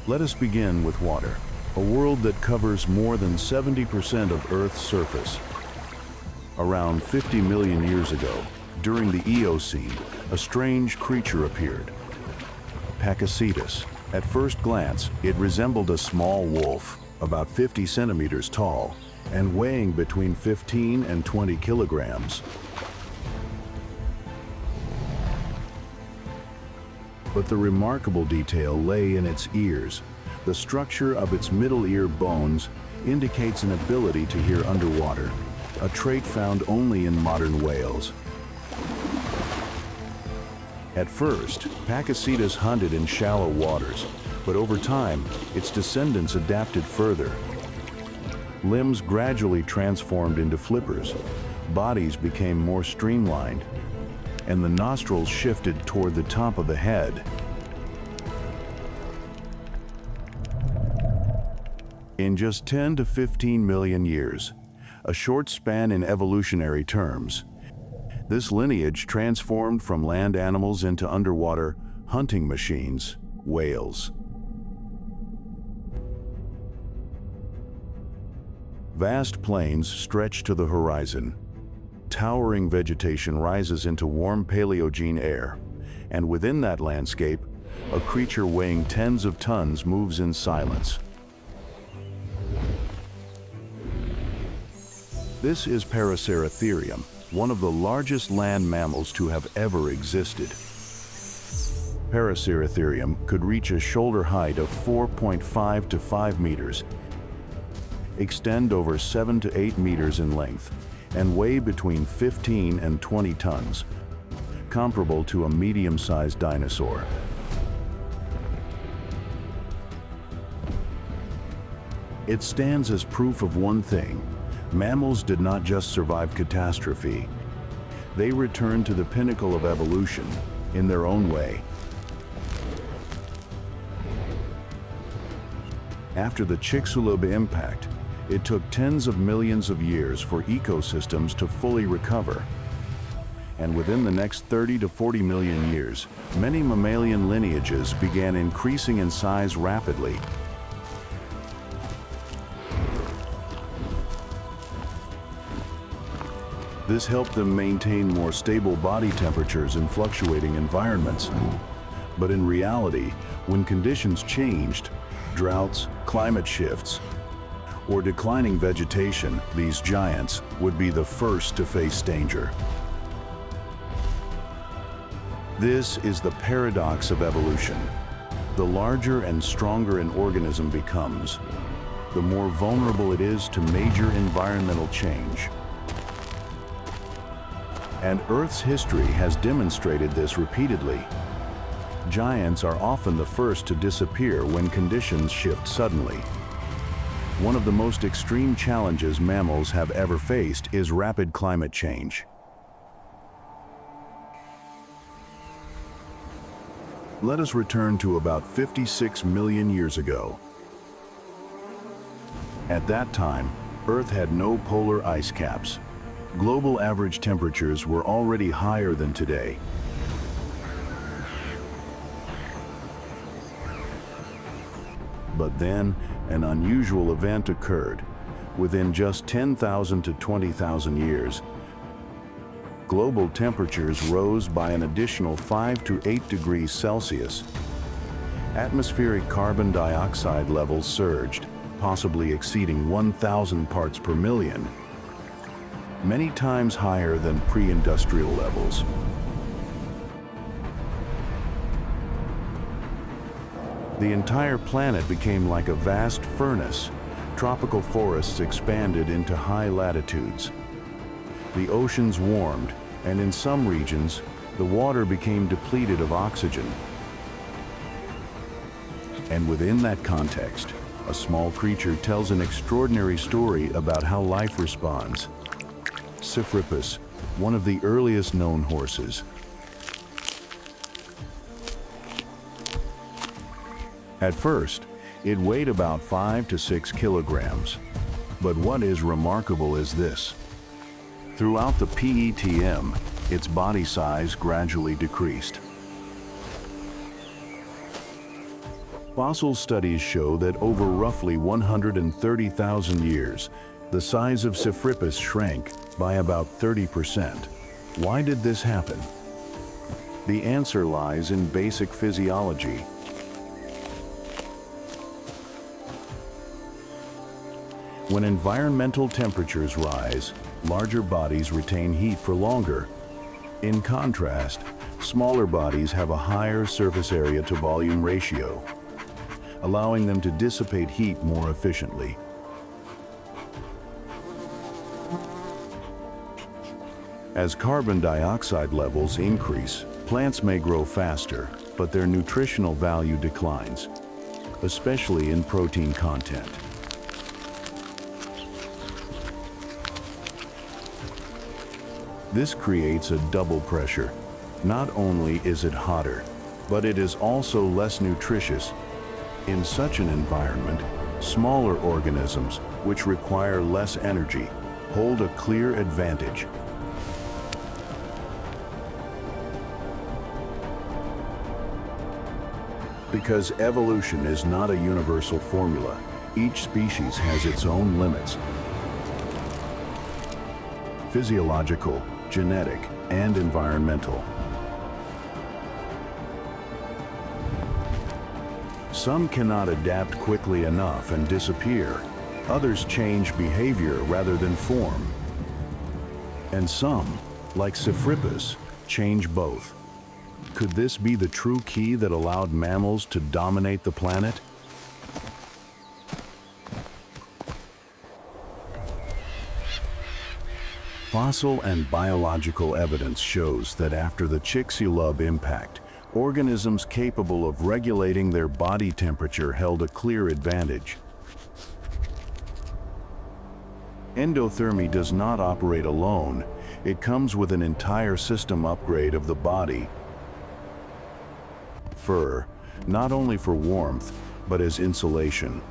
S1: Let us begin with water, a world that covers more than 70% of Earth's surface. Around 50 million years ago, during the Eocene, a strange creature appeared, Pakicetus. At first glance, it resembled a small wolf, about 50 centimeters tall, and weighing between 15 and 20 kilograms. But the remarkable detail lay in its ears. The structure of its middle ear bones indicates an ability to hear underwater, a trait found only in modern whales. At first, Pakicetus hunted in shallow waters, but over time, its descendants adapted further, Limbs gradually transformed into flippers, bodies became more streamlined, and the nostrils shifted toward the top of the head. In just 10 to 15 million years, a short span in evolutionary terms, this lineage transformed from land animals into underwater hunting machines, whales. Vast plains stretch to the horizon. Towering vegetation rises into warm Paleogene air, and within that landscape, a creature weighing tens of tons moves in silence. This is Paraceratherium, one of the largest land mammals to have ever existed. Paraceratherium could reach a shoulder height of 4.5 to 5 meters, extend over 7 to 8 meters in length, and weigh between 15 and 20 tons, comparable to a medium-sized dinosaur. It stands as proof of one thing: mammals did not just survive catastrophe. They returned to the pinnacle of evolution in their own way. After the Chicxulub impact, it took tens of millions of years for ecosystems to fully recover. And within the next 30 to 40 million years, many mammalian lineages began increasing in size rapidly. This helped them maintain more stable body temperatures in fluctuating environments. But in reality, when conditions changed, droughts, climate shifts, or declining vegetation, these giants would be the first to face danger. This is the paradox of evolution. The larger and stronger an organism becomes, the more vulnerable it is to major environmental change. And Earth's history has demonstrated this repeatedly. Giants are often the first to disappear when conditions shift suddenly. One of the most extreme challenges mammals have ever faced is rapid climate change. Let us return to about 56 million years ago. At that time, Earth had no polar ice caps. Global average temperatures were already higher than today. But then, an unusual event occurred. Within just 10,000 to 20,000 years, global temperatures rose by an additional 5 to 8 degrees Celsius. Atmospheric carbon dioxide levels surged, possibly exceeding 1,000 parts per million, many times higher than pre-industrial levels. The entire planet became like a vast furnace. Tropical forests expanded into high latitudes. The oceans warmed, and in some regions, the water became depleted of oxygen. And within that context, a small creature tells an extraordinary story about how life responds. Sifripus, one of the earliest known horses. At first, it weighed about 5 to 6 kilograms. But what is remarkable is this. Throughout the PETM, its body size gradually decreased. Fossil studies show that over roughly 130,000 years, the size of Sifripus shrank by about 30%. Why did this happen? The answer lies in basic physiology. When environmental temperatures rise, larger bodies retain heat for longer. In contrast, smaller bodies have a higher surface area to volume ratio, allowing them to dissipate heat more efficiently. As carbon dioxide levels increase, plants may grow faster, but their nutritional value declines, especially in protein content. This creates a double pressure. Not only is it hotter, but it is also less nutritious. In such an environment, smaller organisms, which require less energy, hold a clear advantage. Because evolution is not a universal formula, each species has its own limits. Physiological, genetic, and environmental. Some cannot adapt quickly enough and disappear. Others change behavior rather than form. And some, like Pebas, change both. Could this be the true key that allowed mammals to dominate the planet? Fossil and biological evidence shows that after the Chicxulub impact, organisms capable of regulating their body temperature held a clear advantage. Endothermy does not operate alone. It comes with an entire system upgrade of the body. Fur, not only for warmth, but as insulation.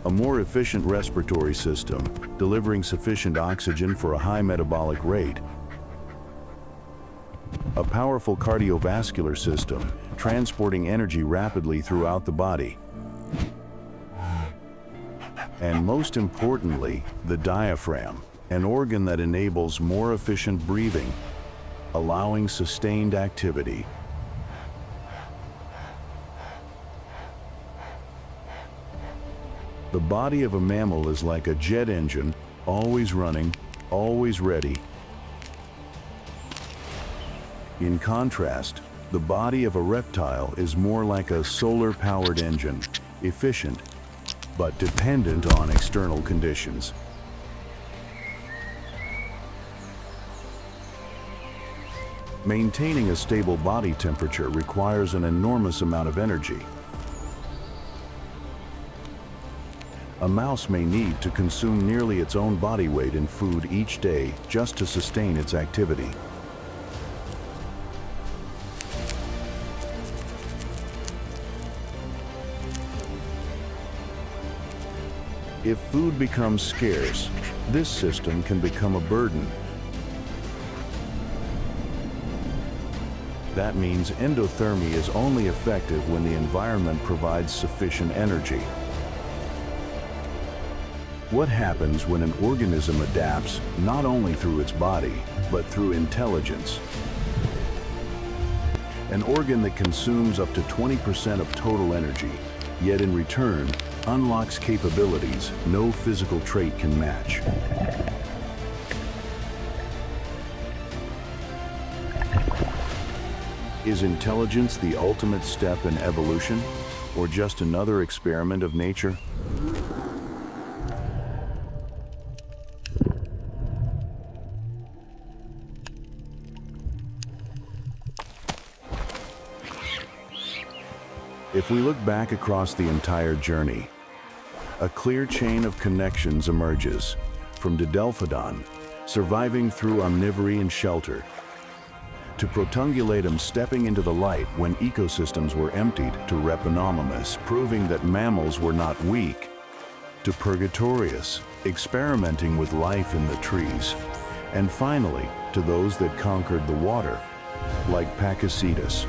S1: A more efficient respiratory system, delivering sufficient oxygen for a high metabolic rate. A powerful cardiovascular system, transporting energy rapidly throughout the body. And most importantly, the diaphragm, an organ that enables more efficient breathing, allowing sustained activity. The body of a mammal is like a jet engine, always running, always ready. In contrast, the body of a reptile is more like a solar-powered engine, efficient, but dependent on external conditions. Maintaining a stable body temperature requires an enormous amount of energy. A mouse may need to consume nearly its own body weight in food each day just to sustain its activity. If food becomes scarce, this system can become a burden. That means endothermy is only effective when the environment provides sufficient energy. What happens when an organism adapts not only through its body, but through intelligence? An organ that consumes up to 20% of total energy, yet in return, unlocks capabilities no physical trait can match. Is intelligence the ultimate step in evolution, or just another experiment of nature? If we look back across the entire journey, a clear chain of connections emerges, from Didelphodon, surviving through omnivory and shelter, to Protungulatum stepping into the light when ecosystems were emptied, to Repenomamus proving that mammals were not weak, to Purgatorius experimenting with life in the trees, and finally to those that conquered the water, like Pakicetus.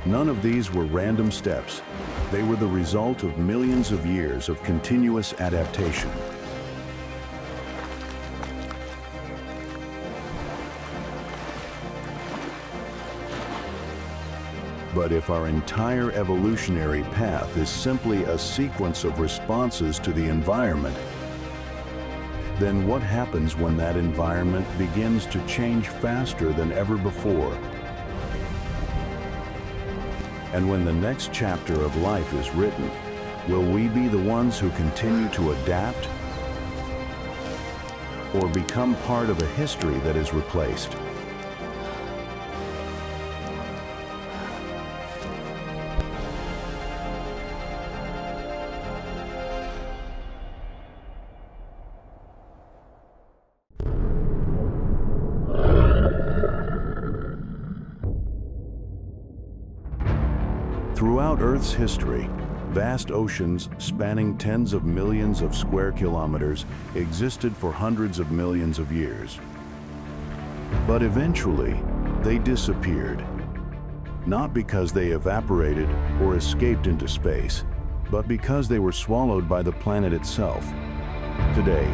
S1: None of these were random steps. They were the result of millions of years of continuous adaptation. But if our entire evolutionary path is simply a sequence of responses to the environment, then what happens when that environment begins to change faster than ever before? And when the next chapter of life is written, will we be the ones who continue to adapt, or become part of a history that is replaced? Throughout Earth's history, vast oceans spanning tens of millions of square kilometers existed for hundreds of millions of years. But eventually, they disappeared. Not because they evaporated or escaped into space, but because they were swallowed by the planet itself. Today,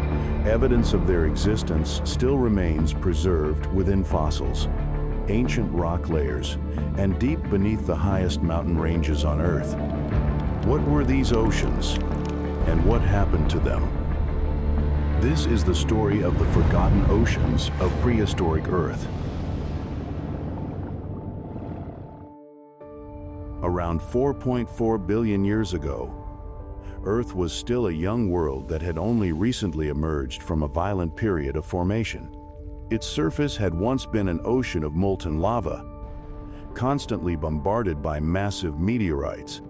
S1: evidence of their existence still remains preserved within fossils, ancient rock layers, and deep beneath the highest mountain ranges on Earth. What were these oceans, and what happened to them? This is the story of the forgotten oceans of prehistoric Earth. Around 4.4 billion years ago, Earth was still a young world that had only recently emerged from a violent period of formation. Its surface had once been an ocean of molten lava, constantly bombarded by massive meteorites.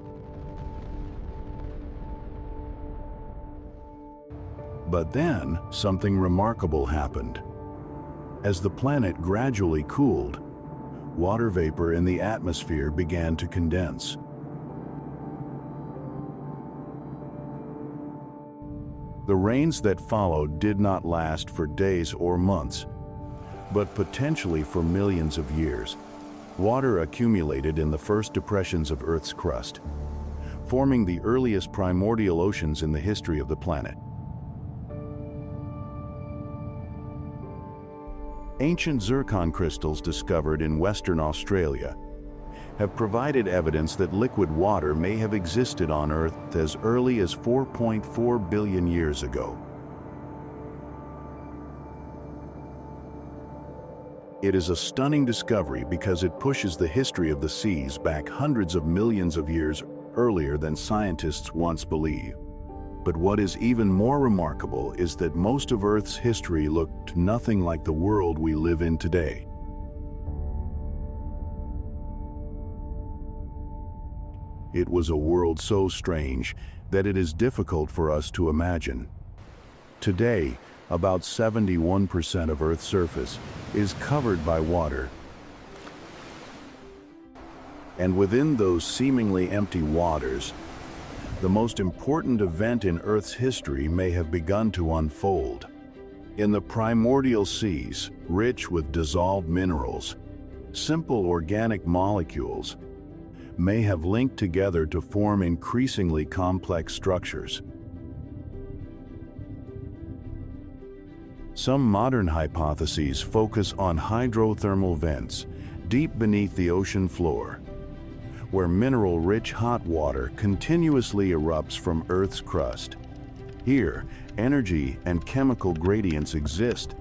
S1: But then, something remarkable happened. As the planet gradually cooled, water vapor in the atmosphere began to condense. The rains that followed did not last for days or months, but potentially for millions of years. Water accumulated in the first depressions of Earth's crust, forming the earliest primordial oceans in the history of the planet. Ancient zircon crystals discovered in Western Australia have provided evidence that liquid water may have existed on Earth as early as 4.4 billion years ago. It is a stunning discovery because it pushes the history of the seas back hundreds of millions of years earlier than scientists once believed. But what is even more remarkable is that most of Earth's history looked nothing like the world we live in today. It was a world so strange that it is difficult for us to imagine. Today, about 71% of Earth's surface is covered by water. And within those seemingly empty waters, the most important event in Earth's history may have begun to unfold. In the primordial seas, rich with dissolved minerals, simple organic molecules may have linked together to form increasingly complex structures. Some modern hypotheses focus on hydrothermal vents deep beneath the ocean floor, where mineral-rich hot water continuously erupts from Earth's crust. Here, energy and chemical gradients exist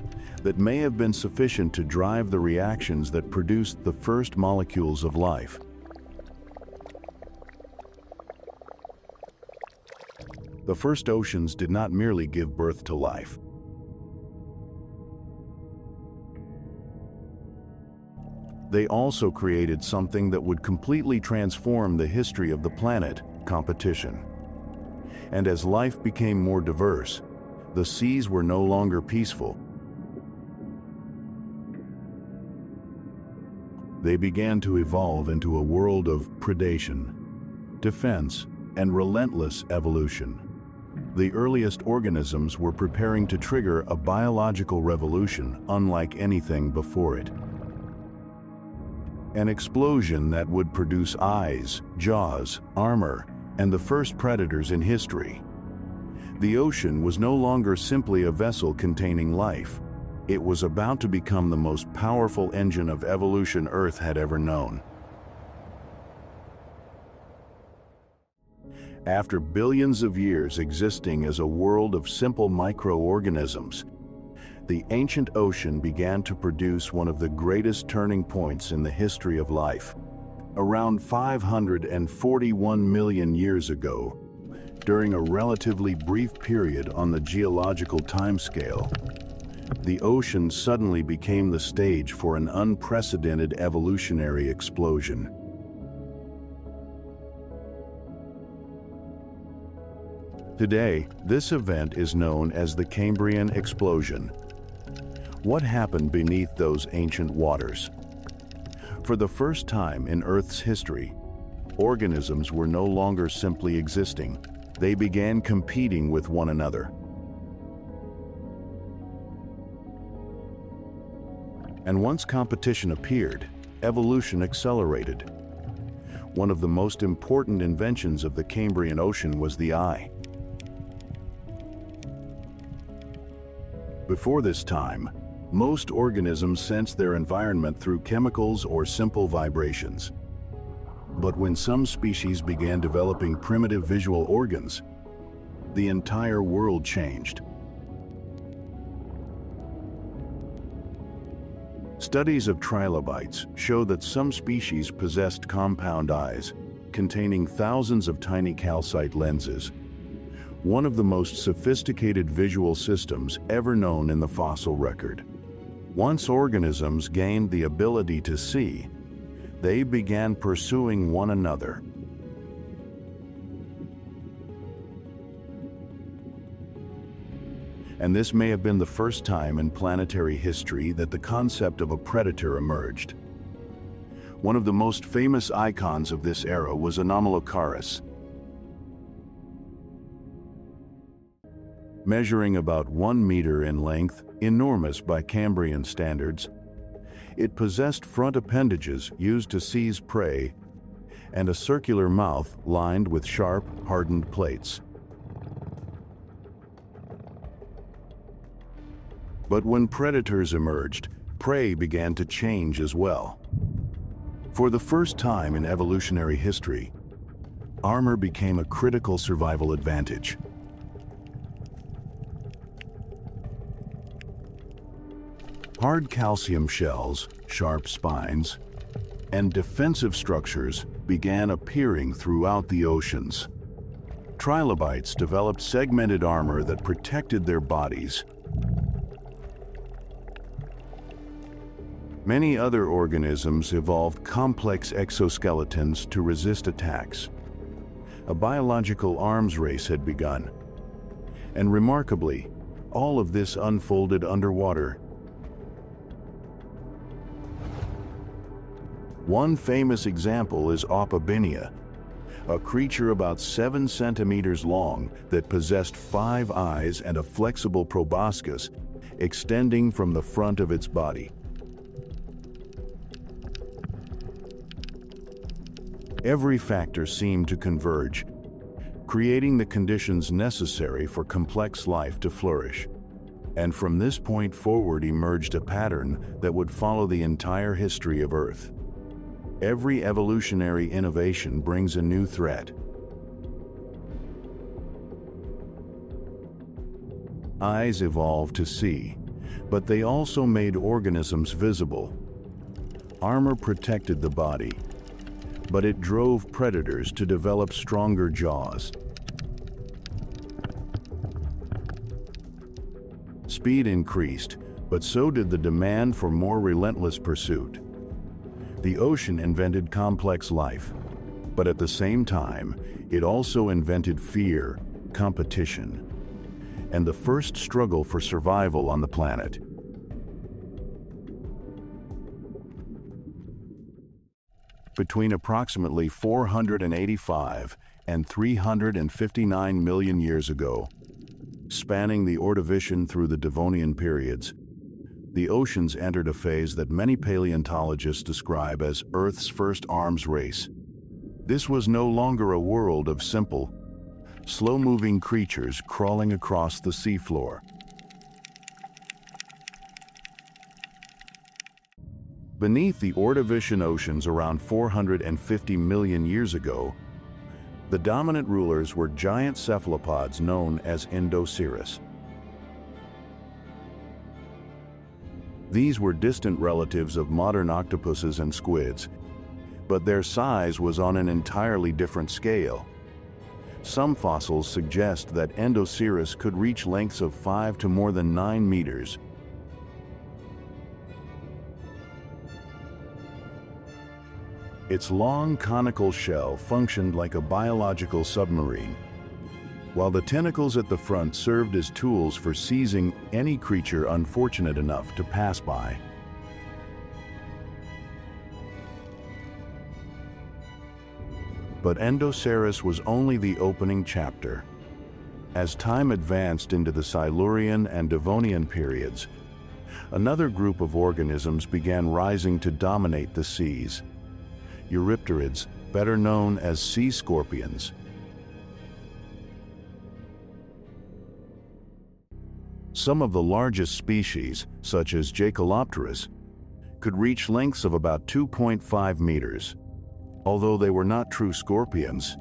S1: that may have been sufficient to drive the reactions that produced the first molecules of life. The first oceans did not merely give birth to life. They also created something that would completely transform the history of the planet: competition. And as life became more diverse, the seas were no longer peaceful. They began to evolve into a world of predation, defense, and relentless evolution. The earliest organisms were preparing to trigger a biological revolution unlike anything before it. An explosion that would produce eyes, jaws, armor, and the first predators in history. The ocean was no longer simply a vessel containing life. It was about to become the most powerful engine of evolution Earth had ever known. After billions of years existing as a world of simple microorganisms, the ancient ocean began to produce one of the greatest turning points in the history of life. Around 541 million years ago, during a relatively brief period on the geological timescale, the ocean suddenly became the stage for an unprecedented evolutionary explosion. Today, this event is known as the Cambrian explosion. What happened beneath those ancient waters? For the first time in Earth's history, organisms were no longer simply existing. They began competing with one another. And once competition appeared, evolution accelerated. One of the most important inventions of the Cambrian Ocean was the eye. Before this time, most organisms sensed their environment through chemicals or simple vibrations. But when some species began developing primitive visual organs, the entire world changed. Studies of trilobites show that some species possessed compound eyes, containing thousands of tiny calcite lenses, one of the most sophisticated visual systems ever known in the fossil record. Once organisms gained the ability to see, they began pursuing one another. And this may have been the first time in planetary history that the concept of a predator emerged. One of the most famous icons of this era was Anomalocaris. Measuring about 1 meter in length, enormous by Cambrian standards, it possessed front appendages used to seize prey and a circular mouth lined with sharp, hardened plates. But when predators emerged, prey began to change as well. For the first time in evolutionary history, armor became a critical survival advantage. Hard calcium shells, sharp spines, and defensive structures began appearing throughout the oceans. Trilobites developed segmented armor that protected their bodies. Many other organisms evolved complex exoskeletons to resist attacks. A biological arms race had begun. And remarkably, all of this unfolded underwater. One famous example is Opabinia, a creature about 7 centimeters long that possessed 5 eyes and a flexible proboscis extending from the front of its body. Every factor seemed to converge, creating the conditions necessary for complex life to flourish. And from this point forward emerged a pattern that would follow the entire history of Earth. Every evolutionary innovation brings a new threat. Eyes evolved to see, but they also made organisms visible. Armor protected the body, but it drove predators to develop stronger jaws. Speed increased, but so did the demand for more relentless pursuit. The ocean invented complex life, but at the same time, it also invented fear, competition, and the first struggle for survival on the planet. Between approximately 485 and 359 million years ago, spanning the Ordovician through the Devonian periods, the oceans entered a phase that many paleontologists describe as Earth's first arms race. This was no longer a world of simple, slow-moving creatures crawling across the seafloor. Beneath the Ordovician oceans around 450 million years ago, the dominant rulers were giant cephalopods known as Indoceras. These were distant relatives of modern octopuses and squids, but their size was on an entirely different scale. Some fossils suggest that Indoceras could reach lengths of 5 to more than 9 meters. Its long conical shell functioned like a biological submarine, while the tentacles at the front served as tools for seizing any creature unfortunate enough to pass by. But Endoceras was only the opening chapter. As time advanced into the Silurian and Devonian periods, another group of organisms began rising to dominate the seas. Eurypterids, better known as sea scorpions. Some of the largest species, such as Jaekelopterus, could reach lengths of about 2.5 meters. Although they were not true scorpions,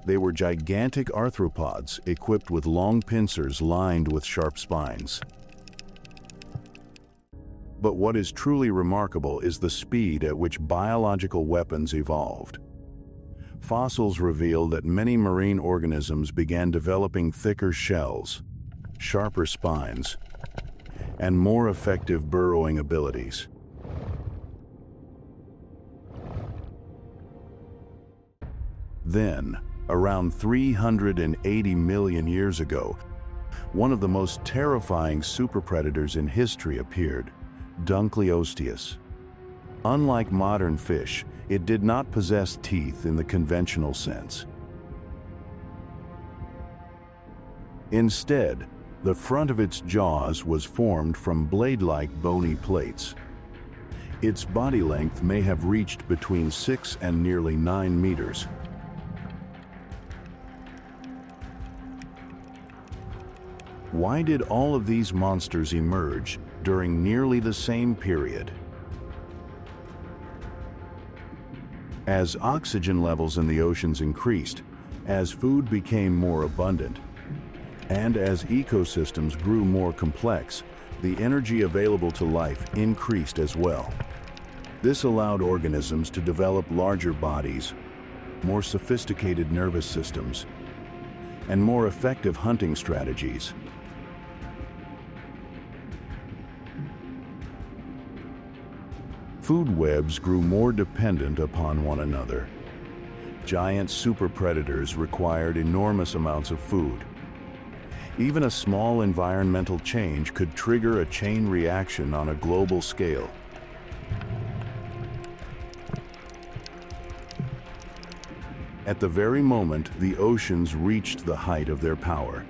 S1: they were gigantic arthropods equipped with long pincers lined with sharp spines. But what is truly remarkable is the speed at which biological weapons evolved. Fossils reveal that many marine organisms began developing thicker shells, sharper spines, and more effective burrowing abilities. Then, around 380 million years ago, one of the most terrifying superpredators in history appeared, Dunkleosteus. Unlike modern fish, it did not possess teeth in the conventional sense. Instead, the front of its jaws was formed from blade-like bony plates. Its body length may have reached between 6 and nearly 9 meters. Why did all of these monsters emerge during nearly the same period? As oxygen levels in the oceans increased, as food became more abundant, and as ecosystems grew more complex, the energy available to life increased as well. This allowed organisms to develop larger bodies, more sophisticated nervous systems, and more effective hunting strategies. Food webs grew more dependent upon one another. Giant superpredators required enormous amounts of food. Even a small environmental change could trigger a chain reaction on a global scale. At the very moment the oceans reached the height of their power,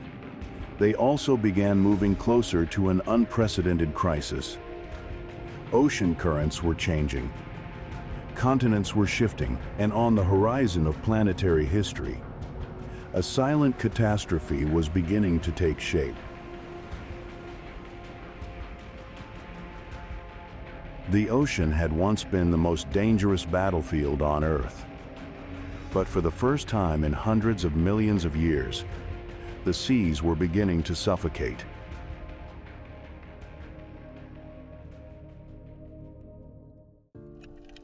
S1: they also began moving closer to an unprecedented crisis. Ocean currents were changing. Continents were shifting, and on the horizon of planetary history, a silent catastrophe was beginning to take shape. The ocean had once been the most dangerous battlefield on Earth. But for the first time in hundreds of millions of years, the seas were beginning to suffocate.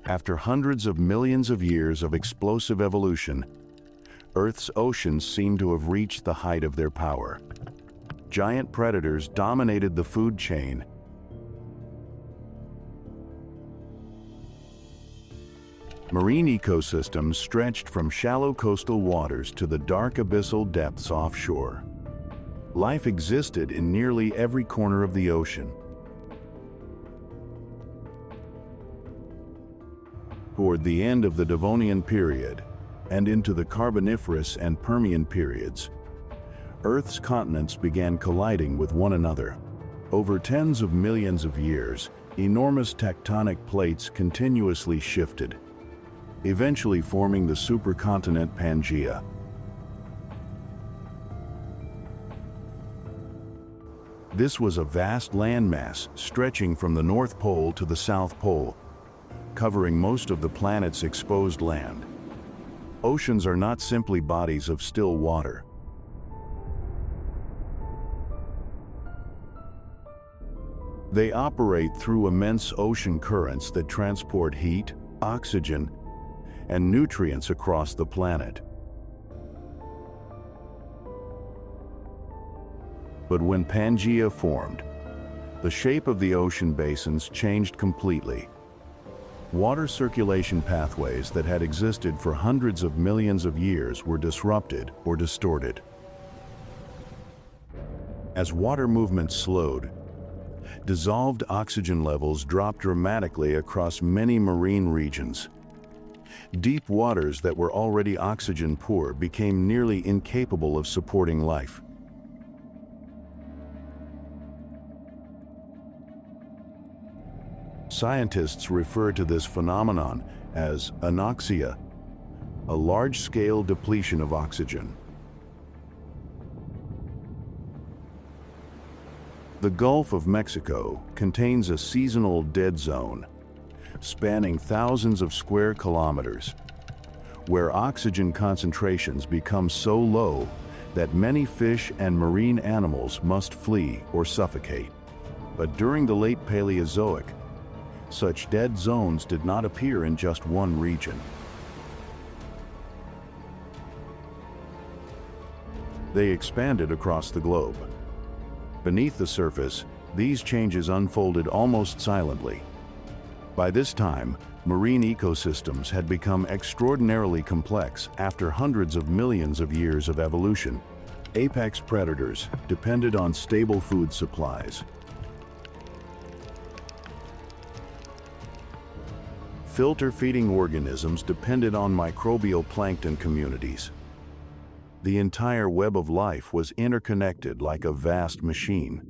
S1: After hundreds of millions of years of explosive evolution, Earth's oceans seem to have reached the height of their power. Giant predators dominated the food chain. Marine ecosystems stretched from shallow coastal waters to the dark abyssal depths offshore. Life existed in nearly every corner of the ocean. Toward the end of the Devonian period, and into the Carboniferous and Permian periods, Earth's continents began colliding with one another. Over tens of millions of years, enormous tectonic plates continuously shifted, eventually forming the supercontinent Pangaea. This was a vast landmass stretching from the North Pole to the South Pole, covering most of the planet's exposed land. Oceans are not simply bodies of still water. They operate through immense ocean currents that transport heat, oxygen, and nutrients across the planet. But when Pangaea formed, the shape of the ocean basins changed completely. Water circulation pathways that had existed for hundreds of millions of years were disrupted or distorted. As water movement slowed, dissolved oxygen levels dropped dramatically across many marine regions. Deep waters that were already oxygen poor became nearly incapable of supporting life. Scientists refer to this phenomenon as anoxia, a large-scale depletion of oxygen. The Gulf of Mexico contains a seasonal dead zone, spanning thousands of square kilometers, where oxygen concentrations become so low that many fish and marine animals must flee or suffocate. But during the late Paleozoic, such dead zones did not appear in just one region. They expanded across the globe. Beneath the surface, these changes unfolded almost silently. By this time, marine ecosystems had become extraordinarily complex after hundreds of millions of years of evolution. Apex predators depended on stable food supplies. Filter-feeding organisms depended on microbial plankton communities. The entire web of life was interconnected like a vast machine.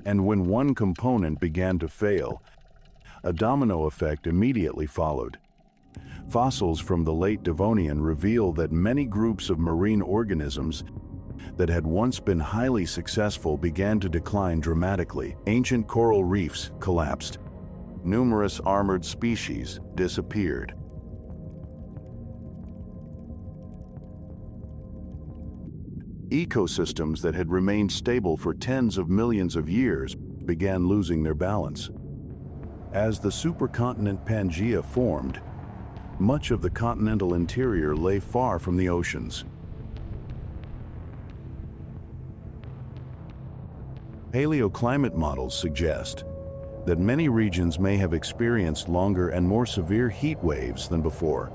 S1: And when one component began to fail, a domino effect immediately followed. Fossils from the late Devonian reveal that many groups of marine organisms that had once been highly successful began to decline dramatically. Ancient coral reefs collapsed. Numerous armored species disappeared. Ecosystems that had remained stable for tens of millions of years began losing their balance. As the supercontinent Pangaea formed, much of the continental interior lay far from the oceans. Paleoclimate models suggest that many regions may have experienced longer and more severe heat waves than before.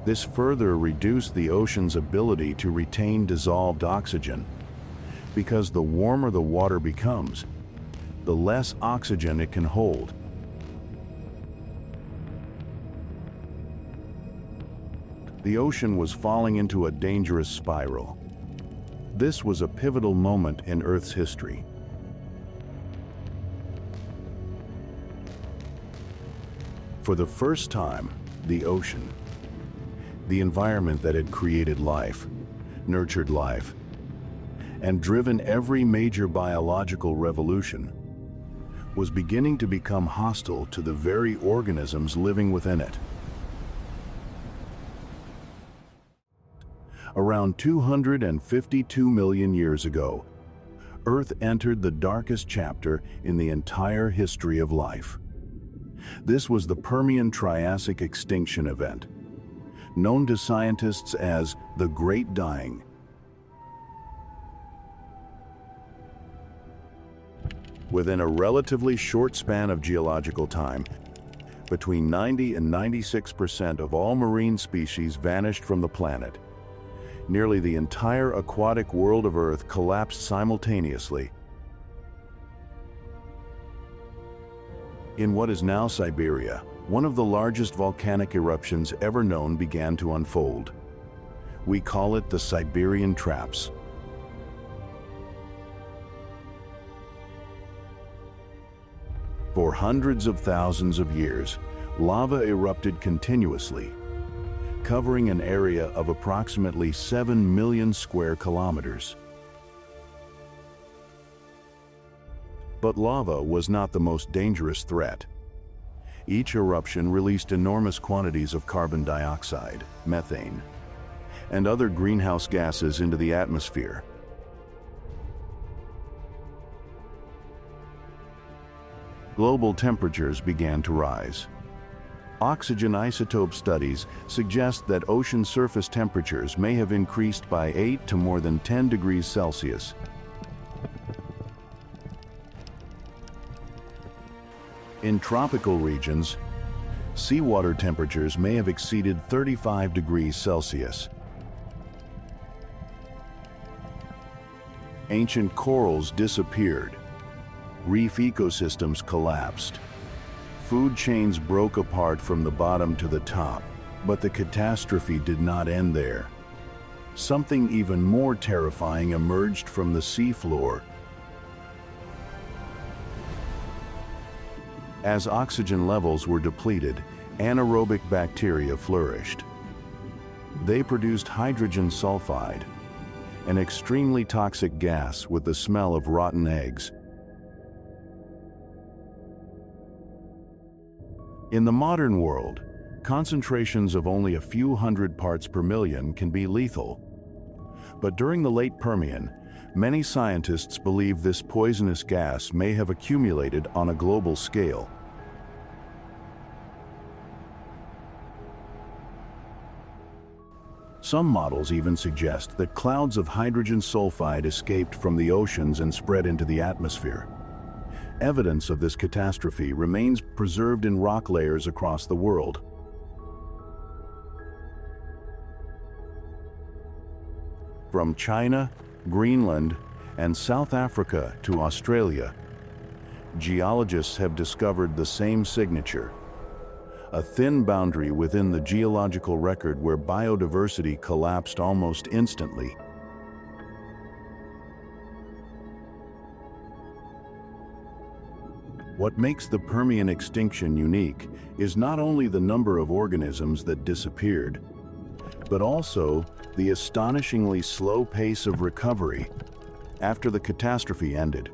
S1: This further reduced the ocean's ability to retain dissolved oxygen, because the warmer the water becomes, the less oxygen it can hold. The ocean was falling into a dangerous spiral. This was a pivotal moment in Earth's history. For the first time, the ocean, the environment that had created life, nurtured life, and driven every major biological revolution, was beginning to become hostile to the very organisms living within it. Around 252 million years ago, Earth entered the darkest chapter in the entire history of life. This was the Permian-Triassic extinction event, known to scientists as the Great Dying. Within a relatively short span of geological time, between 90 and 96% of all marine species vanished from the planet. Nearly the entire aquatic world of Earth collapsed simultaneously. In what is now Siberia, one of the largest volcanic eruptions ever known began to unfold. We call it the Siberian Traps. For hundreds of thousands of years, lava erupted continuously, covering an area of approximately 7 million square kilometers. But lava was not the most dangerous threat. Each eruption released enormous quantities of carbon dioxide, methane, and other greenhouse gases into the atmosphere. Global temperatures began to rise. Oxygen isotope studies suggest that ocean surface temperatures may have increased by 8 to more than 10 degrees Celsius. In tropical regions, seawater temperatures may have exceeded 35 degrees Celsius. Ancient corals disappeared, reef ecosystems collapsed. Food chains broke apart from the bottom to the top, but the catastrophe did not end there. Something even more terrifying emerged from the seafloor. As oxygen levels were depleted, anaerobic bacteria flourished. They produced hydrogen sulfide, an extremely toxic gas with the smell of rotten eggs. In the modern world, concentrations of only a few hundred parts per million can be lethal. But during the late Permian, many scientists believe this poisonous gas may have accumulated on a global scale. Some models even suggest that clouds of hydrogen sulfide escaped from the oceans and spread into the atmosphere. Evidence of this catastrophe remains preserved in rock layers across the world. From China, Greenland, and South Africa to Australia, geologists have discovered the same signature, a thin boundary within the geological record where biodiversity collapsed almost instantly. What makes the Permian extinction unique is not only the number of organisms that disappeared, but also the astonishingly slow pace of recovery. After the catastrophe ended,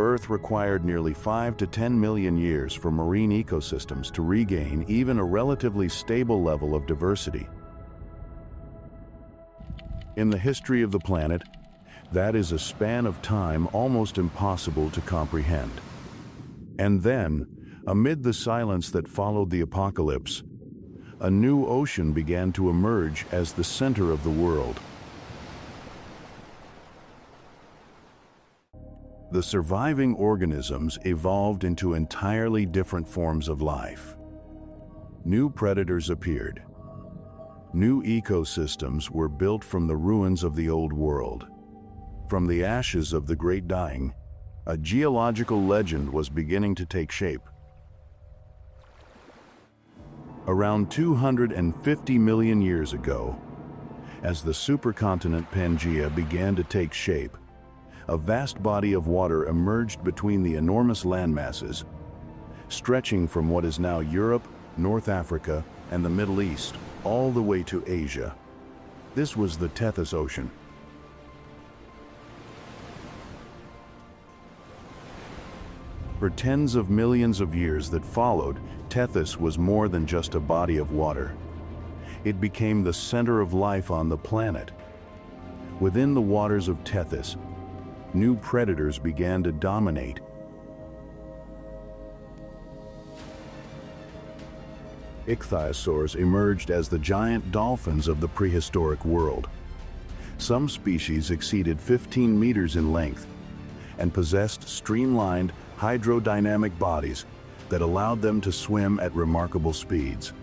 S1: Earth required nearly 5 to 10 million years for marine ecosystems to regain even a relatively stable level of diversity. In the history of the planet, that is a span of time almost impossible to comprehend. And then, amid the silence that followed the apocalypse, a new ocean began to emerge as the center of the world. The surviving organisms evolved into entirely different forms of life. New predators appeared. New ecosystems were built from the ruins of the old world. From the ashes of the Great Dying, a geological legend was beginning to take shape. Around 250 million years ago, as the supercontinent Pangaea began to take shape, a vast body of water emerged between the enormous landmasses, stretching from what is now Europe, North Africa, and the Middle East, all the way to Asia. This was the Tethys Ocean. For tens of millions of years that followed, Tethys was more than just a body of water. It became the center of life on the planet. Within the waters of Tethys, new predators began to dominate. Ichthyosaurs emerged as the giant dolphins of the prehistoric world. Some species exceeded 15 meters in length and possessed streamlined, hydrodynamic bodies that allowed them to swim at remarkable speeds.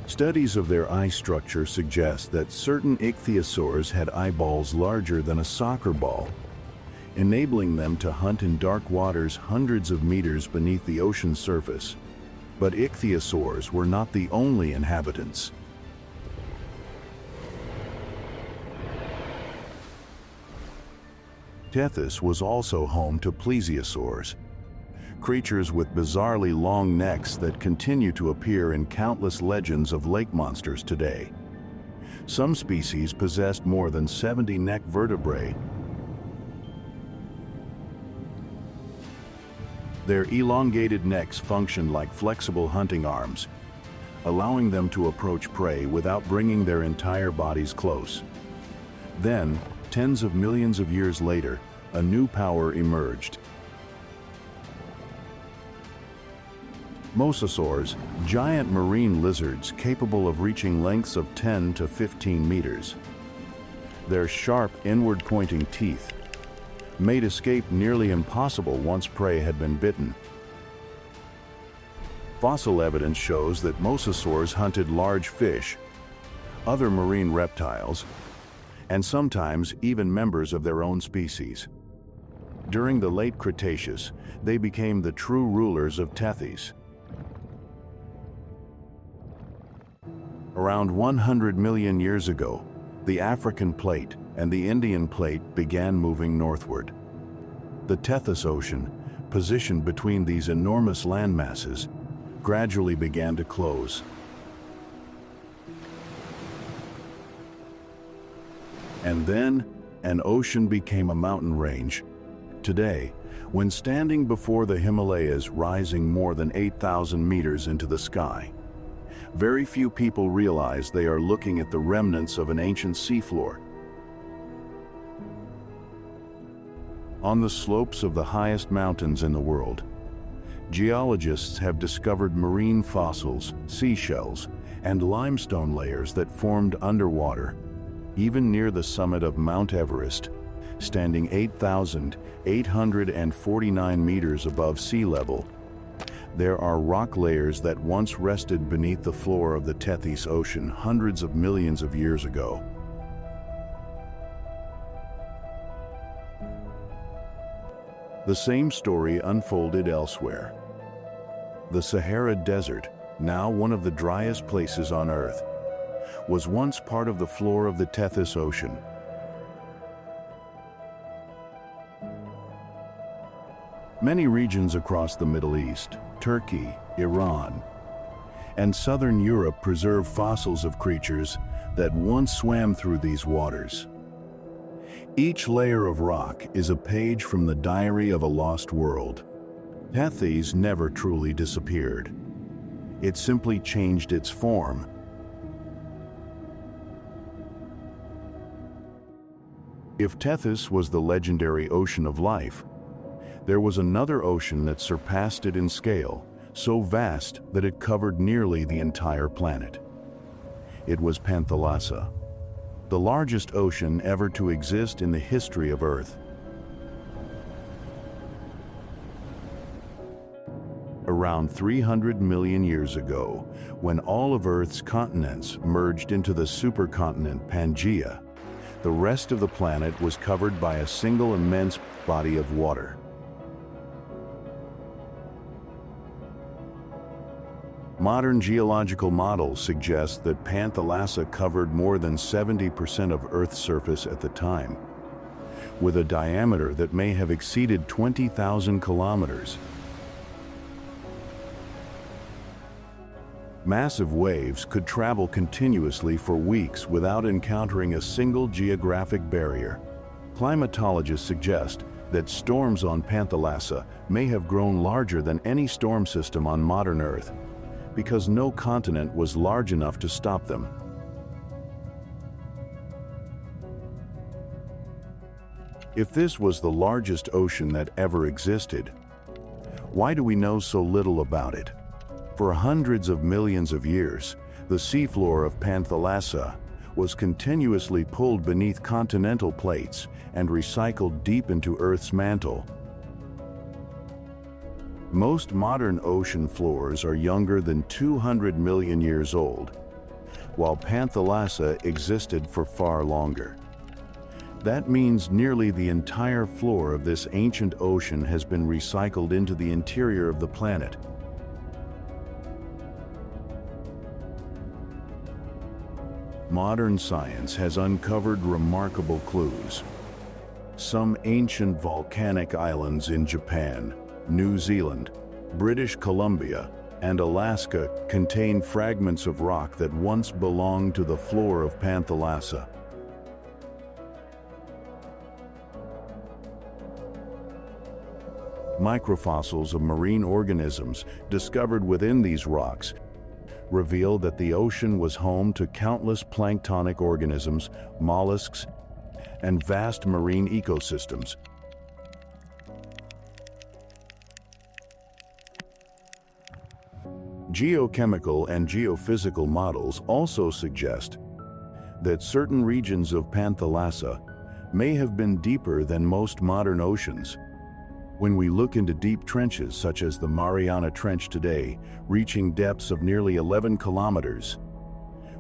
S1: Studies of their eye structure suggest that certain ichthyosaurs had eyeballs larger than a soccer ball, enabling them to hunt in dark waters hundreds of meters beneath the ocean surface. But ichthyosaurs were not the only inhabitants. Tethys was also home to plesiosaurs, creatures with bizarrely long necks that continue to appear in countless legends of lake monsters today. Some species possessed more than 70 neck vertebrae. Their elongated necks functioned like flexible hunting arms, allowing them to approach prey without bringing their entire bodies close. Then, tens of millions of years later, a new power emerged. Mosasaurs, giant marine lizards capable of reaching lengths of 10 to 15 meters. Their sharp, inward-pointing teeth made escape nearly impossible once prey had been bitten. Fossil evidence shows that mosasaurs hunted large fish, other marine reptiles, and sometimes even members of their own species. During the late Cretaceous, they became the true rulers of Tethys. Around 100 million years ago, the African plate and the Indian plate began moving northward. The Tethys Ocean, positioned between these enormous landmasses, gradually began to close. And then, an ocean became a mountain range. Today, when standing before the Himalayas rising more than 8,000 meters into the sky, very few people realize they are looking at the remnants of an ancient seafloor. On the slopes of the highest mountains in the world, geologists have discovered marine fossils, seashells, and limestone layers that formed underwater, even near the summit of Mount Everest, standing 8,849 meters above sea level. There are rock layers that once rested beneath the floor of the Tethys Ocean hundreds of millions of years ago. The same story unfolded elsewhere. The Sahara Desert, now one of the driest places on Earth, was once part of the floor of the Tethys Ocean. Many regions across the Middle East, Turkey, Iran, and southern Europe preserve fossils of creatures that once swam through these waters. Each layer of rock is a page from the diary of a lost world. Tethys never truly disappeared. It simply changed its form. If Tethys was the legendary ocean of life, there was another ocean that surpassed it in scale, so vast that it covered nearly the entire planet. It was Panthalassa, the largest ocean ever to exist in the history of Earth. Around 300 million years ago, when all of Earth's continents merged into the supercontinent Pangaea, the rest of the planet was covered by a single immense body of water. Modern geological models suggest that Panthalassa covered more than 70% of Earth's surface at the time, with a diameter that may have exceeded 20,000 kilometers. Massive waves could travel continuously for weeks without encountering a single geographic barrier. Climatologists suggest that storms on Panthalassa may have grown larger than any storm system on modern Earth, because no continent was large enough to stop them. If this was the largest ocean that ever existed, why do we know so little about it? For hundreds of millions of years, the seafloor of Panthalassa was continuously pulled beneath continental plates and recycled deep into Earth's mantle. Most modern ocean floors are younger than 200 million years old, while Panthalassa existed for far longer. That means nearly the entire floor of this ancient ocean has been recycled into the interior of the planet. Modern science has uncovered remarkable clues. Some ancient volcanic islands in Japan, New Zealand, British Columbia, and Alaska contain fragments of rock that once belonged to the floor of Panthalassa. Microfossils of marine organisms discovered within these rocks reveal that the ocean was home to countless planktonic organisms, mollusks, and vast marine ecosystems. Geochemical and geophysical models also suggest that certain regions of Panthalassa may have been deeper than most modern oceans. When we look into deep trenches such as the Mariana Trench today, reaching depths of nearly 11 kilometers,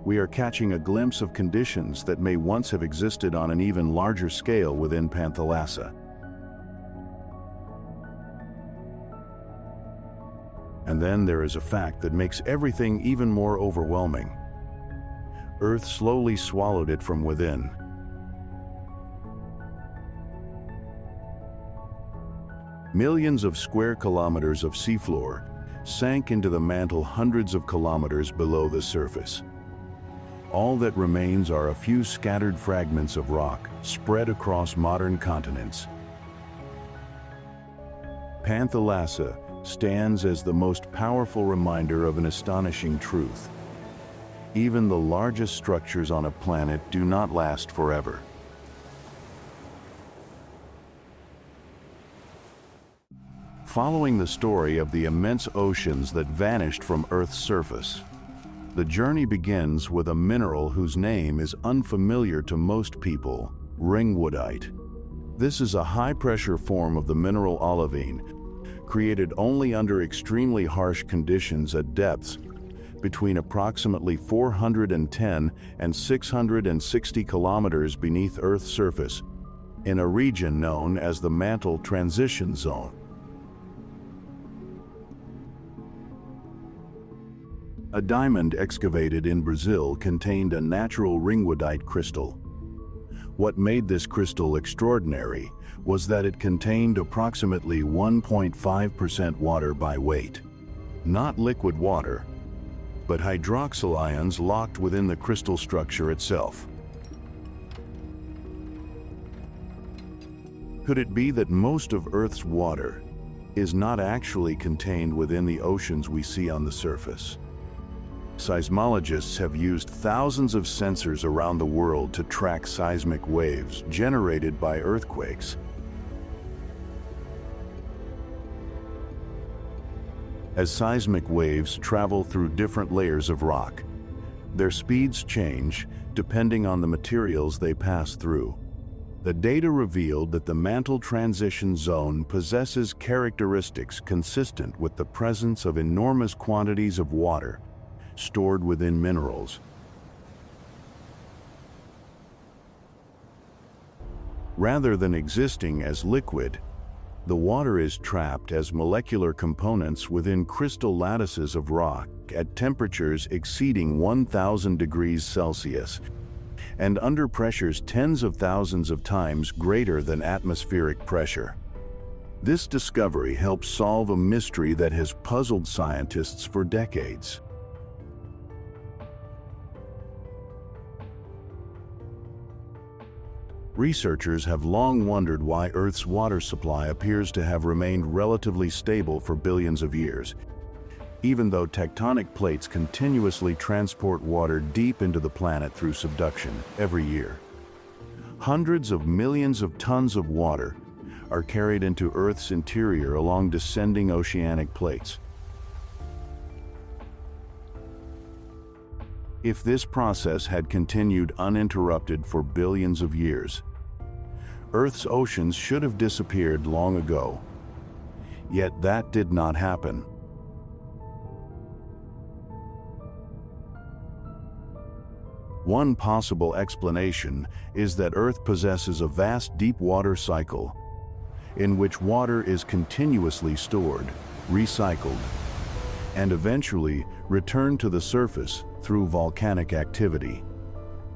S1: we are catching a glimpse of conditions that may once have existed on an even larger scale within Panthalassa. And then there is a fact that makes everything even more overwhelming. Earth slowly swallowed it from within. Millions of square kilometers of seafloor sank into the mantle hundreds of kilometers below the surface. All that remains are a few scattered fragments of rock spread across modern continents. Panthalassa stands as the most powerful reminder of an astonishing truth. Even the largest structures on a planet do not last forever. Following the story of the immense oceans that vanished from Earth's surface, the journey begins with a mineral whose name is unfamiliar to most people: ringwoodite. This is a high-pressure form of the mineral olivine, created only under extremely harsh conditions at depths between approximately 410 and 660 kilometers beneath Earth's surface, in a region known as the Mantle Transition Zone. A diamond excavated in Brazil contained a natural ringwoodite crystal. What made this crystal extraordinary was that it contained approximately 1.5% water by weight. Not liquid water, but hydroxyl ions locked within the crystal structure itself. Could it be that most of Earth's water is not actually contained within the oceans we see on the surface? Seismologists have used thousands of sensors around the world to track seismic waves generated by earthquakes. As seismic waves travel through different layers of rock, their speeds change depending on the materials they pass through. The data revealed that the Mantle Transition Zone possesses characteristics consistent with the presence of enormous quantities of water stored within minerals. Rather than existing as liquid, the water is trapped as molecular components within crystal lattices of rock at temperatures exceeding 1,000 degrees Celsius and under pressures tens of thousands of times greater than atmospheric pressure. This discovery helps solve a mystery that has puzzled scientists for decades. Researchers have long wondered why Earth's water supply appears to have remained relatively stable for billions of years, even though tectonic plates continuously transport water deep into the planet through subduction every year. Hundreds of millions of tons of water are carried into Earth's interior along descending oceanic plates. If this process had continued uninterrupted for billions of years, Earth's oceans should have disappeared long ago. Yet that did not happen. One possible explanation is that Earth possesses a vast deep water cycle in which water is continuously stored, recycled, and eventually returned to the surface through volcanic activity.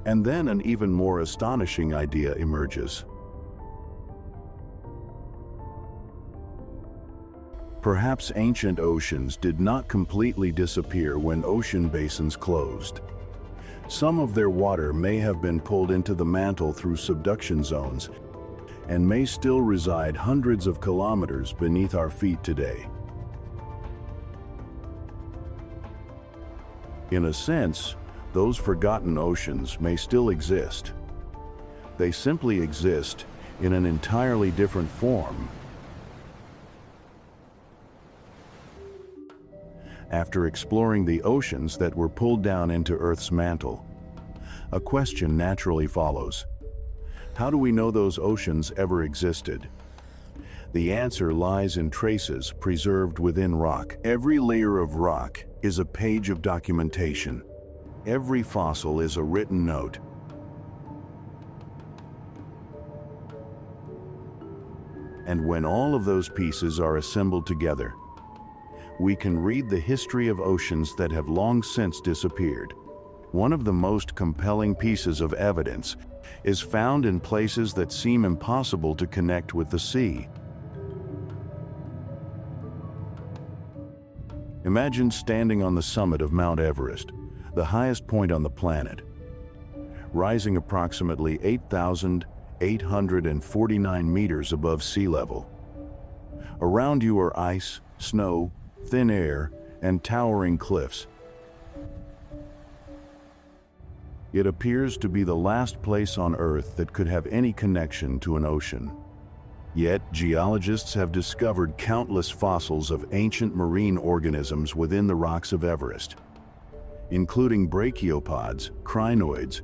S1: And then an even more astonishing idea emerges. Perhaps ancient oceans did not completely disappear when ocean basins closed. Some of their water may have been pulled into the mantle through subduction zones and may still reside hundreds of kilometers beneath our feet today. In a sense, those forgotten oceans may still exist. They simply exist in an entirely different form. After exploring the oceans that were pulled down into Earth's mantle, a question naturally follows. How do we know those oceans ever existed? The answer lies in traces preserved within rock. Every layer of rock is a page of documentation. Every fossil is a written note. And when all of those pieces are assembled together, we can read the history of oceans that have long since disappeared. One of the most compelling pieces of evidence is found in places that seem impossible to connect with the sea. Imagine standing on the summit of Mount Everest, the highest point on the planet, rising approximately 8,849 meters above sea level. Around you are ice, snow, thin air, and towering cliffs. It appears to be the last place on Earth that could have any connection to an ocean. Yet, geologists have discovered countless fossils of ancient marine organisms within the rocks of Everest, including brachiopods, crinoids,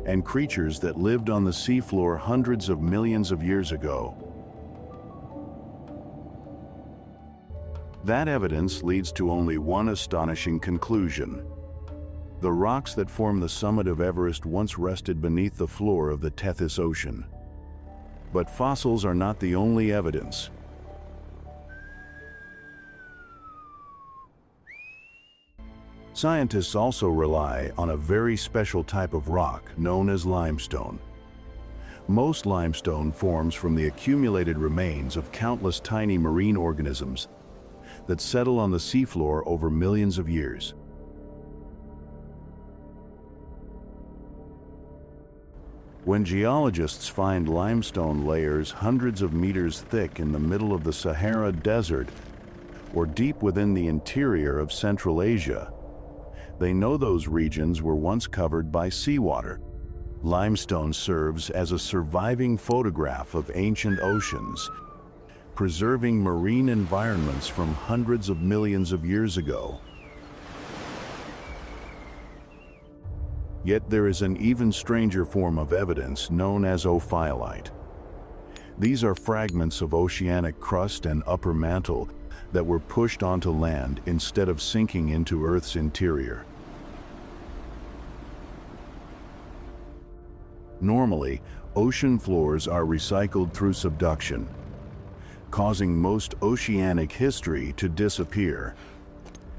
S1: and creatures that lived on the seafloor hundreds of millions of years ago. That evidence leads to only one astonishing conclusion. The rocks that form the summit of Everest once rested beneath the floor of the Tethys Ocean. But fossils are not the only evidence. Scientists also rely on a very special type of rock known as limestone. Most limestone forms from the accumulated remains of countless tiny marine organisms that settle on the seafloor over millions of years. When geologists find limestone layers hundreds of meters thick in the middle of the Sahara Desert or deep within the interior of Central Asia, they know those regions were once covered by seawater. Limestone serves as a surviving photograph of ancient oceans, preserving marine environments from hundreds of millions of years ago. Yet there is an even stranger form of evidence known as ophiolite. These are fragments of oceanic crust and upper mantle that were pushed onto land instead of sinking into Earth's interior. Normally, ocean floors are recycled through subduction, causing most oceanic history to disappear.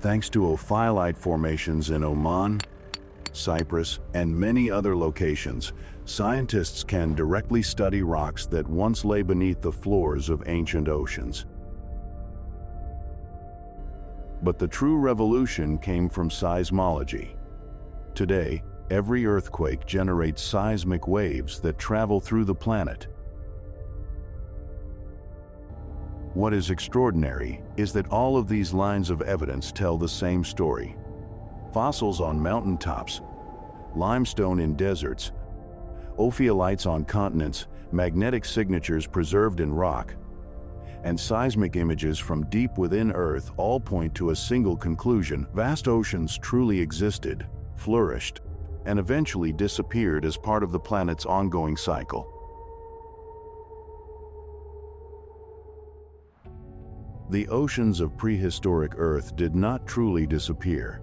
S1: Thanks to ophiolite formations in Oman, Cyprus, and many other locations, scientists can directly study rocks that once lay beneath the floors of ancient oceans. But the true revolution came from seismology. Today, every earthquake generates seismic waves that travel through the planet. What is extraordinary is that all of these lines of evidence tell the same story. Fossils on mountaintops, limestone in deserts, ophiolites on continents, magnetic signatures preserved in rock, and seismic images from deep within Earth all point to a single conclusion: vast oceans truly existed, flourished, and eventually disappeared as part of the planet's ongoing cycle. The oceans of prehistoric Earth did not truly disappear.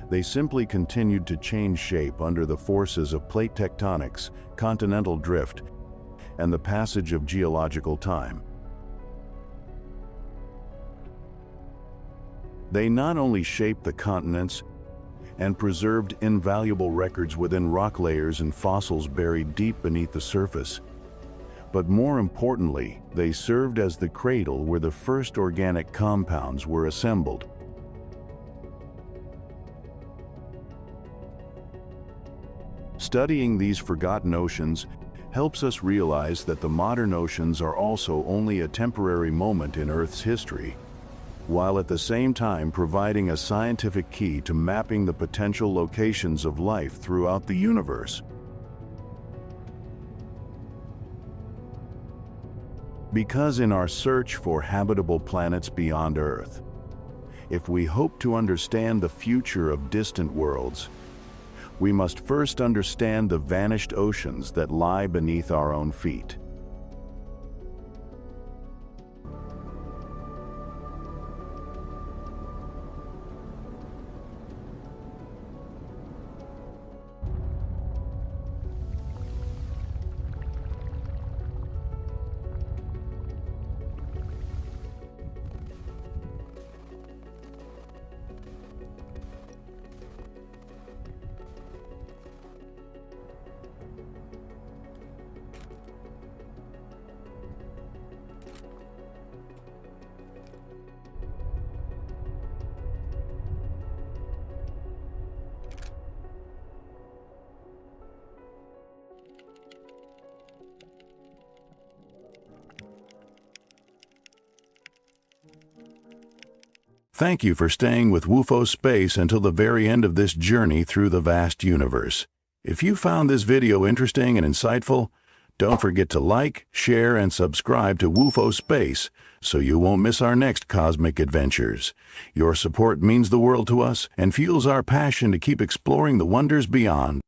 S1: They simply continued to change shape under the forces of plate tectonics, continental drift, and the passage of geological time. They not only shaped the continents and preserved invaluable records within rock layers and fossils buried deep beneath the surface, but more importantly, they served as the cradle where the first organic compounds were assembled. Studying these forgotten oceans helps us realize that the modern oceans are also only a temporary moment in Earth's history, while at the same time providing a scientific key to mapping the potential locations of life throughout the universe. Because in our search for habitable planets beyond Earth, if we hope to understand the future of distant worlds, we must first understand the vanished oceans that lie beneath our own feet. Thank you for staying with WUFO Space until the very end of this journey through the vast universe. If you found this video interesting and insightful, don't forget to like, share, and subscribe to WUFO Space so you won't miss our next cosmic adventures. Your support means the world to us and fuels our passion to keep exploring the wonders beyond.